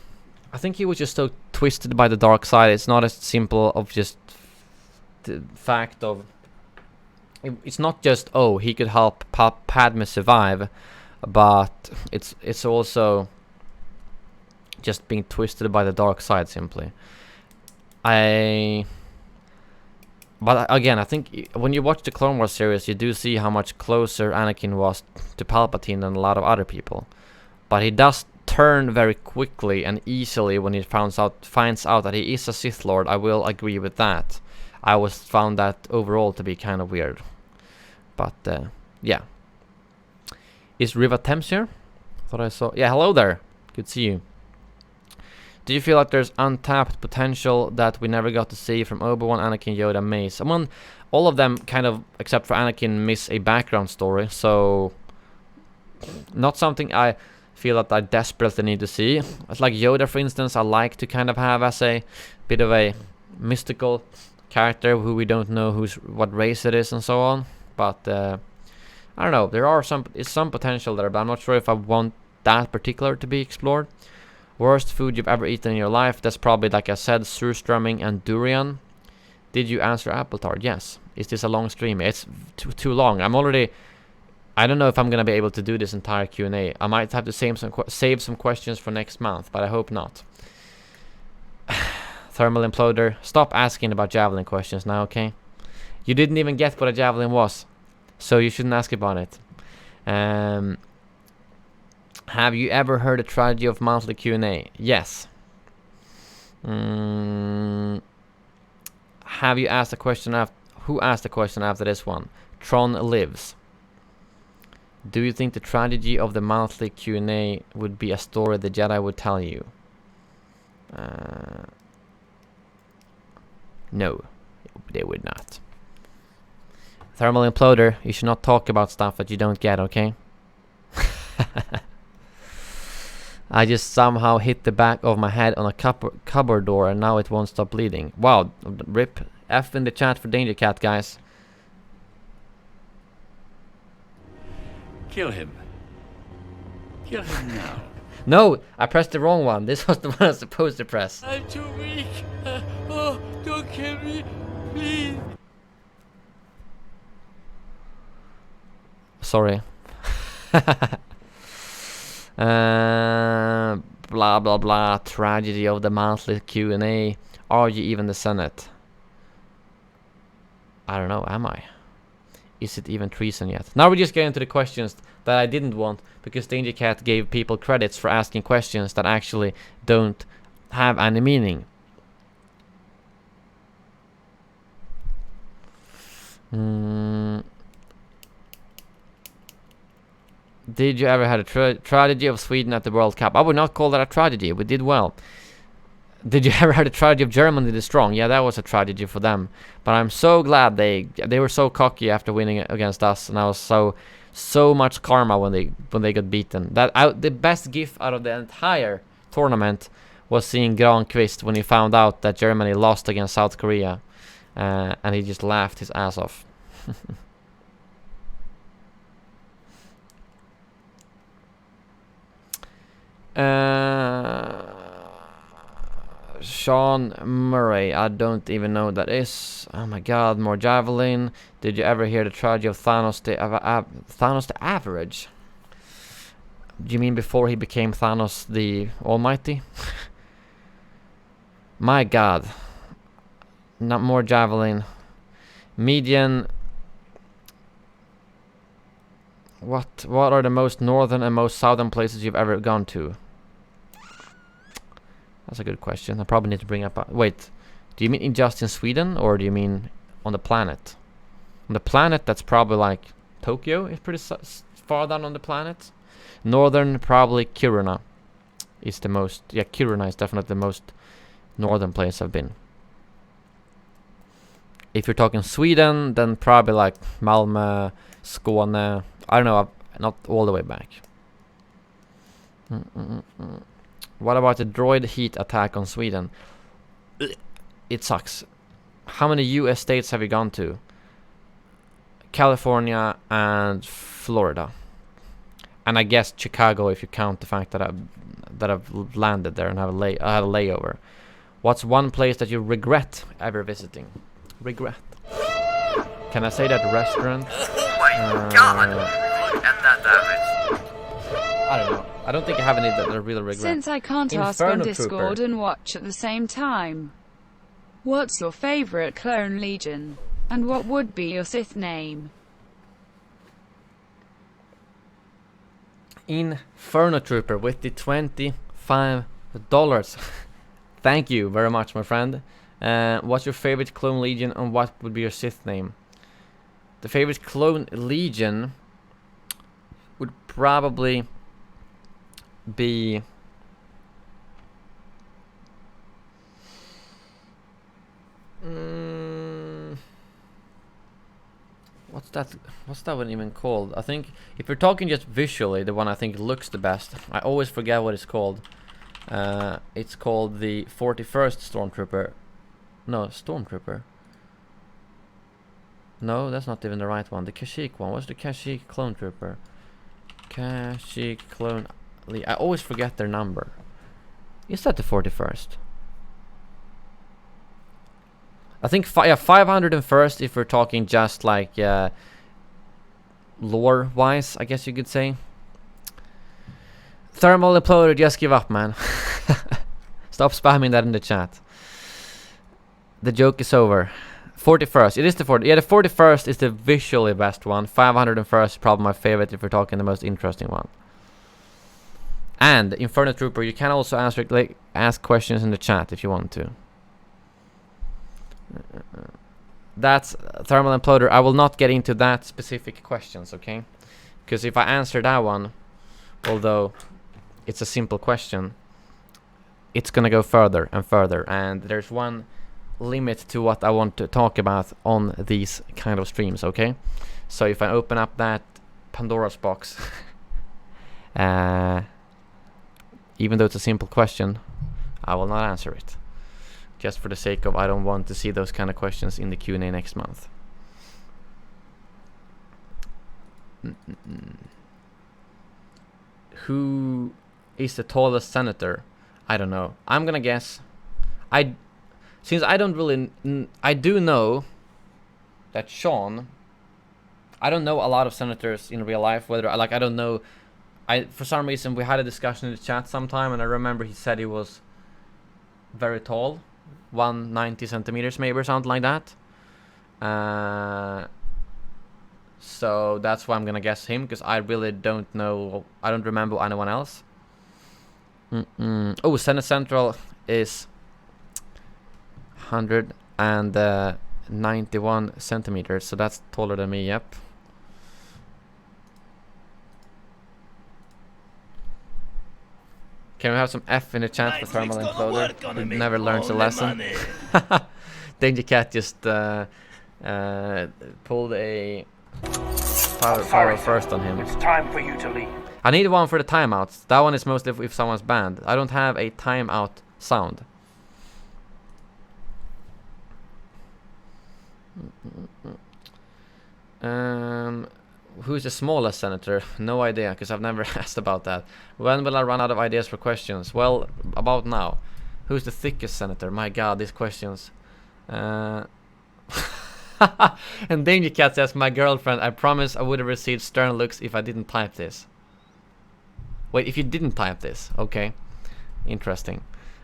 I think he was just so twisted by the dark side. It's not as simple of just the fact of... It's not just, oh, he could help Padme survive, but it's also just being twisted by the dark side, simply. But again, I think when you watch the Clone Wars series, you do see how much closer Anakin was to Palpatine than a lot of other people. But he does turn very quickly and easily when he finds out that he is a Sith Lord. I will agree with that. I always found that overall to be kind of weird. But yeah. Is Riva Thames here? Thought I saw... Yeah, hello there. Good to see you. Do you feel like there's untapped potential that we never got to see from Obi-Wan, Anakin, Yoda, Mace? I mean, all of them kind of, except for Anakin, miss a background story. So, not something I feel that I desperately need to see. It's like Yoda, for instance, I like to kind of have as a bit of a mystical character who we don't know what race it is and so on. But I don't know. There are some potential there, but I'm not sure if I want that particular to be explored. Worst food you've ever eaten in your life? That's probably, like I said, surströmming and durian. Did you answer apple tart? Yes. Is this a long stream? It's too long. I'm already... I don't know if I'm gonna be able to do this entire Q&A. I might have to save some questions for next month, but I hope not. Thermal imploder. Stop asking about javelin questions now, okay? You didn't even get what a javelin was, so you shouldn't ask about it. Have you ever heard a tragedy of monthly Q&A? Yes. Have you asked a question who asked a question after this one? Tron lives. Do you think the tragedy of the monthly Q&A would be a story the Jedi would tell you? No, they would not. Thermal imploder, you should not talk about stuff that you don't get, okay? I just somehow hit the back of my head on a cupboard door and now it won't stop bleeding. Wow, rip. F in the chat for Danger Cat, guys. Kill him. Kill him now. No, I pressed the wrong one. This was the one I was supposed to press. I'm too weak. Oh, don't kill me, please. Sorry. Blah blah blah. Tragedy of the monthly Q&A. Are you even the Senate? I don't know, am I? Is it even treason yet? Now we just get into the questions that I didn't want, because Danger Cat gave people credits for asking questions that actually don't have any meaning. Did you ever have a tragedy of Sweden at the World Cup? I would not call that a tragedy. We did well. Did you ever have a tragedy of Germany this strong? Yeah, that was a tragedy for them. But I'm so glad they were so cocky after winning against us, and I was so much karma when they got beaten. The best gif out of the entire tournament was seeing Granqvist when he found out that Germany lost against South Korea, and he just laughed his ass off. Sean Murray, I don't even know who that is. Oh my god, more javelin. Did you ever hear the tragedy of Thanos the Average? Do you mean before he became Thanos the Almighty? My god. Not more javelin. Median. What are the most northern and most southern places you've ever gone to? That's a good question. I probably need to bring up... wait, do you mean just in Sweden, or do you mean on the planet? On the planet, that's probably like Tokyo is pretty far down on the planet. Northern, probably Kiruna is the most... yeah, Kiruna is definitely the most northern place I've been. If you're talking Sweden, then probably like Malmö, Skåne. I don't know, not all the way back. What about the droid heat attack on Sweden? It sucks. How many US states have you gone to? California and Florida. And I guess Chicago if you count the fact that I've landed there and I had a layover. What's one place that you regret ever visiting? Regret. Can I say that restaurant? Oh my god! Look at that damage. I don't know. I don't think I have any that I really regret. Since I can't ask on Discord and watch at the same time, what's your favorite clone legion? And what would be your Sith name? Inferno Trooper with the $25. Thank you very much, my friend. What's your favorite clone legion and what would be your Sith name? The favorite clone legion would probably be what's that one even called? I think if you're talking just visually, the one I think looks the best, I always forget what it's called. It's called the 41st Stormtrooper. No, Stormtrooper. No, that's not even the right one. The Kashyyyk one. What's the Kashyyyk clone trooper? Kashyyyk clone. I always forget their number. Is that the 41st? I think 501st if we're talking just like lore wise, I guess you could say. Thermal imploder, just give up, man. Stop spamming that in the chat. The joke is over. 41st, it is the 40th. Yeah, the 41st is the visually best one. 501st is probably my favorite if we're talking the most interesting one. And Inferno Trooper, you can also ask questions in the chat if you want to. That's Thermal Imploder. I will not get into that specific questions, okay? Because if I answer that one, although it's a simple question, it's gonna go further and further, and there's one limit to what I want to talk about on these kind of streams, okay? So if I open up that Pandora's box, even though it's a simple question, I will not answer it. Just for the sake of, I don't want to see those kind of questions in the Q&A next month. Who is the tallest senator? I don't know. I'm gonna guess. Since I don't really... I do know that Sean... I don't know a lot of senators in real life. Whether I don't know... for some reason, we had a discussion in the chat sometime, and I remember he said he was very tall. 190 centimeters maybe or something like that. So that's why I'm gonna guess him, because I really don't know. I don't remember anyone else. Oh, Senate Central is 191 centimeters, so that's taller than me. Yep. Can we have some F in the chat for Thermal Imploder? Who never learns a lesson. Danger Cat just pulled a power first on him. It's time for you to leave. I need one for the timeouts. That one is mostly if someone's banned. I don't have a timeout sound. Who's the smallest senator? No idea, because I've never asked about that. When will I run out of ideas for questions? Well, about now. Who's the thickest senator? My god, these questions. And Danger Cat says, my girlfriend, I promise I would have received stern looks if I didn't type this. Wait, if you didn't type this. Okay. Interesting.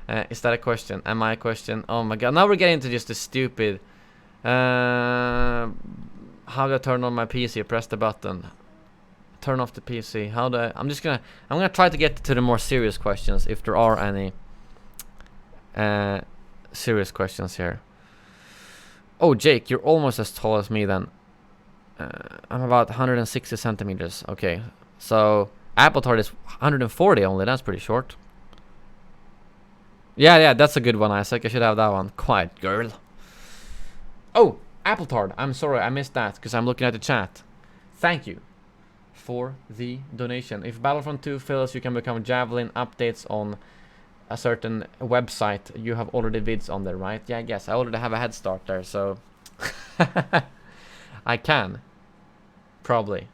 Is that a question? Am I a question? Oh my god. Now we're getting into just the stupid... how do I turn on my PC? Press the button. Turn off the PC. How do I... I'm gonna try to get to the more serious questions, if there are any serious questions here. Oh, Jake, you're almost as tall as me then. I'm about 160 centimeters. Okay, so Apple Tart is 140 only. That's pretty short. Yeah, that's a good one, Isaac. I should have that one. Quiet, girl. Oh, Apple Tart. I'm sorry, I missed that because I'm looking at the chat. Thank you for the donation. If Battlefront 2 fails, you can become Javelin updates on a certain website. You have already vids on there, right? Yeah, I guess I already have a head start there, so I can probably.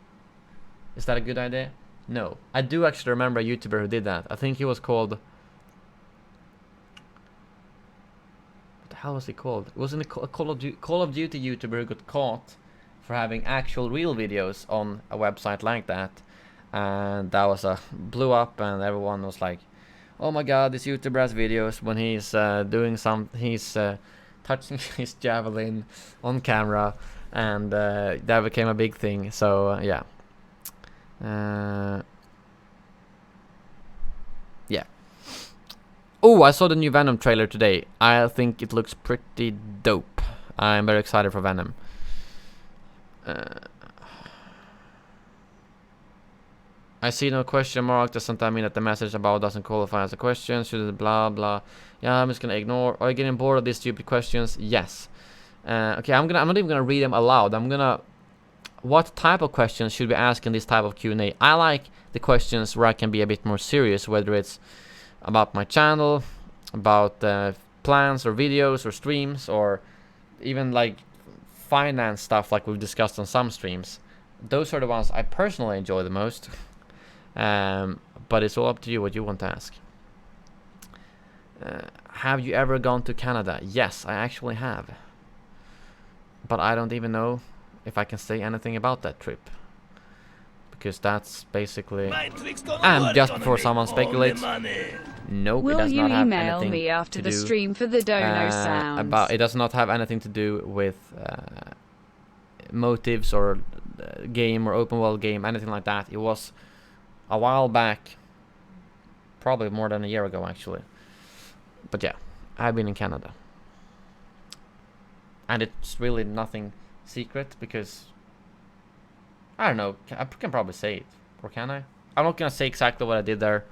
Is that a good idea? No, I do actually remember a YouTuber who did that. I think he was called, what the hell was he called? It wasn't a Call of Duty YouTuber who got caught for having actual real videos on a website like that, and that was blew up, and everyone was like, oh my god, this YouTuber has videos when he's he's touching his javelin on camera, and that became a big thing. So yeah. Yeah. Oh, I saw the new Venom trailer today. I think it looks pretty dope. I'm very excited for Venom. I see no question mark. Doesn't that mean that the message about doesn't qualify as a question? Should it blah blah? Yeah, I'm just gonna ignore. Are you getting bored of these stupid questions? Yes. Okay, I'm not even gonna read them aloud. What type of questions should we ask in this type of Q&A? I like the questions where I can be a bit more serious, whether it's about my channel, about plans or videos or streams, or even like finance stuff like we've discussed on some streams. Those are the ones I personally enjoy the most. But it's all up to you what you want to ask. Have you ever gone to Canada? Yes, I actually have. But I don't even know if I can say anything about that trip, because that's basically... And just before someone speculates, nope, it does not have anything to do... Will you email me after the stream for the dono sounds? It does not have anything to do with motives or game or open world game, anything like that. It was a while back, probably more than a year ago actually. But yeah, I've been in Canada, and it's really nothing secret, because I don't know, I can probably say it, or can I? I'm not gonna say exactly what I did there,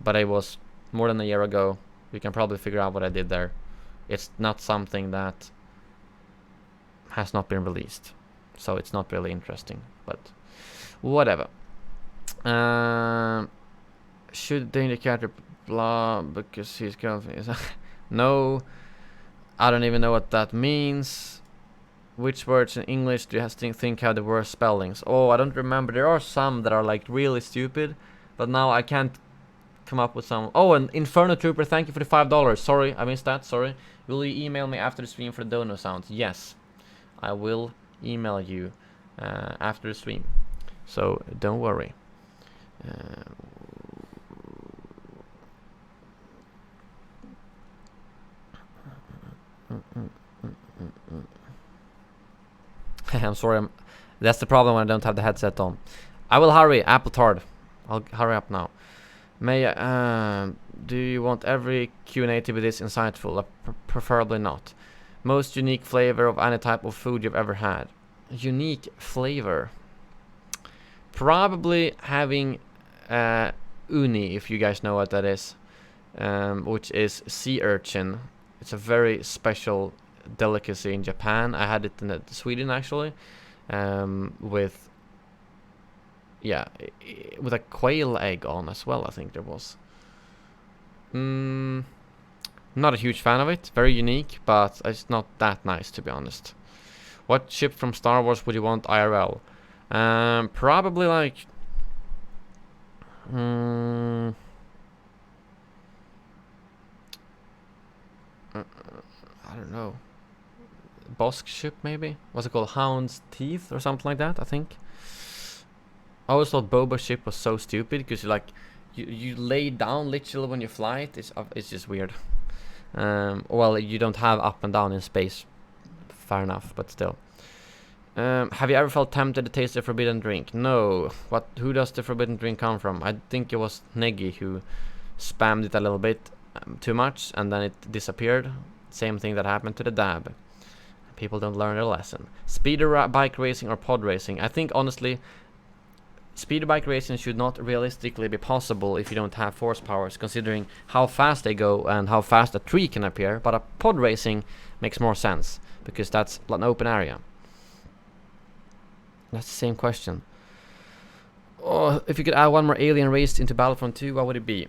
but it was more than a year ago. You can probably figure out what I did there. It's not something that has not been released, so it's not really interesting, but whatever. Should the indicator blah because he's confused? No, I don't even know what that means. Which words in English do you think have the worst spellings? Oh, I don't remember. There are some that are like really stupid, but now I can't come up with some. Oh, and Inferno Trooper, thank you for the $5. Sorry, I missed that. Sorry. Will you email me after the stream for the dono sounds? Yes, I will email you after the stream, so don't worry. I'm sorry, that's the problem when I don't have the headset on. I will hurry, Apple Tart. I'll hurry up now. Do you want every Q&A to be this insightful? Preferably not. Most unique flavor of any type of food you've ever had? Unique flavor? Probably having uni, if you guys know what that is, which is sea urchin. It's a very special delicacy in Japan. I had it in Sweden actually, with a quail egg on as well. I think there was. Not a huge fan of it. Very unique, but it's not that nice, to be honest. What ship from Star Wars would you want IRL? Probably like I don't know. Bosk ship maybe? What's it called? Hound's Teeth or something like that, I think. I always thought Boba's ship was so stupid because you lay down literally when you fly it. It's just weird. Well, you don't have up and down in space. Fair enough, but still. Have you ever felt tempted to taste the forbidden drink? No. Who does the forbidden drink come from? I think it was Neggy who spammed it a little bit too much and then it disappeared. Same thing that happened to the dab. People don't learn their lesson. Speeder bike racing or pod racing? I think honestly, speeder bike racing should not realistically be possible if you don't have force powers, considering how fast they go and how fast a tree can appear. But a pod racing makes more sense because that's an open area. That's the same question. Oh, if you could add one more alien race into Battlefront 2, what would it be?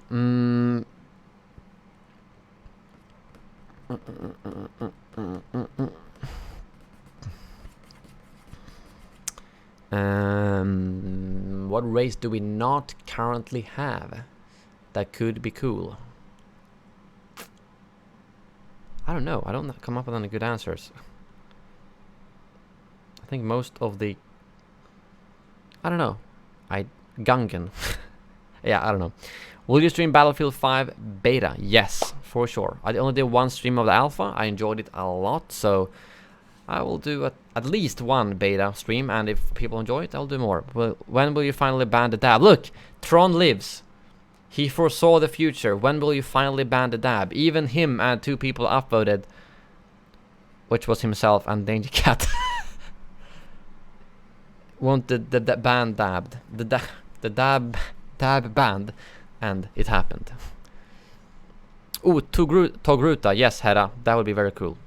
What race do we not currently have that could be cool? I don't know. I don't come up with any good answers. I think most of the... I don't know. Gungan. Yeah, I don't know. Will you stream Battlefield 5 beta? Yes, for sure. I only did one stream of the alpha. I enjoyed it a lot, so I will do at least one beta stream, and if people enjoy it, I'll do more. Well, when will you finally ban the dab? Look, Tron lives. He foresaw the future. When will you finally ban the dab? Even him and 2 people upvoted, which was himself and Danger Cat. Wanted the ban dabbed. The dab banned, and it happened. Ooh, Togruta. Yes, Hera. That would be very cool.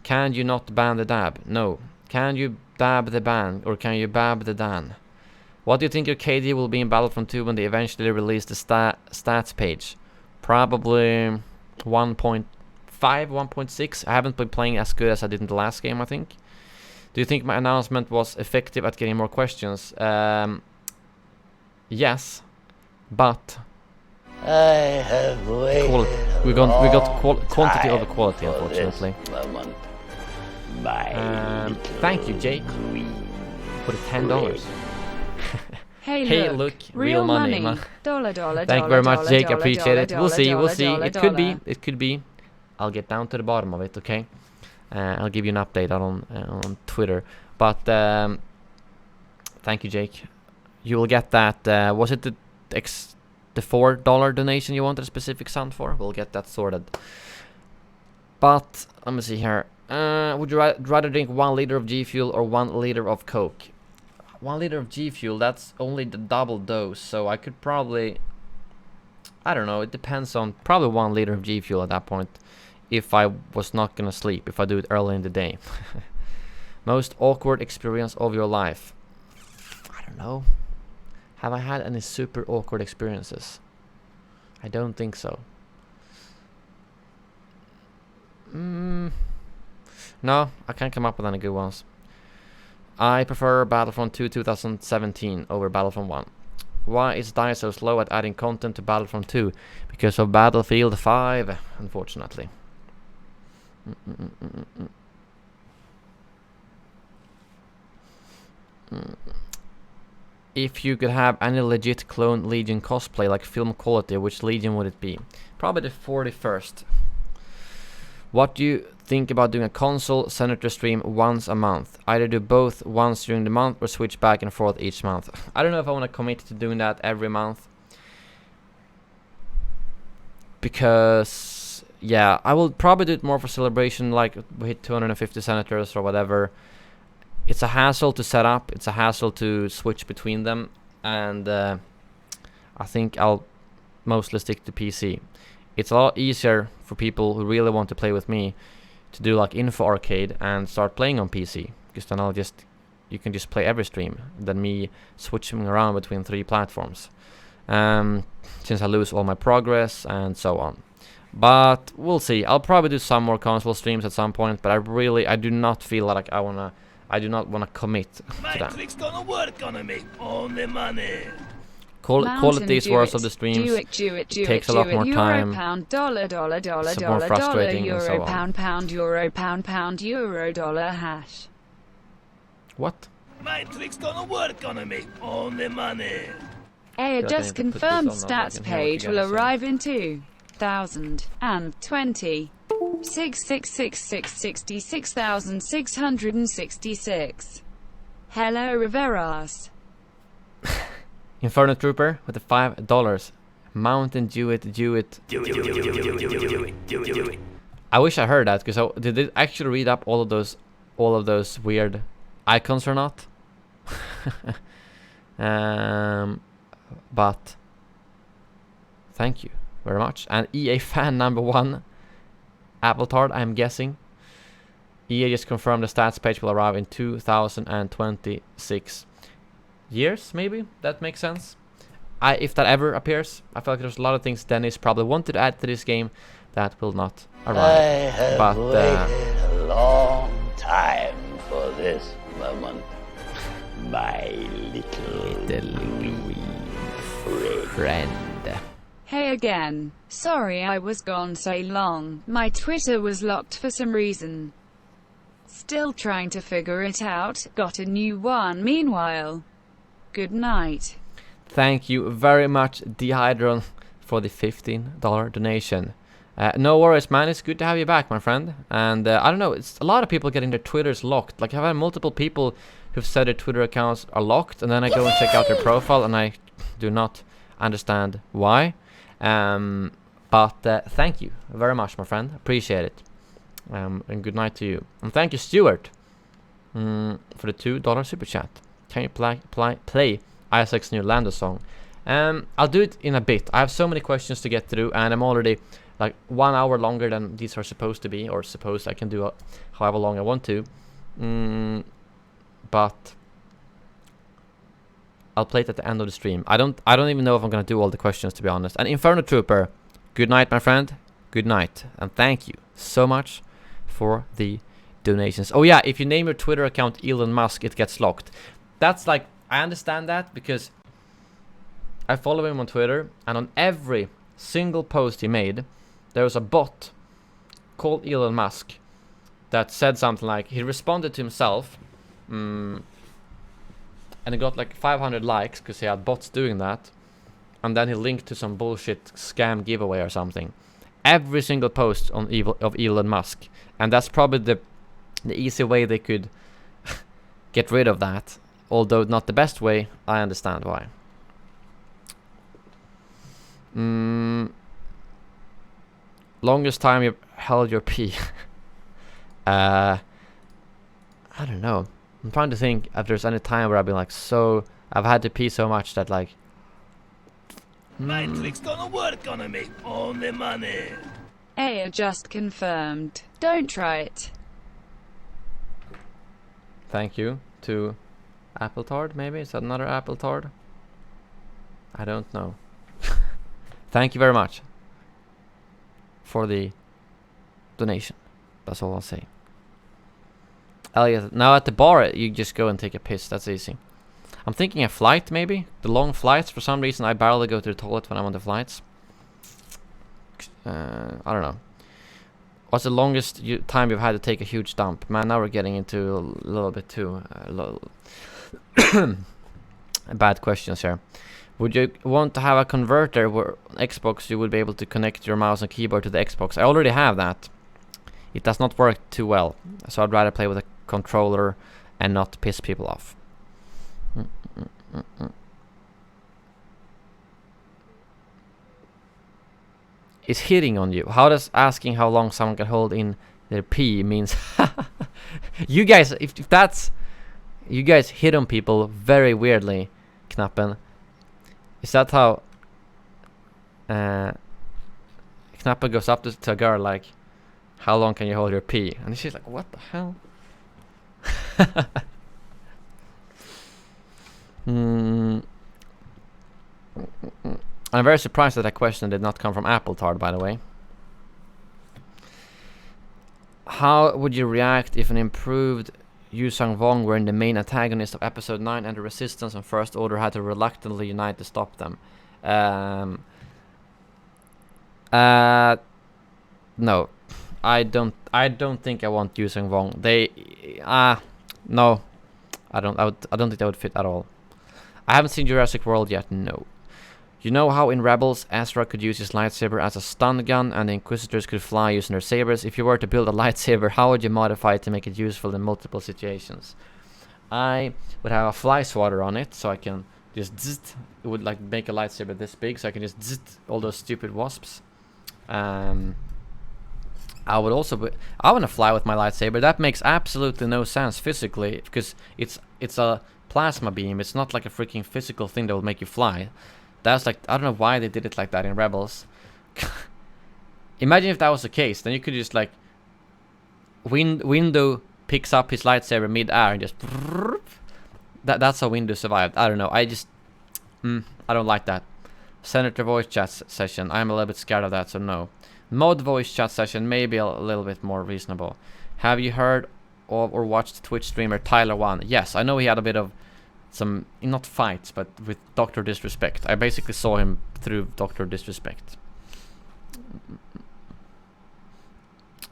Can you not ban the dab? No. Can you dab the ban, or can you bab the dan? What do you think your KD will be in Battlefront 2 when they eventually release the stats page? Probably 1.5, 1.6. I haven't been playing as good as I did in the last game, I think. Do you think my announcement was effective at getting more questions? Yes, but I have waited we got quantity over quality, unfortunately. Thank you, Jake, for the $10. Hey, look, real money. Thank you very much, Jake. Appreciate it. We'll see. It could be. I'll get down to the bottom of it. Okay. I'll give you an update on Twitter. But thank you, Jake. You will get that. Was it the $4 donation you wanted a specific sound for? We'll get that sorted. But let me see here. Would you rather drink 1 liter of G Fuel or 1 liter of Coke? 1 liter of G Fuel, that's only the double dose, so I could probably... I don't know, it depends on... Probably 1 liter of G Fuel at that point, if I was not gonna sleep, if I do it early in the day. Most awkward experience of your life? I don't know. Have I had any super awkward experiences? I don't think so. No, I can't come up with any good ones. I prefer Battlefront 2 2017 over Battlefront 1. Why is DICE so slow at adding content to Battlefront 2? Because of Battlefield 5, unfortunately. If you could have any legit clone Legion cosplay, like film quality, which Legion would it be? Probably the 41st. What do you think about doing a console senator stream once a month? Either do both once during the month or switch back and forth each month. I don't know if I want to commit to doing that every month. Because, yeah, I will probably do it more for celebration, like we hit 250 senators or whatever. It's a hassle to set up, it's a hassle to switch between them, and I think I'll mostly stick to PC. It's a lot easier for people who really want to play with me to do like Info Arcade and start playing on PC, because then you can just play every stream than me switching around between 3 platforms, since I lose all my progress and so on. But we'll see. I'll probably do some more console streams at some point, but I do not feel like I do not want to commit to that. Gonna work on me. Only money. Call it these words of the streams. Takes a lot more time. Euro, pound, dollar, dollar, dollar, It's more dollar, frustrating dollar, and so euro, on. pound, pound, euro, pound, pound, euro, dollar, hash. What? My trick's gonna work on me. Only money. A I just need to put this confirmed on, stats otherwise I can hear what page you will guys say. arrive in 2020. 6666666666. Hello, Riveras. Inferno Trooper with the $5. Mountain Do It. Do it. I wish I heard that, because did it actually read up all of those weird icons or not? But thank you very much. And EA fan number 1, Appletard, I'm guessing. EA just confirmed the stats page will arrive in 2026 years, maybe. That makes sense. If that ever appears, I feel like there's a lot of things Dennis probably wanted to add to this game that will not arrive. I have But waited a long time for this moment. My little friend. Hey again. Sorry I was gone so long. My Twitter was locked for some reason. Still trying to figure it out. Got a new one meanwhile. Good night. Thank you very much, Dehydron, for the $15 donation. No worries, man. It's good to have you back, my friend. And I don't know, it's a lot of people getting their Twitters locked. Like, I've had multiple people who've said their Twitter accounts are locked, and then I go and check out their profile, and I do not understand why. But thank you very much, my friend. Appreciate it. And good night to you. And thank you, Stuart, for the $2 super chat. Can you play Isaac's new Lando song? I'll do it in a bit. I have so many questions to get through, and I'm already like 1 hour longer than these are supposed to be, or suppose I can do however long I want to. But I'll play it at the end of the stream. I don't even know if I'm gonna do all the questions, to be honest. And Inferno Trooper, good night, my friend. Good night, and thank you so much for the donations. Oh yeah, if you name your Twitter account Elon Musk, it gets locked. That's like, I understand that, because I follow him on Twitter, and on every single post he made, there was a bot called Elon Musk that said something like, he responded to himself, and he got like 500 likes because he had bots doing that, and then he linked to some bullshit scam giveaway or something. Every single post of Elon Musk, and that's probably the easy way they could get rid of that. Although not the best way, I understand why. Longest time you've held your pee. I don't know. I'm trying to think if there's any time where I've been like I've had to pee so much that like. My trick's gonna work on me. Only money. A just confirmed. Don't try it. Thank you to Appletard, maybe? Is that another Appletard? I don't know. Thank you very much for the donation. That's all I'll say. Elliot, now at the bar, you just go and take a piss. That's easy. I'm thinking a flight, maybe? The long flights, for some reason, I barely go to the toilet when I'm on the flights. I don't know. What's the longest time you've had to take a huge dump? Man, now we're getting into a little bit too bad questions here. Would you want to have a converter where on Xbox you would be able to connect your mouse and keyboard to the Xbox? I already have that. It does not work too well, so I'd rather play with a controller and not piss people off. Is hitting on you? How does asking how long someone can hold in their pee means? You guys, if that's, you guys hit on people very weirdly, Knappen. Is that how Knappen goes up to a girl like, how long can you hold your pee? And she's like, what the hell? I'm very surprised that that question did not come from Appletard, by the way. How would you react if an improved Yu Sang-wong were the main antagonist of episode 9 and the Resistance and First Order had to reluctantly unite to stop them. No. I don't think I want Yu Sang-wong. No. I don't think that would fit at all. I haven't seen Jurassic World yet, no. You know how in Rebels, Ezra could use his lightsaber as a stun gun and the Inquisitors could fly using their sabers? If you were to build a lightsaber, how would you modify it to make it useful in multiple situations? I would have a fly swatter on it, so I can just zzzt. It would like make a lightsaber this big, so I can just zzzt all those stupid wasps. I would also I want to fly with my lightsaber. That makes absolutely no sense physically, because it's a plasma beam. It's not like a freaking physical thing that will make you fly. That's like, I don't know why they did it like that in Rebels. Imagine if that was the case. Then you could just like Windu picks up his lightsaber mid-air and just that's how Windu survived. I don't know. I don't like that. Senator voice chat session. I'm a little bit scared of that, so no. Mod voice chat session, maybe a little bit more reasonable. Have you heard of or watched Twitch streamer Tyler One? Yes, I know he had a bit of some, not fights, but with Dr. Disrespect. I basically saw him through Dr. Disrespect.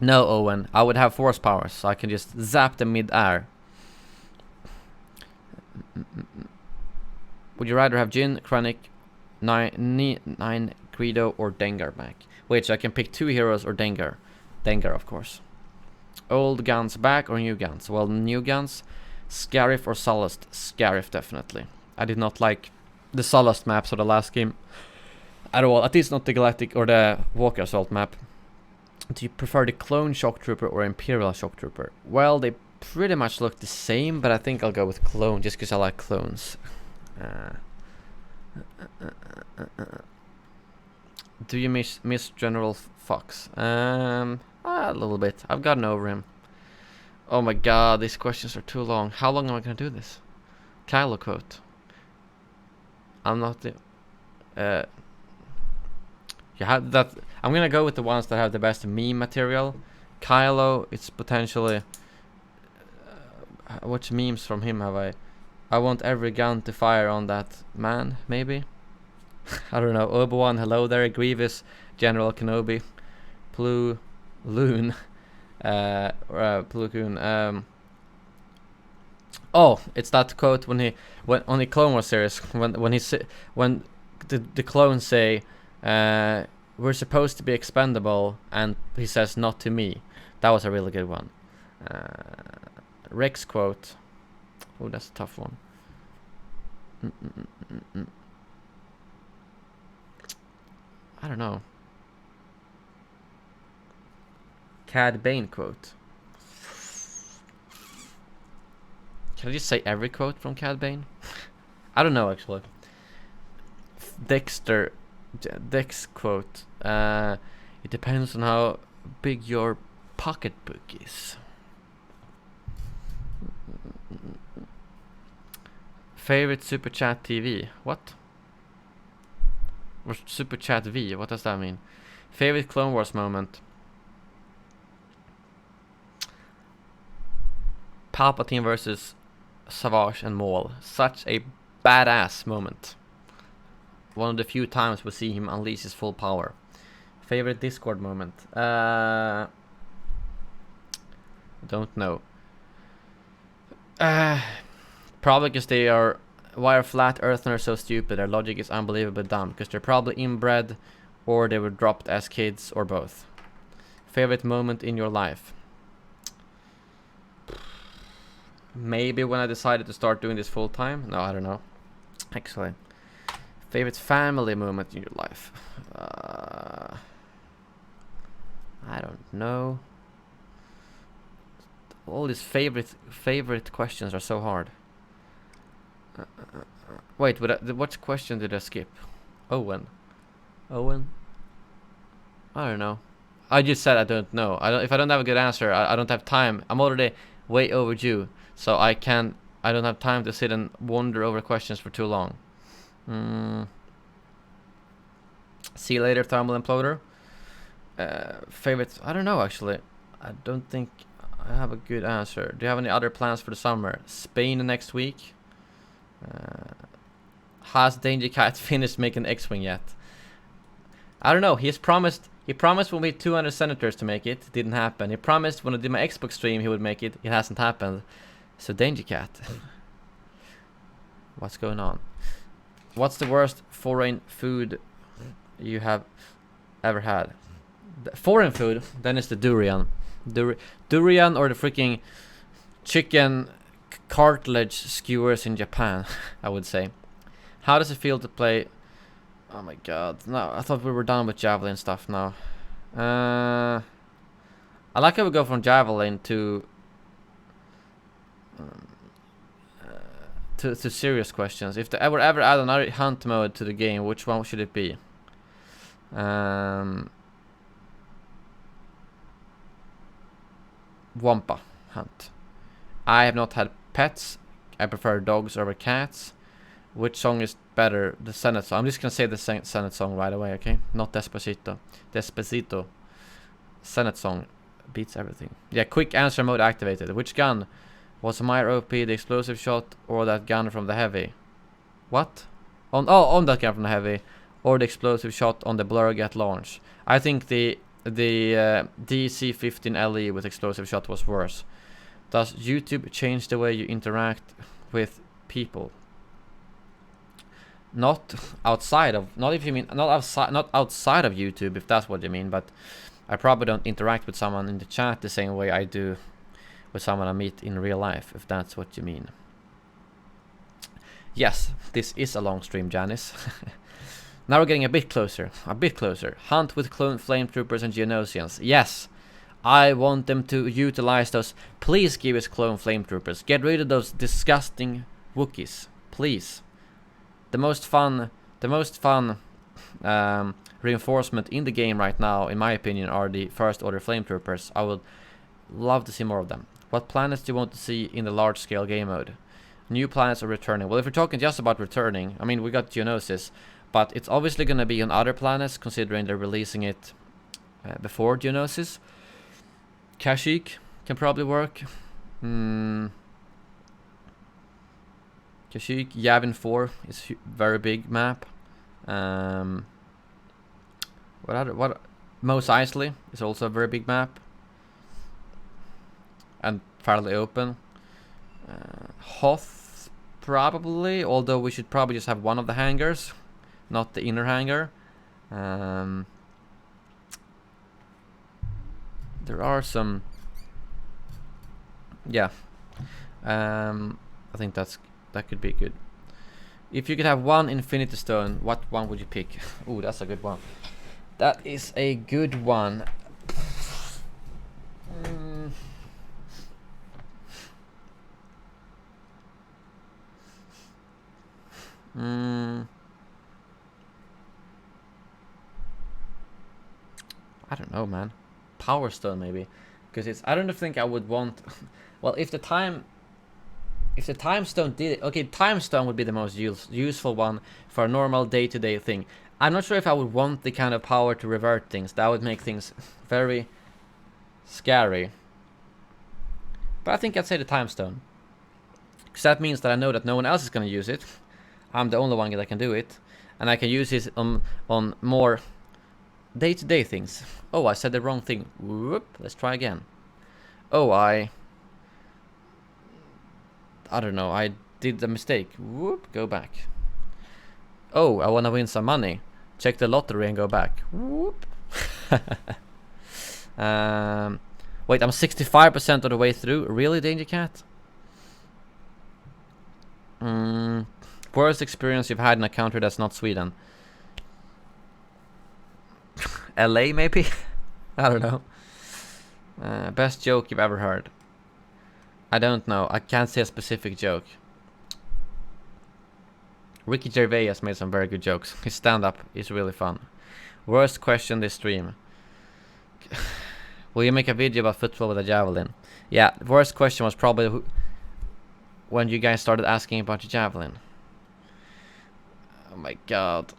No, Owen. I would have force powers, so I can just zap them mid-air. Would you rather have Jin, Krennic, 9 Greedo, or Dengar back? Wait, so I can pick 2 heroes or Dengar? Dengar, of course. Old guns back or new guns? Well, new guns. Scarif or Sullust? Scarif, definitely. I did not like the Sullust maps of the last game at all. At least not the Galactic or the Walker Assault map. Do you prefer the Clone Shock Trooper or Imperial Shock Trooper? Well, they pretty much look the same, but I think I'll go with Clone just because I like clones. Do you miss General Fox? A little bit. I've gotten over him. Oh my god, these questions are too long. How long am I gonna do this? Kylo quote. I'm not the... you have that... I'm gonna go with the ones that have the best meme material. Kylo, it's potentially... which memes from him have I... I want every gun to fire on that man, maybe? I don't know. Obi-Wan, hello there. Grievous, General Kenobi. Plu Loon. Plu Koon. Oh, it's that quote when on the Clone Wars series when the clones say we're supposed to be expendable, and he says not to me. That was a really good one. Rex quote. Oh, that's a tough one. I don't know. Cad Bane quote. Can I just say every quote from Cad Bane? I don't know actually. Dex quote. It depends on how big your pocketbook is. Favorite Super Chat TV? What? Or Super Chat V? What does that mean? Favorite Clone Wars moment? Palpatine versus Savage and Maul. Such a badass moment. One of the few times we see him unleash his full power. Favorite Discord moment? Don't know. Probably because they are... Why are flat eartheners so stupid? Their logic is unbelievably dumb. Because they're probably inbred, or they were dropped as kids, or both. Favorite moment in your life? Maybe when I decided to start doing this full time. No, I don't know. Actually. Favorite family moment in your life? I don't know. All these favorite questions are so hard. Wait, what question did I skip? Owen. I don't know. I just said I don't know. If I don't have a good answer, I don't have time. I'm already way overdue, so I don't have time to sit and wonder over questions for too long. See you later, Thermal Imploder. Favorite? I don't know actually. I don't think I have a good answer. Do you have any other plans for the summer? Spain next week. Has Danger Cat finished making X-Wing yet? I don't know. He promised when we had 200 senators to make it. Didn't happen. He promised when I did my Xbox stream he would make it. It hasn't happened. So Danger Cat. What's going on? What's the worst foreign food you have ever had? The foreign food? Then it's the durian. Durian or the freaking chicken cartilage skewers in Japan, I would say. How does it feel to play? Oh my god. No, I thought we were done with javelin stuff now. I like how we go from javelin to serious questions. If they ever add another hunt mode to the game, which one should it be? Wampa hunt. I have not had pets. I prefer dogs over cats. Which song is better? The Senate song. I'm just gonna say the Senate song right away, okay? Not Despacito. Despacito. Senate song beats everything. Yeah, quick answer mode activated. Which gun was my OP, the explosive shot, or that gun from the heavy? What? On that gun from the heavy, or the explosive shot on the blur get launch. I think the DC-15 LE with explosive shot was worse. Does YouTube change the way you interact with people? Not outside of not outside of YouTube, if that's what you mean, but I probably don't interact with someone in the chat the same way I do with someone I meet in real life, if that's what you mean. Yes, this is a long stream, Janice. Now we're getting a bit closer. Hunt with clone flametroopers and Geonosians. Yes, I want them to utilize those. Please give us clone flametroopers. Get rid of those disgusting Wookiees, please. The most fun reinforcement in the game right now, in my opinion, are the First Order flametroopers. I would love to see more of them. What planets do you want to see in the large-scale game mode? New planets are returning. Well, if we're talking just about returning, I mean, we got Geonosis, but it's obviously going to be on other planets, considering they're releasing it before Geonosis. Kashyyyk can probably work. Kashyyyk, Yavin 4 is very big map. What? Mos Eisley is also a very big map and fairly open. Hoth probably, although we should probably just have one of the hangars, not the inner hangar. There are some. Yeah. I think that could be good. If you could have one Infinity Stone, what one would you pick? Ooh, that's a good one. That is a good one. I don't know, man. Power Stone maybe, because it's. I don't think I would want. Well, if the time stone did it, okay, time stone would be the most useful one for a normal day-to-day thing. I'm not sure if I would want the kind of power to revert things. That would make things very scary. But I think I'd say the time stone, because that means that I know that no one else is going to use it. I'm the only one that can do it, and I can use it on more day-to-day things. Oh, I said the wrong thing. Whoop, let's try again. Oh, I don't know, I did a mistake. Whoop, go back. Oh, I want to win some money. Check the lottery and go back. Whoop. Wait, I'm 65% of the way through. Really, Danger Cat? Worst experience you've had in a country that's not Sweden? LA, maybe? I don't know. Best joke you've ever heard? I don't know. I can't say a specific joke. Ricky Gervais has made some very good jokes. His stand-up is really fun. Worst question this stream. Will you make a video about football with a javelin? Yeah, the worst question was probably when you guys started asking about your javelin. Oh my god.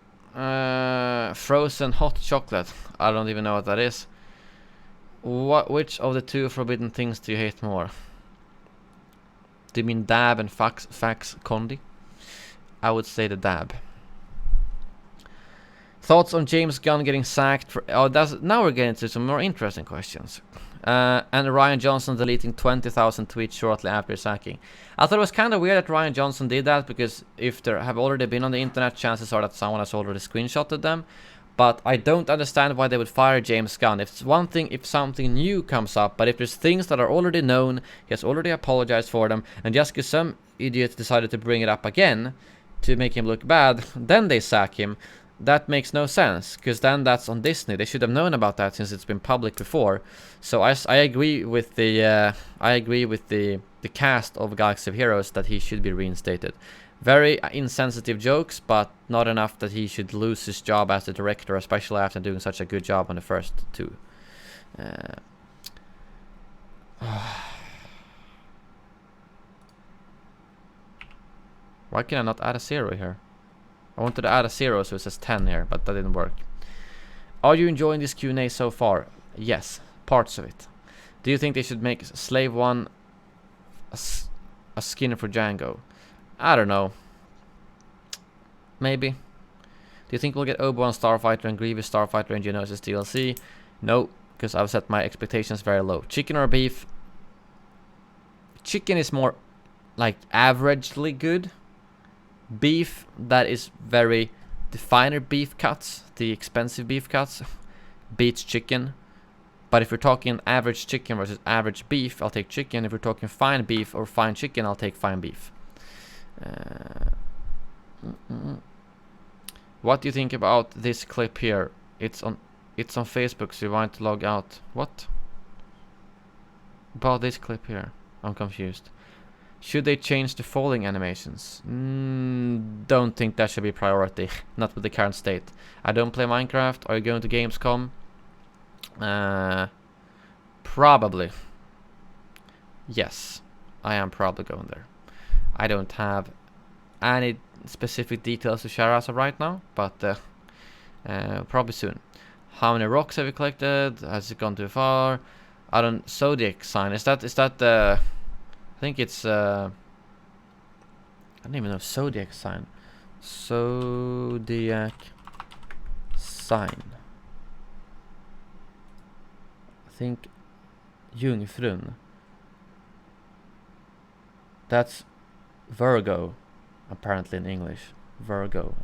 Frozen hot chocolate. I don't even know what that is. Which of the two forbidden things do you hate more? Do you mean dab and fax condi? I would say the dab. Thoughts on James Gunn getting sacked for... Oh, now we're getting to some more interesting questions. And Ryan Johnson deleting 20,000 tweets shortly after sacking. I thought it was kind of weird that Ryan Johnson did that, because if there have already been on the internet, chances are that someone has already screenshotted them. But I don't understand why they would fire James Gunn. It's one thing if something new comes up, but if there's things that are already known, he has already apologized for them, and just because some idiot decided to bring it up again to make him look bad, then they sack him. That makes no sense, because then that's on Disney. They should have known about that since it's been public before. So I agree with the the cast of Galaxy of Heroes that he should be reinstated. Very insensitive jokes, but not enough that he should lose his job as the director, especially after doing such a good job on the first two. Why can I not add a 0 here? I wanted to add a 0 so it says 10 here, but that didn't work. Are you enjoying this Q&A so far? Yes, parts of it. Do you think they should make Slave 1 a skin for Django? I don't know. Maybe. Do you think we'll get Obi-Wan Starfighter and Grievous Starfighter and Geonosis DLC? No, because I've set my expectations very low. Chicken or beef? Chicken is more like averagely good. Beef, that is very... The finer beef cuts, the expensive beef cuts, beats chicken. But if we're talking average chicken versus average beef, I'll take chicken. If we're talking fine beef or fine chicken, I'll take fine beef. What do you think about this clip here? It's on Facebook, so you want to log out. What? About this clip here? I'm confused. Should they change the falling animations? Don't think that should be priority. Not with the current state. I don't play Minecraft. Are you going to Gamescom? Probably. Yes, I am probably going there. I don't have any specific details to share as of right now, but probably soon. How many rocks have you collected? Has it gone too far? I don't... Zodiac sign. Is that I think it's I don't even know. Zodiac sign. Zodiac sign. I think Jungfrun. That's Virgo, apparently in English. Virgo.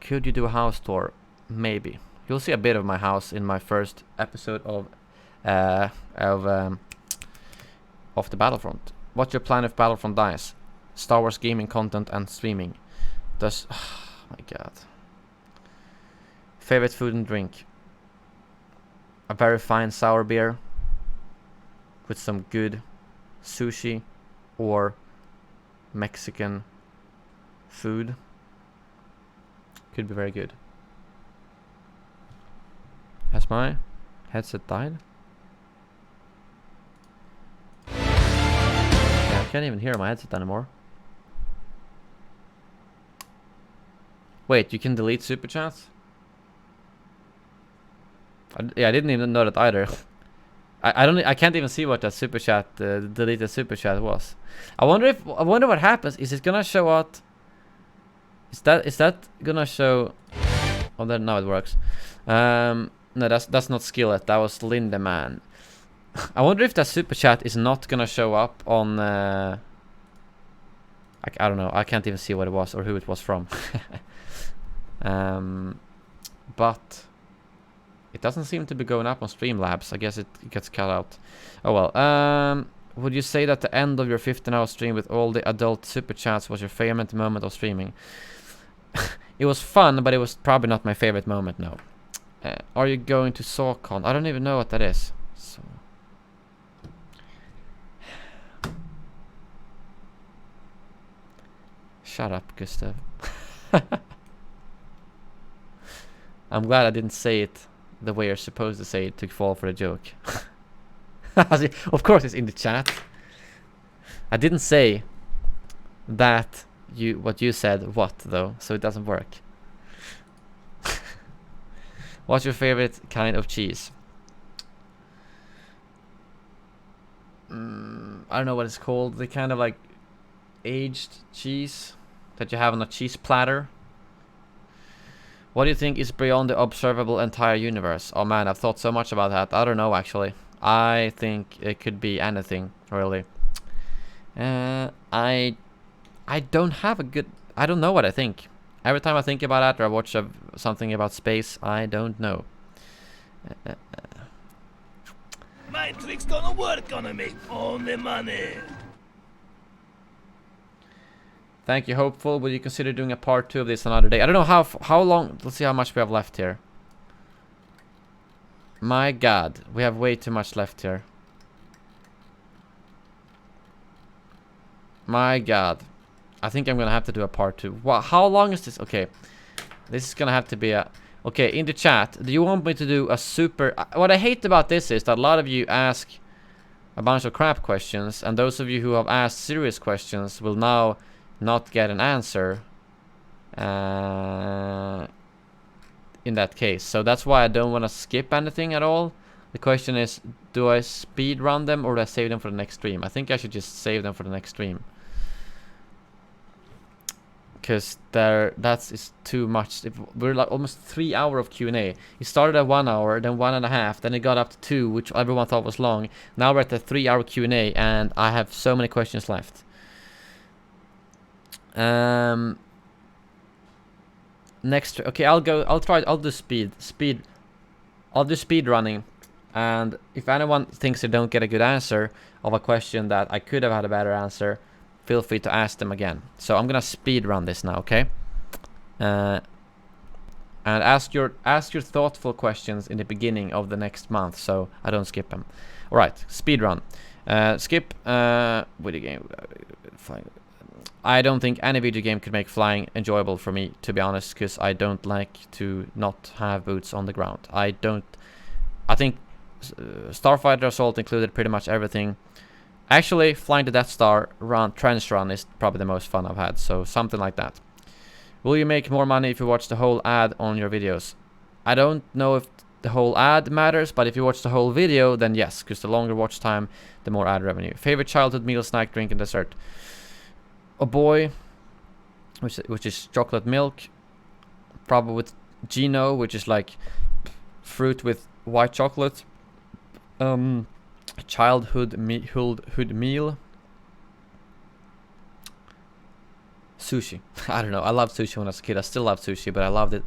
Could you do a house tour? Maybe. You'll see a bit of my house in my first episode of the Battlefront. What's your plan if Battlefront dies? Star Wars gaming content and streaming. Oh my god. Favorite food and drink? A very fine sour beer with some good sushi or Mexican food. Could be very good. Has my headset died? Yeah, I can't even hear my headset anymore. Wait, you can delete super chats? Yeah, I didn't even know that either. I can't even see what that super chat deleted super chat was. I wonder what happens. Is it gonna show out? Is that gonna show? Oh, then now it works. No, that's not Skillet. That was Lindemann. I wonder if that super chat is not gonna show up on. I don't know. I can't even see what it was or who it was from. But it doesn't seem to be going up on Streamlabs. I guess it gets cut out. Oh well. Would you say that the end of your 15-hour stream with all the adult super chats was your favorite moment of streaming? It was fun, but it was probably not my favorite moment. No. Are you going to SawCon? I don't even know what that is. So. Shut up, Gustav. I'm glad I didn't say it the way you're supposed to say it to fall for the joke. Of course it's in the chat. I didn't say that what you said what though, so it doesn't work. What's your favorite kind of cheese? I don't know what it's called. The kind of like aged cheese that you have on a cheese platter. What do you think is beyond the observable entire universe? Oh man, I've thought so much about that. I don't know actually. I think it could be anything really. I don't have a good. I don't know what I think. Every time I think about that or I watch something about space, I don't know. My trick's gonna work on me. Only money. Thank you, Hopeful. Will you consider doing a part 2 of this another day? I don't know how long. Let's see how much we have left here. My God, we have way too much left here. My God, I think I'm gonna have to do a part 2. Wow, how long is this? Okay, this is gonna have to be a. Okay, in the chat, do you want me to do a super... What I hate about this is that a lot of you ask a bunch of crap questions, and those of you who have asked serious questions will now not get an answer in that case. So that's why I don't want to skip anything at all. The question is, do I speed run them or do I save them for the next stream? I think I should just save them for the next stream. Because that's too much. We're like almost 3 hours of Q&A. It started at 1 hour, then 1.5, then it got up to 2, which everyone thought was long. Now we're at the 3 hour Q&A, and I have so many questions left. Next, okay, I'll do speed running, and if anyone thinks they don't get a good answer of a question that I could have had a better answer, feel free to ask them again. So I'm gonna speed run this now, okay? And ask your thoughtful questions in the beginning of the next month, so I don't skip them. All right, speed run. Skip video game. I don't think any video game could make flying enjoyable for me, to be honest, because I don't like to not have boots on the ground. I think Starfighter Assault included pretty much everything. Actually, flying the Death Star trench run is probably the most fun I've had, so something like that. Will you make more money if you watch the whole ad on your videos? I don't know if the whole ad matters, but if you watch the whole video, then yes, because the longer watch time, the more ad revenue. Favorite childhood meal, snack, drink, and dessert? Oh boy, which is chocolate milk, probably with Gino, which is like fruit with white chocolate. Childhood meal, sushi. I don't know. I loved sushi when I was a kid. I still love sushi, but I loved it.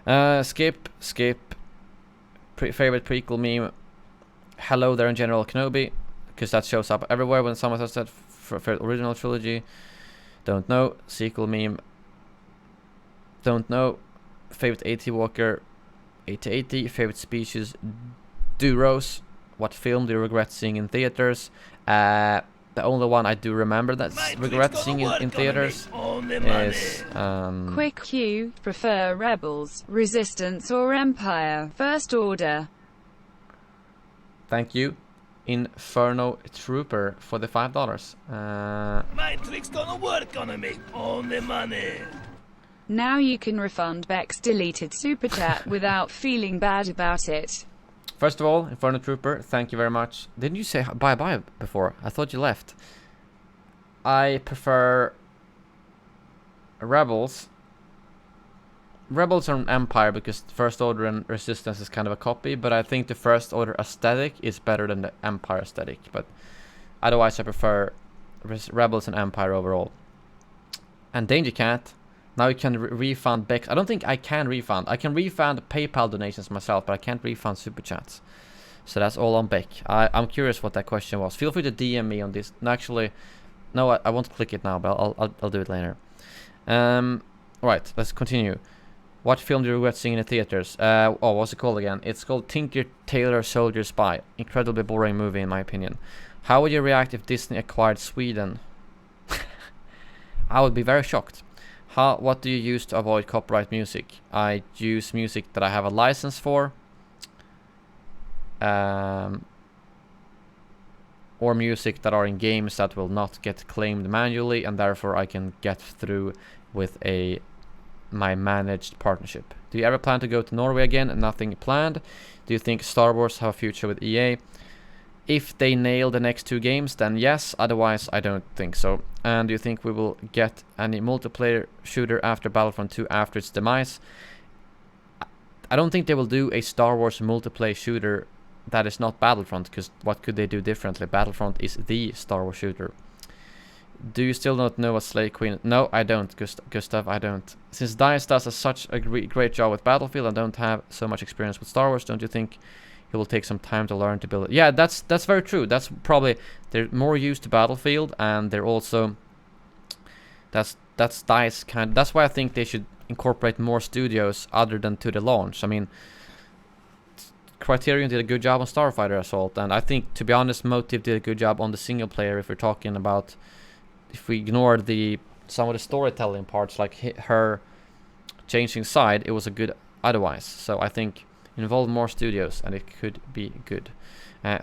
Yeah. Skip. Favorite prequel meme. Hello there in General Kenobi, because that shows up everywhere when someone says that. For original trilogy, don't know. Sequel meme, don't know. Favorite AT Walker, 8080. Favorite species, Duros. What film do you regret seeing in theaters? The only one I do remember that regret seeing in theaters is Quick Q. Prefer Rebels, Resistance, or Empire? First Order. Thank you, Inferno Trooper, for the $5. My trick's gonna work on me. Only money. Now you can refund Beck's deleted super chat without feeling bad about it. First of all, Inferno Trooper, thank you very much. Didn't you say bye-bye before? I thought you left. I prefer Rebels. Rebels are an Empire because First Order and Resistance is kind of a copy, but I think the First Order aesthetic is better than the Empire aesthetic. But otherwise, I prefer Rebels and Empire overall. And Danger Cat. Now you can refund Bex. I don't think I can refund. I can refund PayPal donations myself, but I can't refund super chats. So that's all on Beck. I'm curious what that question was. Feel free to DM me on this. No, actually, no, I won't click it now, but I'll do it later. Right, let's continue. What film do you regret seeing in the theaters? What's it called again? It's called Tinker Tailor Soldier Spy. Incredibly boring movie in my opinion. How would you react if Disney acquired Sweden? I would be very shocked. What do you use to avoid copyright music? I use music that I have a license for. or music that are in games that will not get claimed manually, and therefore I can get through with my managed partnership. Do you ever plan to go to Norway again? Nothing planned. Do you think Star Wars have a future with EA? If they nail the next 2 games, then yes. Otherwise, I don't think so. And do you think we will get any multiplayer shooter after Battlefront 2 after its demise? I don't think they will do a Star Wars multiplayer shooter that is not Battlefront, because what could they do differently? Battlefront is the Star Wars shooter. Do you still not know what Slay Queen? No, I don't, Gustav, I don't. Since DICE does such a great job with Battlefield and don't have so much experience with Star Wars, don't you think it will take some time to learn to build it? Yeah, that's very true. That's probably, they're more used to Battlefield, and they're also, that's DICE kind. That's why I think they should incorporate more studios other than to the launch. I mean, Criterion did a good job on Starfighter Assault, and I think, to be honest, Motive did a good job on the single player. If we're talking about, if we ignore some of the storytelling parts, like her changing side, it was a good otherwise. So I think involve more studios and it could be good.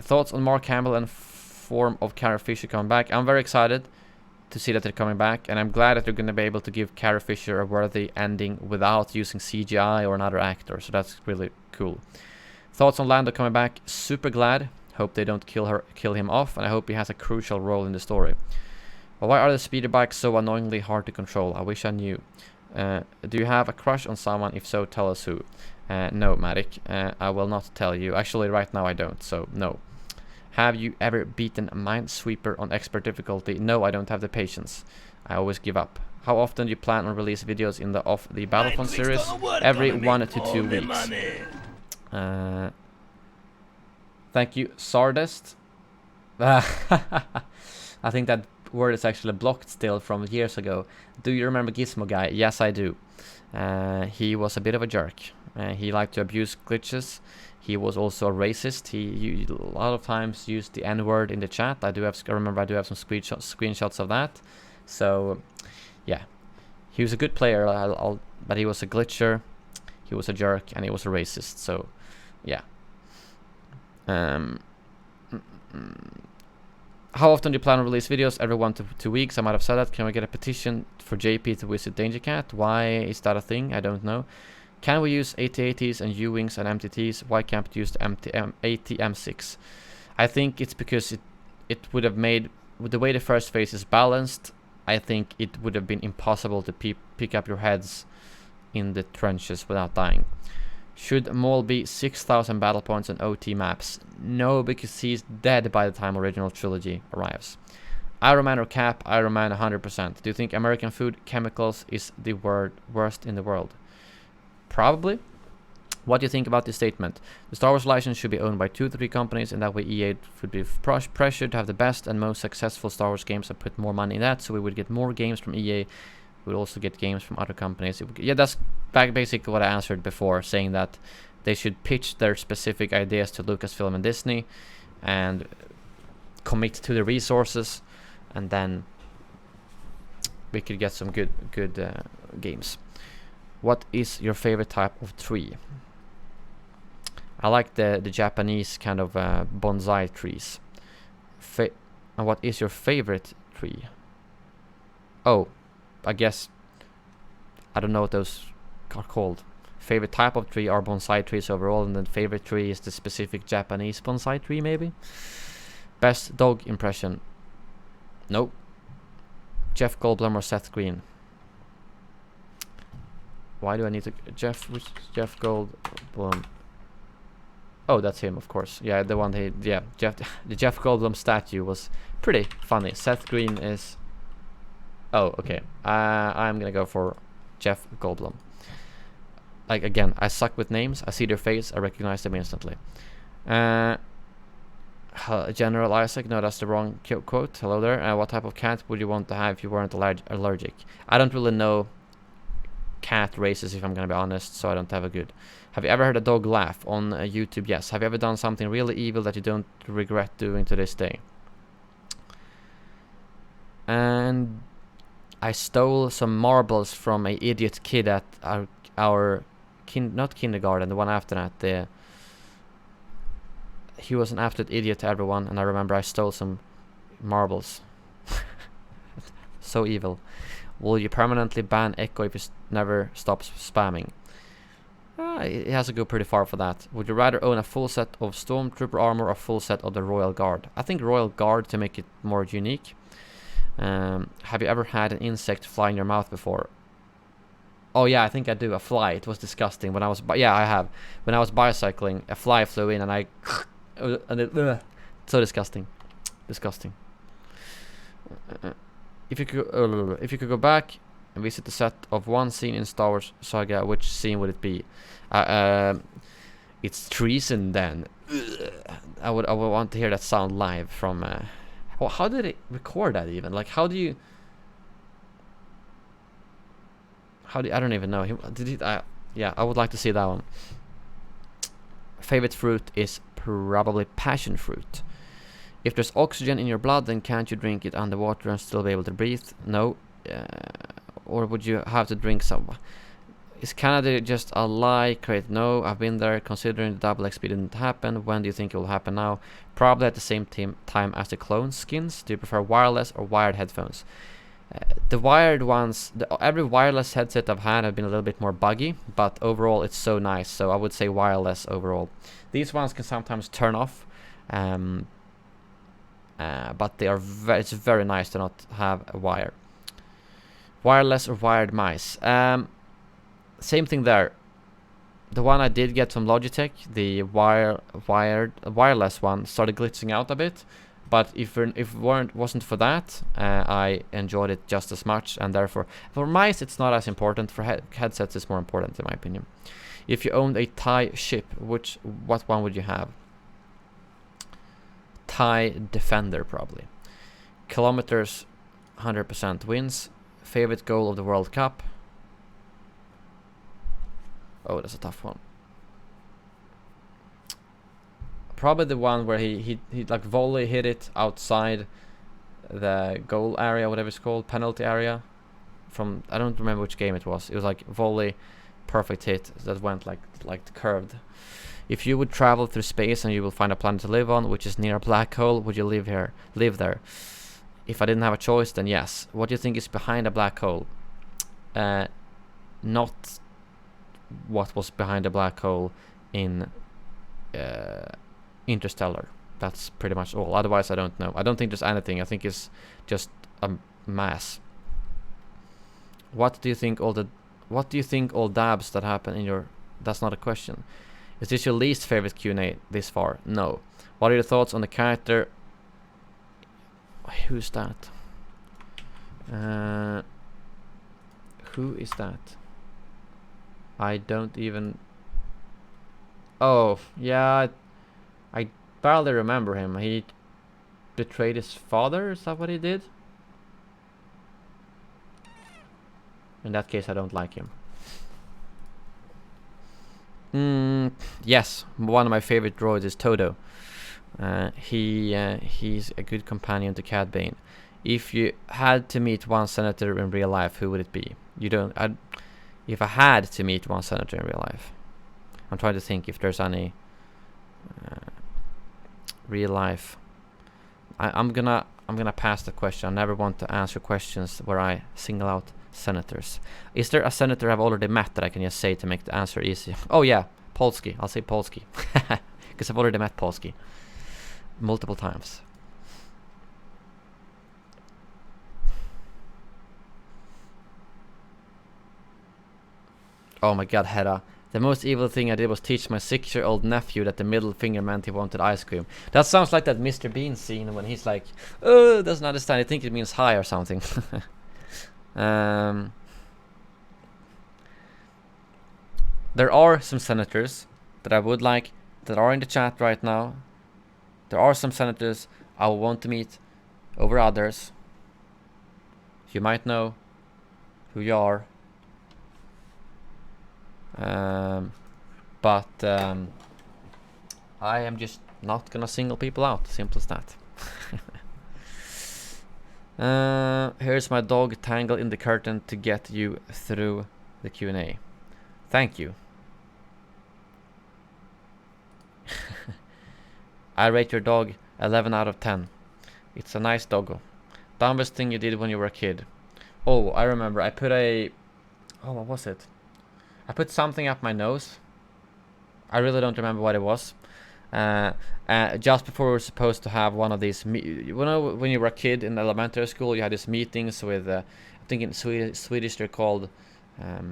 Thoughts on Mark Hamill and form of Carrie Fisher coming back? I'm very excited to see that they're coming back, and I'm glad that they're going to be able to give Carrie Fisher a worthy ending without using CGI or another actor. So that's really cool. Thoughts on Lando coming back? Super glad. Hope they don't kill him off, and I hope he has a crucial role in the story. Well, why are the speeder bikes so annoyingly hard to control? I wish I knew. Do you have a crush on someone? If so, tell us who. No, Matic. I will not tell you. Actually, right now I don't, so no. Have you ever beaten Minesweeper on expert difficulty? No, I don't have the patience. I always give up. How often do you plan on release videos in the Battlefront series? Every 1 to 2 weeks. Thank you, Sardest. I think that word is actually blocked still from years ago. Do you remember Gizmo Guy? Yes, I do. He was a bit of a jerk. He liked to abuse glitches. He was also a racist. He a lot of times used the N-word in the chat. I remember I do have some screenshots of that. So, yeah. He was a good player, but he was a glitcher. He was a jerk, and he was a racist. So, yeah. How often do you plan to release videos? Every 1 to 2 weeks. I might have said that. Can we get a petition for JP to visit Danger Cat? Why is that a thing? I don't know. Can we use AT-ATs and U-Wings and MTTs? Why can't we use the AT-M6? I think it's because it would have made, with the way the first phase is balanced, I think it would have been impossible to pick up your heads in the trenches without dying. Should Maul be 6,000 battle points on OT maps? No, because he's dead by the time original trilogy arrives. Iron Man or Cap? Iron Man 100%. Do you think American food chemicals is the worst in the world? Probably. What do you think about this statement? The Star Wars license should be owned by 2 to 3 companies, and that way EA would be pressured to have the best and most successful Star Wars games and put more money in that, so we would get more games from EA. We would also get games from other companies. Yeah, that's basically what I answered before, saying that they should pitch their specific ideas to Lucasfilm and Disney and commit to the resources, and then we could get some good games. What is your favorite type of tree? I like the Japanese kind of bonsai trees. And what is your favorite tree? Oh, I guess I don't know what those are called. Favorite type of tree are bonsai trees overall, and then favorite tree is the specific Japanese bonsai tree, maybe. Best dog impression? Nope. Jeff Goldblum or Seth Green? Why do I need to... Jeff Goldblum. Oh, that's him, of course. Yeah, the one he... Yeah, the Jeff Goldblum statue was pretty funny. Seth Green is... Oh, okay. I'm gonna go for Jeff Goldblum. Like, again, I suck with names. I see their face. I recognize them instantly. General Isaac. No, that's the wrong quote. Hello there. What type of cat would you want to have if you weren't allergic? I don't really know cat races, if I'm gonna be honest, so I don't have a good... Have you ever heard a dog laugh on YouTube? Yes. Have you ever done something really evil that you don't regret doing to this day? And I stole some marbles from a idiot kid at our not kindergarten, the one after that. He was an absolute idiot to everyone, and I remember I stole some Marbles. So evil. Will you permanently ban Echo if it never stops spamming? It has to go pretty far for that. Would you rather own a full set of Stormtrooper armor or a full set of the Royal Guard? I think Royal Guard to make it more unique. Have you ever had an insect fly in your mouth before? Oh yeah, I think I do. A fly. It was disgusting when I was... yeah, I have. When I was bicycling, a fly flew in and I... and it... so disgusting. Disgusting. If you could go back and visit the set of one scene in Star Wars Saga, which scene would it be? It's treason then. I would want to hear that sound live from... how did it record that even? Like, how do you... I don't even know. Yeah, I would like to see that one. Favorite fruit is probably passion fruit. If there's oxygen in your blood, then can't you drink it underwater and still be able to breathe? No. Or would you have to drink some? Is Canada just a lie? Great. No, I've been there. Considering the double XP didn't happen, when do you think it will happen now? Probably at the same time as the clone skins. Do you prefer wireless or wired headphones? The wired ones, every wireless headset I've had have been a little bit more buggy, but overall it's so nice, so I would say wireless overall. These ones can sometimes turn off, but they are it's very nice to not have a wire. Wireless or wired mice? Same thing there. The one I did get from Logitech, the wireless one, started glitching out a bit. But if it wasn't for that, I enjoyed it just as much, and therefore for mice it's not as important. For headsets it's more important in my opinion. If you owned a TIE ship, what one would you have? TIE Defender probably. Kilometers, 100% wins. Favorite goal of the World Cup? Oh, that's a tough one. Probably the one where he like volley hit it outside the goal area, whatever it's called, penalty area. From I don't remember which game it was. It was like volley, perfect hit that went like curved. If you would travel through space and you will find a planet to live on, which is near a black hole, would you live there? If I didn't have a choice, then yes. What do you think is behind a black hole? Not what was behind a black hole in Interstellar. That's pretty much all. Otherwise I don't know. I don't think there's anything. I think it's just a mass. What do you think all dabs that happen in your... That's not a question. Is this your least favorite Q&A this far? No. What are your thoughts on the character? Who's that? Who is that? I don't even... Oh, yeah, I barely remember him. He betrayed his father, is that what he did? In that case, I don't like him. Yes, one of my favorite droids is Todo. He's a good companion to Cad Bane. If you had to meet one senator in real life, who would it be? If I had to meet one senator in real life, I'm trying to think if there's any real life. I'm gonna pass the question. I never want to answer questions where I single out senators. Is there a senator I've already met that I can just say to make the answer easy? Oh yeah, Polsky. I'll say Polsky because I've already met Polsky multiple times. Oh my god, Hedda. The most evil thing I did was teach my 6-year-old nephew that the middle finger meant he wanted ice cream. That sounds like that Mr. Bean scene when he's like, oh, doesn't understand. I think it means hi or something. There are some senators that I would like that are in the chat right now. There are some senators I will want to meet over others. You might know who you are. But I am just not gonna single people out. Simple as that. Here's my dog Tangle in the curtain to get you through the Q&A. Thank you. I rate your dog 11 out of 10. It's a nice doggo. Dumbest thing you did when you were a kid. Oh, I remember. I put a... Oh, what was it? I put something up my nose. I really don't remember what it was. Just before we were supposed to have one of these... You know, when you were a kid in elementary school, you had these meetings with... I think in Swedish they're called... I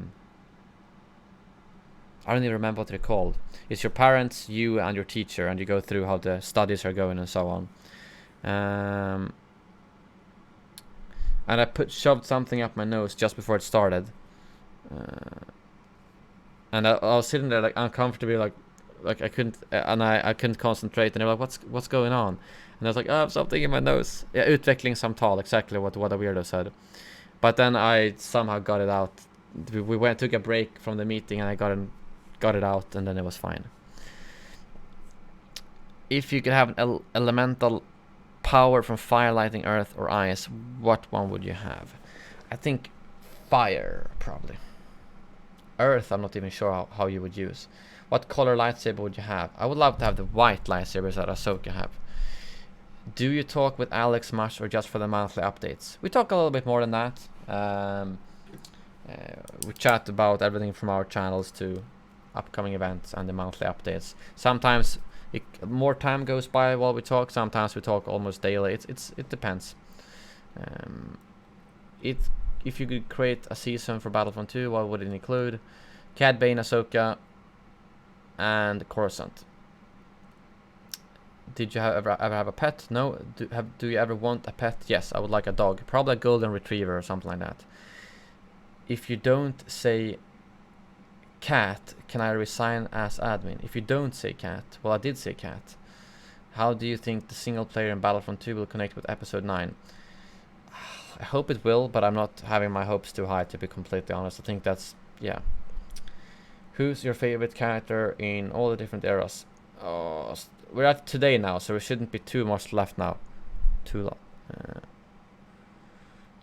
don't even remember what they're called. It's your parents, you, and your teacher, and you go through how the studies are going and so on. And I shoved something up my nose just before it started. And I was sitting there like uncomfortably, like I couldn't, and I couldn't concentrate. And they were like, "What's going on?" And I was like, "Oh, I have something in my nose." Yeah, utvecklingssamtal, exactly what a weirdo said. But then I somehow got it out. We took a break from the meeting, and I got it out, and then it was fine. If you could have an elemental power from fire, lightning, earth, or ice, what one would you have? I think fire, probably. Earth, I'm not even sure how you would use. What color lightsaber would you have? I would love to have the white lightsabers that Ahsoka have. Do you talk with Alex much, or just for the monthly updates? We talk a little bit more than that. We chat about everything from our channels to upcoming events and the monthly updates. Sometimes more time goes by while we talk. Sometimes we talk almost daily. It depends. If you could create a season for Battlefront 2, what would it include? Cad Bane, Ahsoka, and Coruscant. Did you ever have a pet? No. Do you ever want a pet? Yes, I would like a dog. Probably a golden retriever or something like that. If you don't say cat, can I resign as admin? If you don't say cat, well, I did say cat. How do you think the single player in Battlefront 2 will connect with episode 9? I hope it will, but I'm not having my hopes too high, to be completely honest. I think that's, yeah. Who's your favorite character in all the different eras? Oh, we're at today now, so there shouldn't be too much left now. Too long.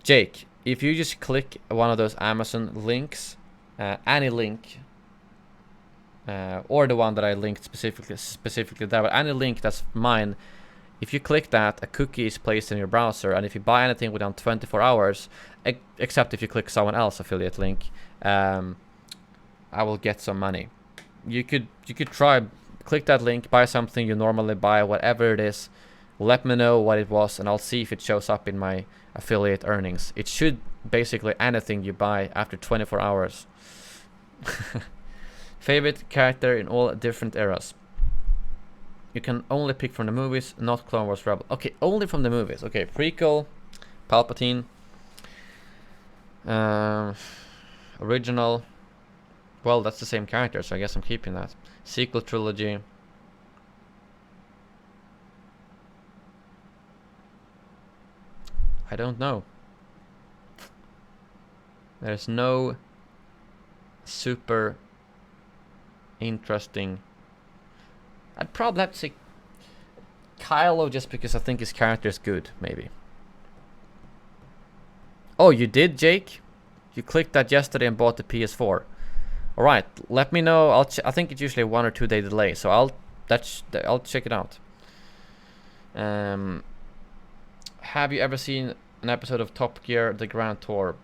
Jake, if you just click one of those Amazon links, any link, or the one that I linked specifically there, but any link that's mine, if you click that, a cookie is placed in your browser, and if you buy anything within 24 hours, except if you click someone else affiliate link, I will get some money. You could try, click that link, buy something you normally buy, whatever it is, let me know what it was, and I'll see if it shows up in my affiliate earnings. It should basically anything you buy after 24 hours. Favorite character in all different eras. You can only pick from the movies, not Clone Wars Rebel. Okay, only from the movies. Okay, prequel, Palpatine, original. Well, that's the same character, so I guess I'm keeping that. Sequel trilogy. I don't know. There's no super interesting. I'd probably have to say Kylo, just because I think his character is good, maybe. Oh, you did, Jake? You clicked that yesterday and bought the PS4. Alright, let me know. I think it's usually a 1 or 2 day delay, so I'll check it out. Have you ever seen an episode of Top Gear The Grand Tour?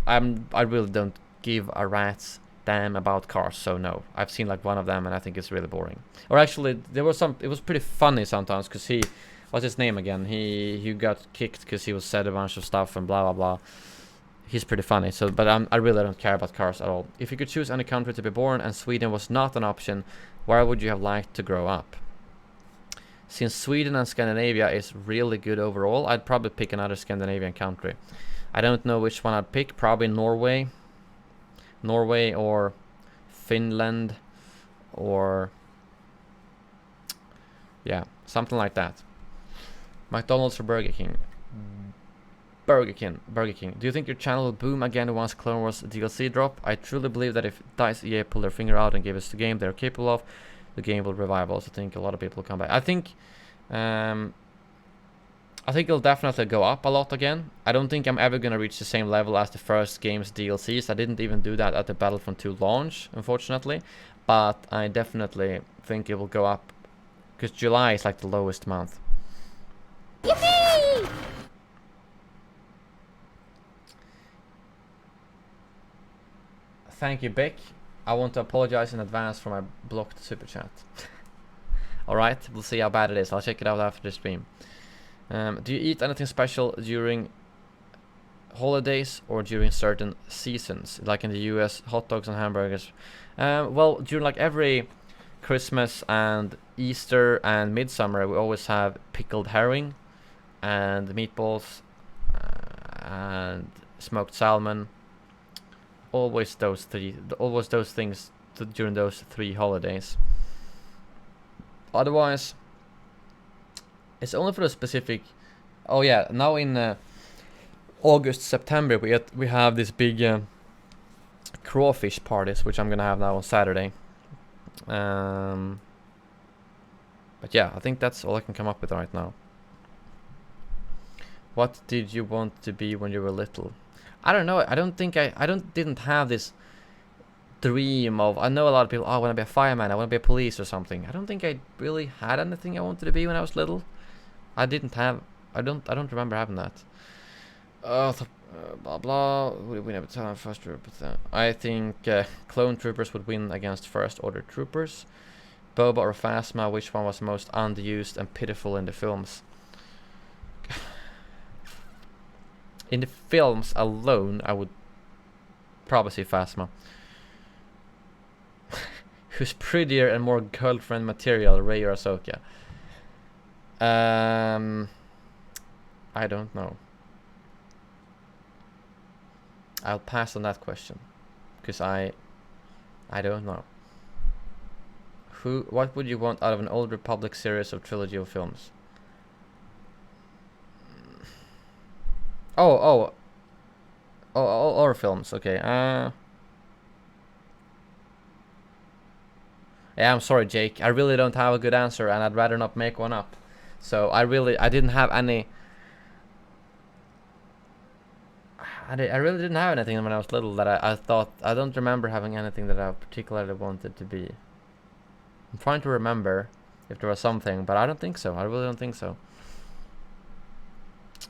I really don't give a rat's damn about cars, so no. I've seen like one of them and I think it's really boring. Or actually, there was it was pretty funny sometimes, because what's his name again? He got kicked because he was said a bunch of stuff and blah blah blah. He's pretty funny, so but I really don't care about cars at all. If you could choose any country to be born and Sweden was not an option, where would you have liked to grow up? Since Sweden and Scandinavia is really good overall, I'd probably pick another Scandinavian country. I don't know which one I'd pick. Probably Norway or Finland, or yeah, something like that. McDonald's or Burger King? Burger King. Do you think your channel will boom again once Clone Wars DLC drop? I truly believe that if DICE EA pull their finger out and give us the game they're capable of, the game will revive. I also think a lot of people will come back. I think it'll definitely go up a lot again. I don't think I'm ever gonna reach the same level as the first game's DLCs. I didn't even do that at the Battlefront 2 launch, unfortunately. But I definitely think it will go up, because July is like the lowest month. Yippee! thank you, Beck. I want to apologize in advance for my blocked super chat. Alright, we'll see how bad it is. I'll check it out after the stream. Do you eat anything special during holidays or during certain seasons? Like in the US, hot dogs and hamburgers. Well, during like every Christmas and Easter and Midsummer, we always have pickled herring and meatballs and smoked salmon. Always those things during those 3 holidays. Otherwise, it's only for the specific. Oh yeah, now in August, September, we have this big crawfish parties, which I'm gonna have now on Saturday. But yeah, I think that's all I can come up with right now. What did you want to be when you were little? I don't know. I didn't have this dream of. I know a lot of people. Oh, I want to be a fireman. I want to be a police or something. I don't think I really had anything I wanted to be when I was little. I didn't have. I don't remember having that. Blah blah. We never tell first trooper. I think clone troopers would win against first order troopers. Boba or Phasma. Which one was most underused and pitiful in the films? In the films alone, I would probably say Phasma. Who's prettier and more girlfriend material, Rey or Ahsoka? I don't know. I'll pass on that question, because I don't know. What would you want out of an Old Republic series of trilogy of films? Oh, or films. Okay. Yeah, I'm sorry, Jake. I really don't have a good answer, and I'd rather not make one up. So I didn't have any. I really didn't have anything when I was little that I thought. I don't remember having anything that I particularly wanted to be. I'm trying to remember if there was something, but I don't think so. I really don't think so.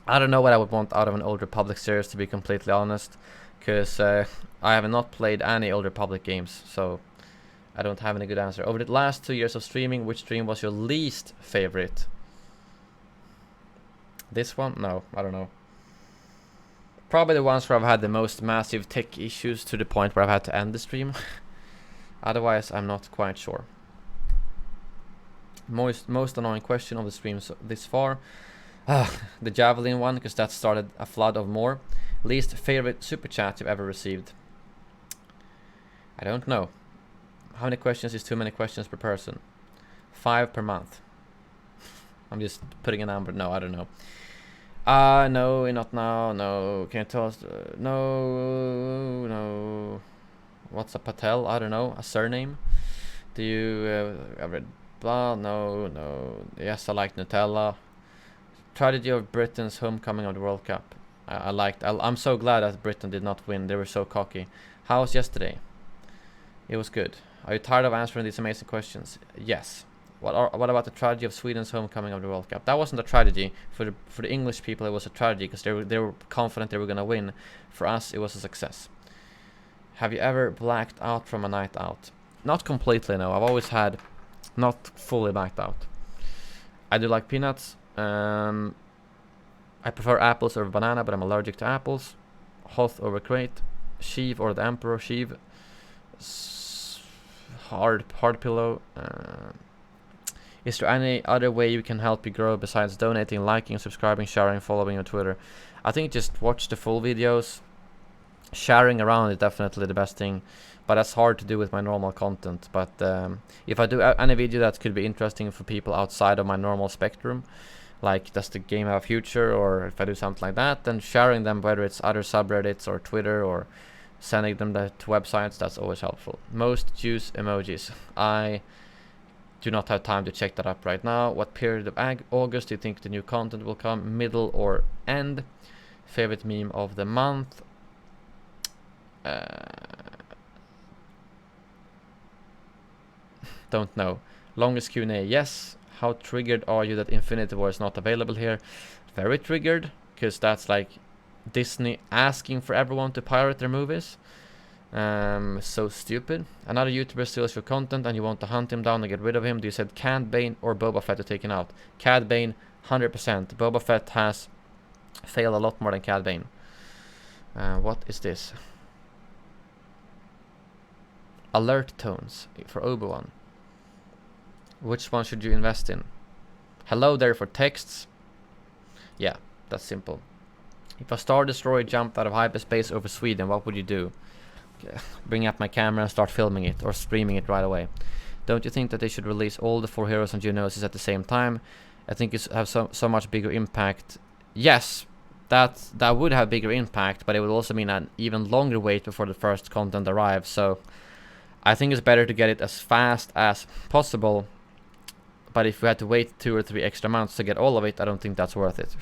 I don't know what I would want out of an Old Republic series, to be completely honest, because I have not played any Old Republic games, so I don't have any good answer. Over the last 2 years of streaming, which stream was your least favorite? This one? No, I don't know. Probably the ones where I've had the most massive tech issues to the point where I've had to end the stream. Otherwise, I'm not quite sure. Most annoying question of the streams this far. The javelin one, because that started a flood of more. Least favorite super chat you've ever received? I don't know. How many questions is too many questions per person? 5 per month. I'm just putting a number. No, I don't know. No, not now. No, can you tell us? No. What's a Patel? I don't know. A surname? Do you ever blah? No. Yes, I like Nutella. Tragedy of Britain's homecoming of the World Cup. I'm so glad that Britain did not win. They were so cocky. How was yesterday? It was good. Are you tired of answering these amazing questions? Yes. What about the tragedy of Sweden's homecoming of the World Cup? That wasn't a tragedy for the English people. It was a tragedy because they were confident they were gonna win. For us, it was a success. Have you ever blacked out from a night out? Not completely. No. I've always had not fully blacked out. I do like peanuts. I prefer apples over banana, but I'm allergic to apples. Hoth over crate. Sheev or the Emperor. Sheev. Hard pillow. Is there any other way you can help you grow besides donating, liking, subscribing, sharing, following on Twitter? I think just watch the full videos. Sharing around is definitely the best thing, but that's hard to do with my normal content. But if I do any video that could be interesting for people outside of my normal spectrum, like does the game have a future, or if I do something like that, then sharing them, whether it's other subreddits or Twitter or sending them to websites, that's always helpful. Most juice emojis. I do not have time to check that up right now. What period of August do you think the new content will come? Middle or end? Favorite meme of the month? Don't know. Longest Q&A, yes. How triggered are you that Infinity War is not available here? Very triggered, because that's like Disney asking for everyone to pirate their movies. So stupid. Another YouTuber steals your content and you want to hunt him down and get rid of him. Do you said Cad Bane or Boba Fett to take him out? Cad Bane, 100%. Boba Fett has failed a lot more than Cad Bane. What is this? Alert tones for Obi-Wan. Which one should you invest in? Hello there for texts. Yeah, that's simple. If a Star Destroyer jumped out of hyperspace over Sweden, what would you do? Bring up my camera and start filming it or streaming it right away. Don't you think that they should release all the 4 heroes and Geonosis at the same time? I think it's have so much bigger impact. Yes, that would have bigger impact, but it would also mean an even longer wait before the first content arrives. So I think it's better to get it as fast as possible. But if we had to wait 2 or 3 extra months to get all of it, I don't think that's worth it.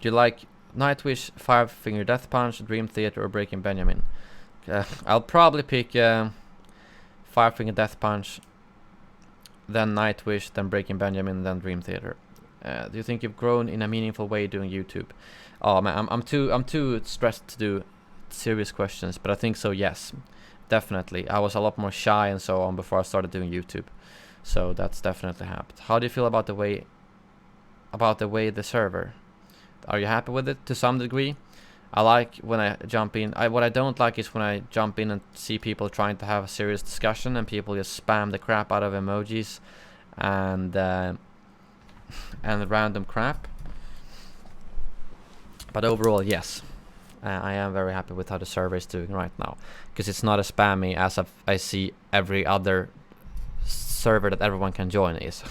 Do you like Nightwish, 5-Finger Death Punch, Dream Theater, or Breaking Benjamin? I'll probably pick 5-Finger Death Punch, then Nightwish, then Breaking Benjamin, then Dream Theater. Do you think you've grown in a meaningful way doing YouTube? Oh man, I'm too stressed to do serious questions, but I think so. Yes, definitely. I was a lot more shy and so on before I started doing YouTube, so that's definitely happened. How do you feel about the way the server? Are you happy with it? To some degree. I like when I jump in. What I don't like is when I jump in and see people trying to have a serious discussion and people just spam the crap out of emojis and random crap. But overall, yes, I am very happy with how the server is doing right now, because it's not as spammy as I see every other server that everyone can join is.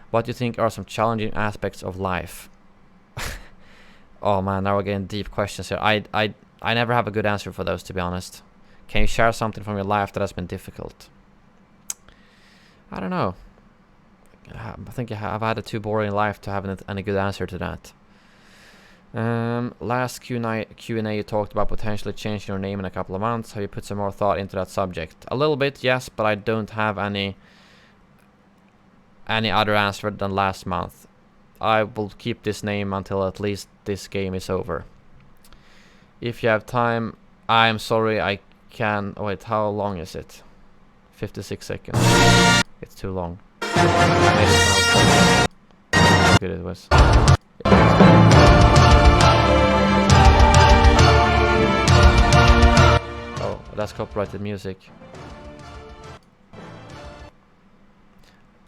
What do you think are some challenging aspects of life? Oh man, now we're getting deep questions here. I never have a good answer for those, to be honest. Can you share something from your life that has been difficult? I don't know. I think I've had a too boring life to have any good answer to that. Last Q&A you talked about potentially changing your name in a couple of months. Have you put some more thought into that subject? A little bit, yes, but I don't have any other answer than last month. I will keep this name until at least this game is over. If you have time, I'm sorry, I can... Oh wait, how long is it? 56 seconds. It's too long. How good it was. Oh, that's copyrighted music.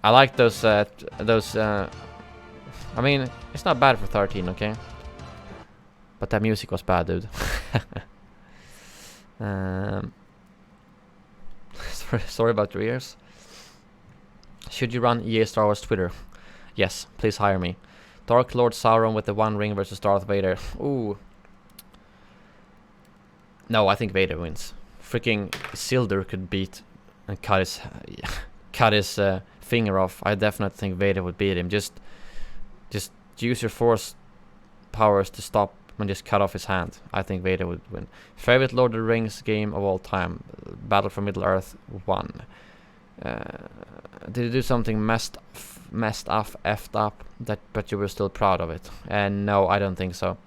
I like those I mean, it's not bad for 13, okay? But that music was bad, dude. Sorry about your ears. Should you run EA Star Wars Twitter? Yes, please hire me. Dark Lord Sauron with the One Ring versus Darth Vader. Ooh. No, I think Vader wins. Freaking Isildur could beat and cut his finger off. I definitely think Vader would beat him. Just use your force powers to stop and just cut off his hand. I think Vader would win. Favorite Lord of the Rings game of all time? Battle for Middle-earth 1. Did you do something messed up, effed up, but you were still proud of it? And no, I don't think so.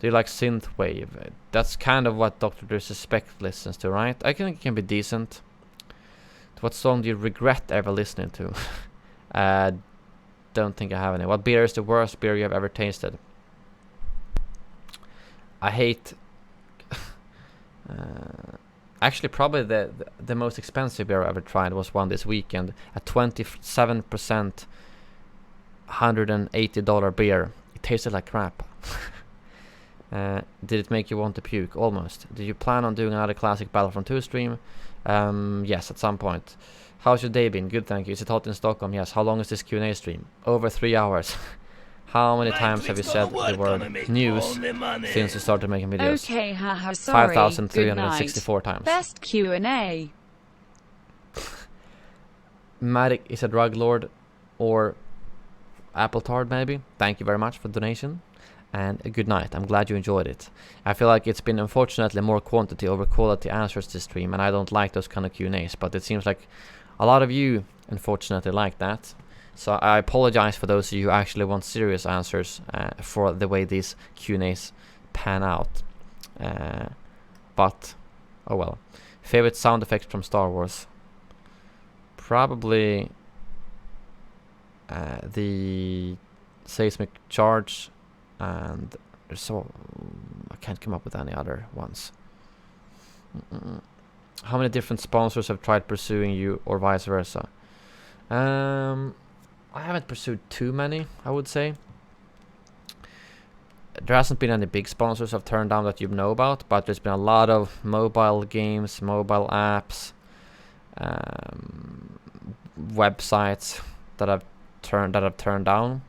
Do you like synthwave? That's kind of what Dr. Disrespect listens to, right? I think it can be decent. What song do you regret ever listening to? Don't think I have any. What beer is the worst beer you have ever tasted? I hate... actually, probably the most expensive beer I ever tried was one this weekend. A 27% $180 beer. It tasted like crap. Did it make you want to puke? Almost. Did you plan on doing another classic Battlefront 2 stream? Yes, at some point. How's your day been? Good, thank you. Is it hot in Stockholm? Yes. How long is this Q&A stream? Over 3 hours. How many times have you said the word news since you started making videos? Okay, haha, sorry. 5,364 times. Best Q&A. Matic is a drug lord or apple tart maybe. Thank you very much for the donation. And a good night. I'm glad you enjoyed it. I feel like it's been unfortunately more quantity over quality answers this stream, and I don't like those kind of Q&As, but it seems like a lot of you unfortunately like that. So I apologize for those of you who actually want serious answers for the way these Q&As pan out. But oh well. Favorite sound effects from Star Wars? Probably the seismic charge, and so I can't come up with any other ones. How many different sponsors have tried pursuing you, or vice versa? I haven't pursued too many, I would say. There hasn't been any big sponsors I've turned down that you know about, but there's been a lot of mobile games, mobile apps, websites that I've turned down.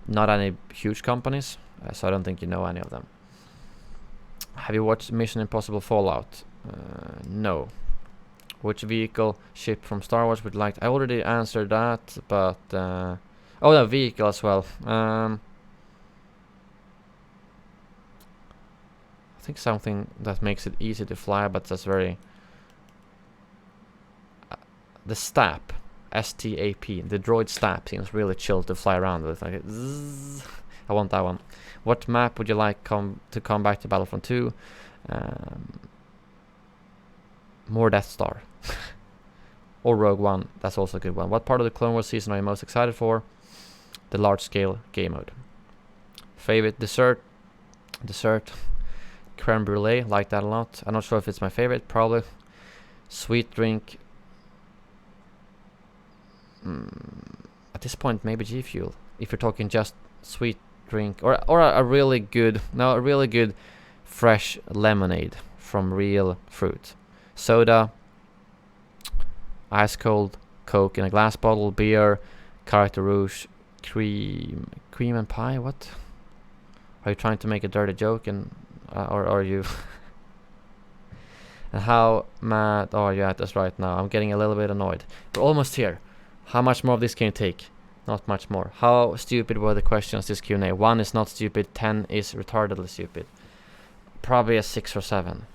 Not any huge companies, so I don't think you know any of them. Have you watched Mission Impossible Fallout? No. Which vehicle ship from Star Wars would you like? I already answered that, but oh, the vehicle as well. I think something that makes it easy to fly, but that's very the STAP, S-T-A-P, the droid STAP seems really chill to fly around with. Like zzz. I want that one. What map would you like to come back to Battlefront 2? More Death Star. Or Rogue One, that's also a good one. What part of the Clone Wars season are you most excited for? The large scale game mode. Favorite dessert? Creme brulee, like that a lot. I'm not sure if it's my favorite, probably. Sweet drink. At this point, maybe G Fuel. If you're talking just sweet drink, or a really good, fresh lemonade from real fruit. Soda, ice cold Coke in a glass bottle, beer, Character Rouge, cream and pie. What? Are you trying to make a dirty joke, and or are you? And how mad are you at us right now? I'm getting a little bit annoyed. We're almost here. How much more of this can you take? Not much more. How stupid were the questions this Q&A? 1 is not stupid, 10 is retardedly stupid. Probably a 6 or 7.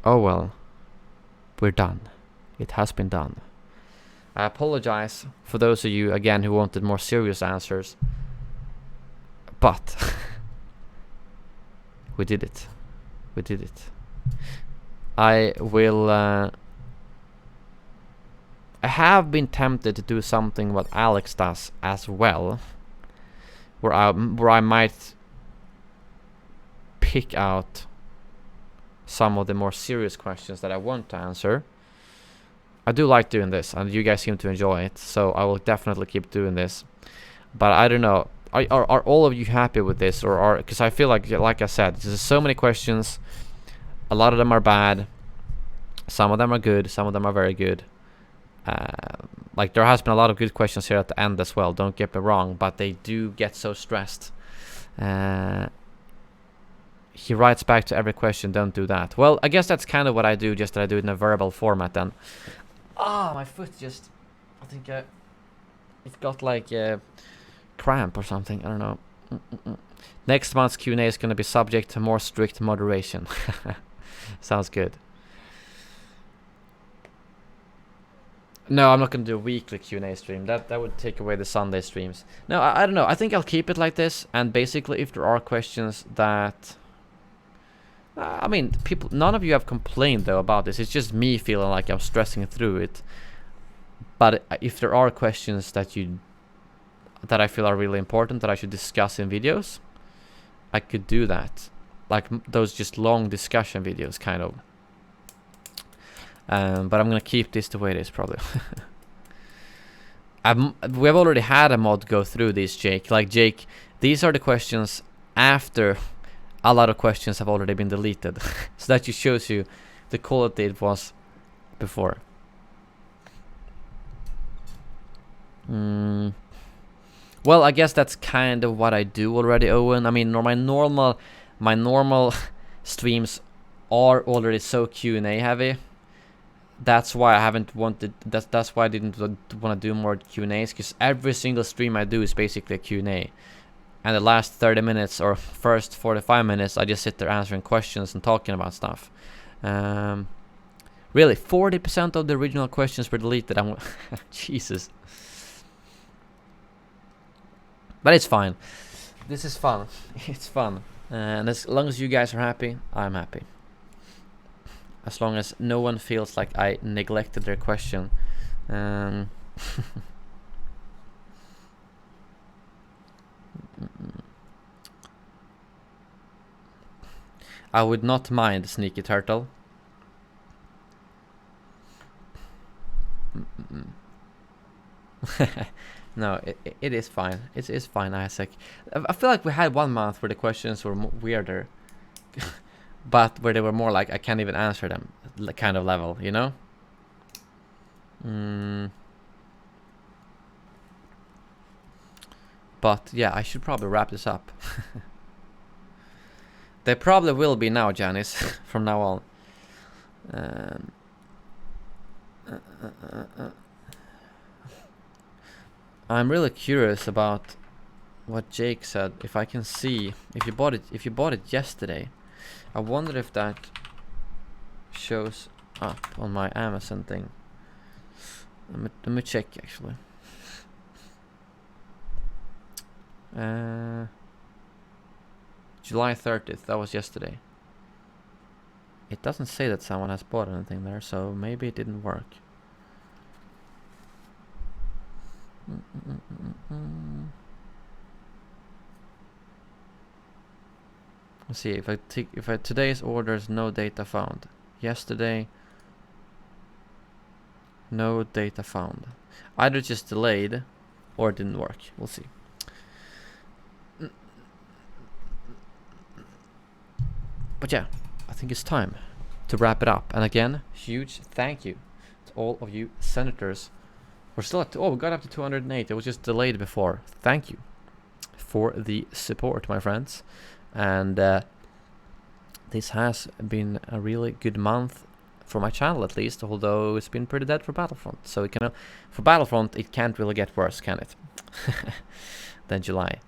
Oh well. We're done. It has been done. I apologize for those of you, again, who wanted more serious answers. But we did it. We did it. I will... I have been tempted to do something what Alex does as well. Where I might pick out some of the more serious questions that I want to answer. I do like doing this, and you guys seem to enjoy it, so I will definitely keep doing this. But I don't know, are all of you happy with this, or are, because I feel like I said, there's so many questions. A lot of them are bad, some of them are good, some of them are very good. Like there has been a lot of good questions here at the end as well, don't get me wrong, but they do get so stressed. He writes back to every question, don't do that. Well, I guess that's kind of what I do, just that I do it in a verbal format then. Ah, my foot just... I think it got like a cramp or something, I don't know. Next month's Q&A is going to be subject to more strict moderation. Sounds good. No, I'm not going to do a weekly Q&A stream. That would take away the Sunday streams. No, I don't know. I think I'll keep it like this. And basically, if there are questions that... I mean, people, none of you have complained though about this. It's just me feeling like I'm stressing through it. But if there are questions that I feel are really important that I should discuss in videos, I could do that. Like those just long discussion videos, kind of. But I'm gonna keep this the way it is, probably. We have already had a mod go through these, Jake. Like, Jake, these are the questions after a lot of questions have already been deleted. So that just shows you the quality it was before. Well, I guess that's kind of what I do already, Owen. I mean, my normal streams are already so Q&A heavy. That's why I haven't wanted... That's why I didn't want to do more Q&As, because every single stream I do is basically a Q&A. And the last 30 minutes or first 45 minutes, I just sit there answering questions and talking about stuff. Really, 40% of the original questions were deleted. Jesus. But it's fine. This is fun. It's fun. And as long as you guys are happy, I'm happy. As long as no one feels like I neglected their question. I would not mind, Sneaky Turtle. No, it is fine. It is fine, Isaac. I feel like we had 1 month where the questions were weirder. But where they were more like, I can't even answer them kind of level, you know? But yeah, I should probably wrap this up. They probably will be now, Janice, from now on. I'm really curious about what Jake said. If I can see, if you bought it yesterday, I wonder if that shows up on my Amazon thing. Let me check actually. July 30th, that was yesterday. It doesn't say that someone has bought anything there, so maybe it didn't work. Let's see if I today's orders, no data found. Yesterday, no data found. Either just delayed or it didn't work. We'll see. But yeah, I think it's time to wrap it up. And again, huge thank you to all of you senators. We're still at, we got up to 208. It was just delayed before. Thank you for the support, my friends. And this has been a really good month for my channel, at least, although it's been pretty dead for Battlefront. So it can, for Battlefront, it can't really get worse, can it? Than July.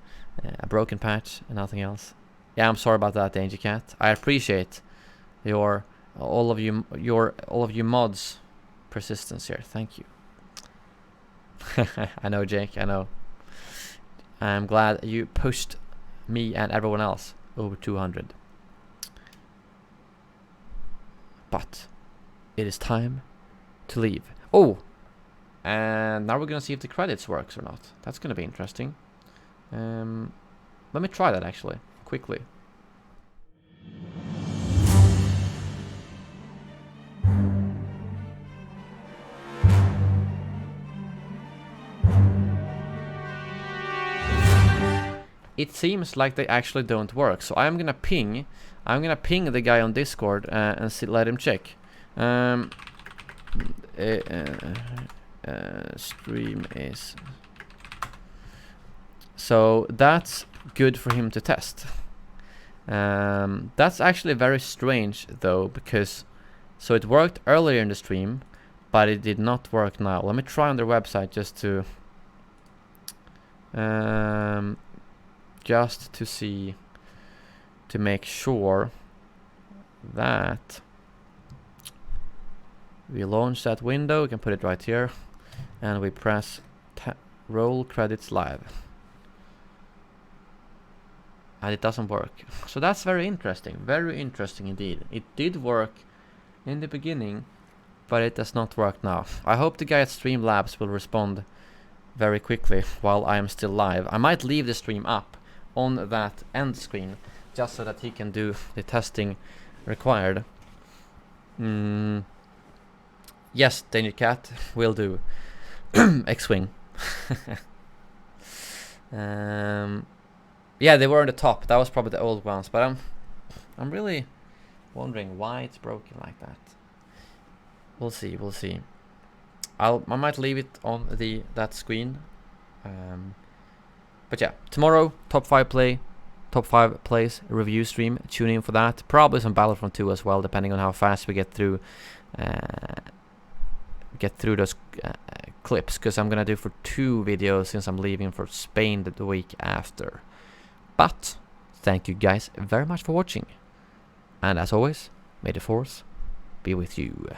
A broken patch and nothing else. Yeah, I'm sorry about that, Danger Cat. I appreciate all of you mods' persistence here. Thank you. I know, Jake. I know. I'm glad you pushed me and everyone else over 200. But it is time to leave. Oh, and now we're gonna see if the credits works or not. That's gonna be interesting. Let me try that actually quickly. It seems like they actually don't work, so I'm gonna ping the guy on Discord and let him check. Stream is, so that's good for him to test. That's actually very strange though, because so it worked earlier in the stream, but it did not work now. Let me try on their website just to see, to make sure that we launch that window. We can put it right here, and we press roll credits live, and it doesn't work. So that's very interesting indeed. It did work in the beginning, but it does not work now. I hope the guy at Streamlabs will respond very quickly while I am still live. I might leave the stream up on that end screen just so that he can do the testing required. Yes, Danger Cat will do. X-Wing. Yeah, they were on the top. That was probably the old ones, but I'm really wondering why it's broken like that. We'll see. I might leave it on that screen. But yeah, tomorrow top 5 plays review stream. Tune in for that. Probably some Battlefront 2 as well, depending on how fast we get through those clips, because I'm gonna do for 2 videos since I'm leaving for Spain the week after. But thank you guys very much for watching, and as always, may the force be with you.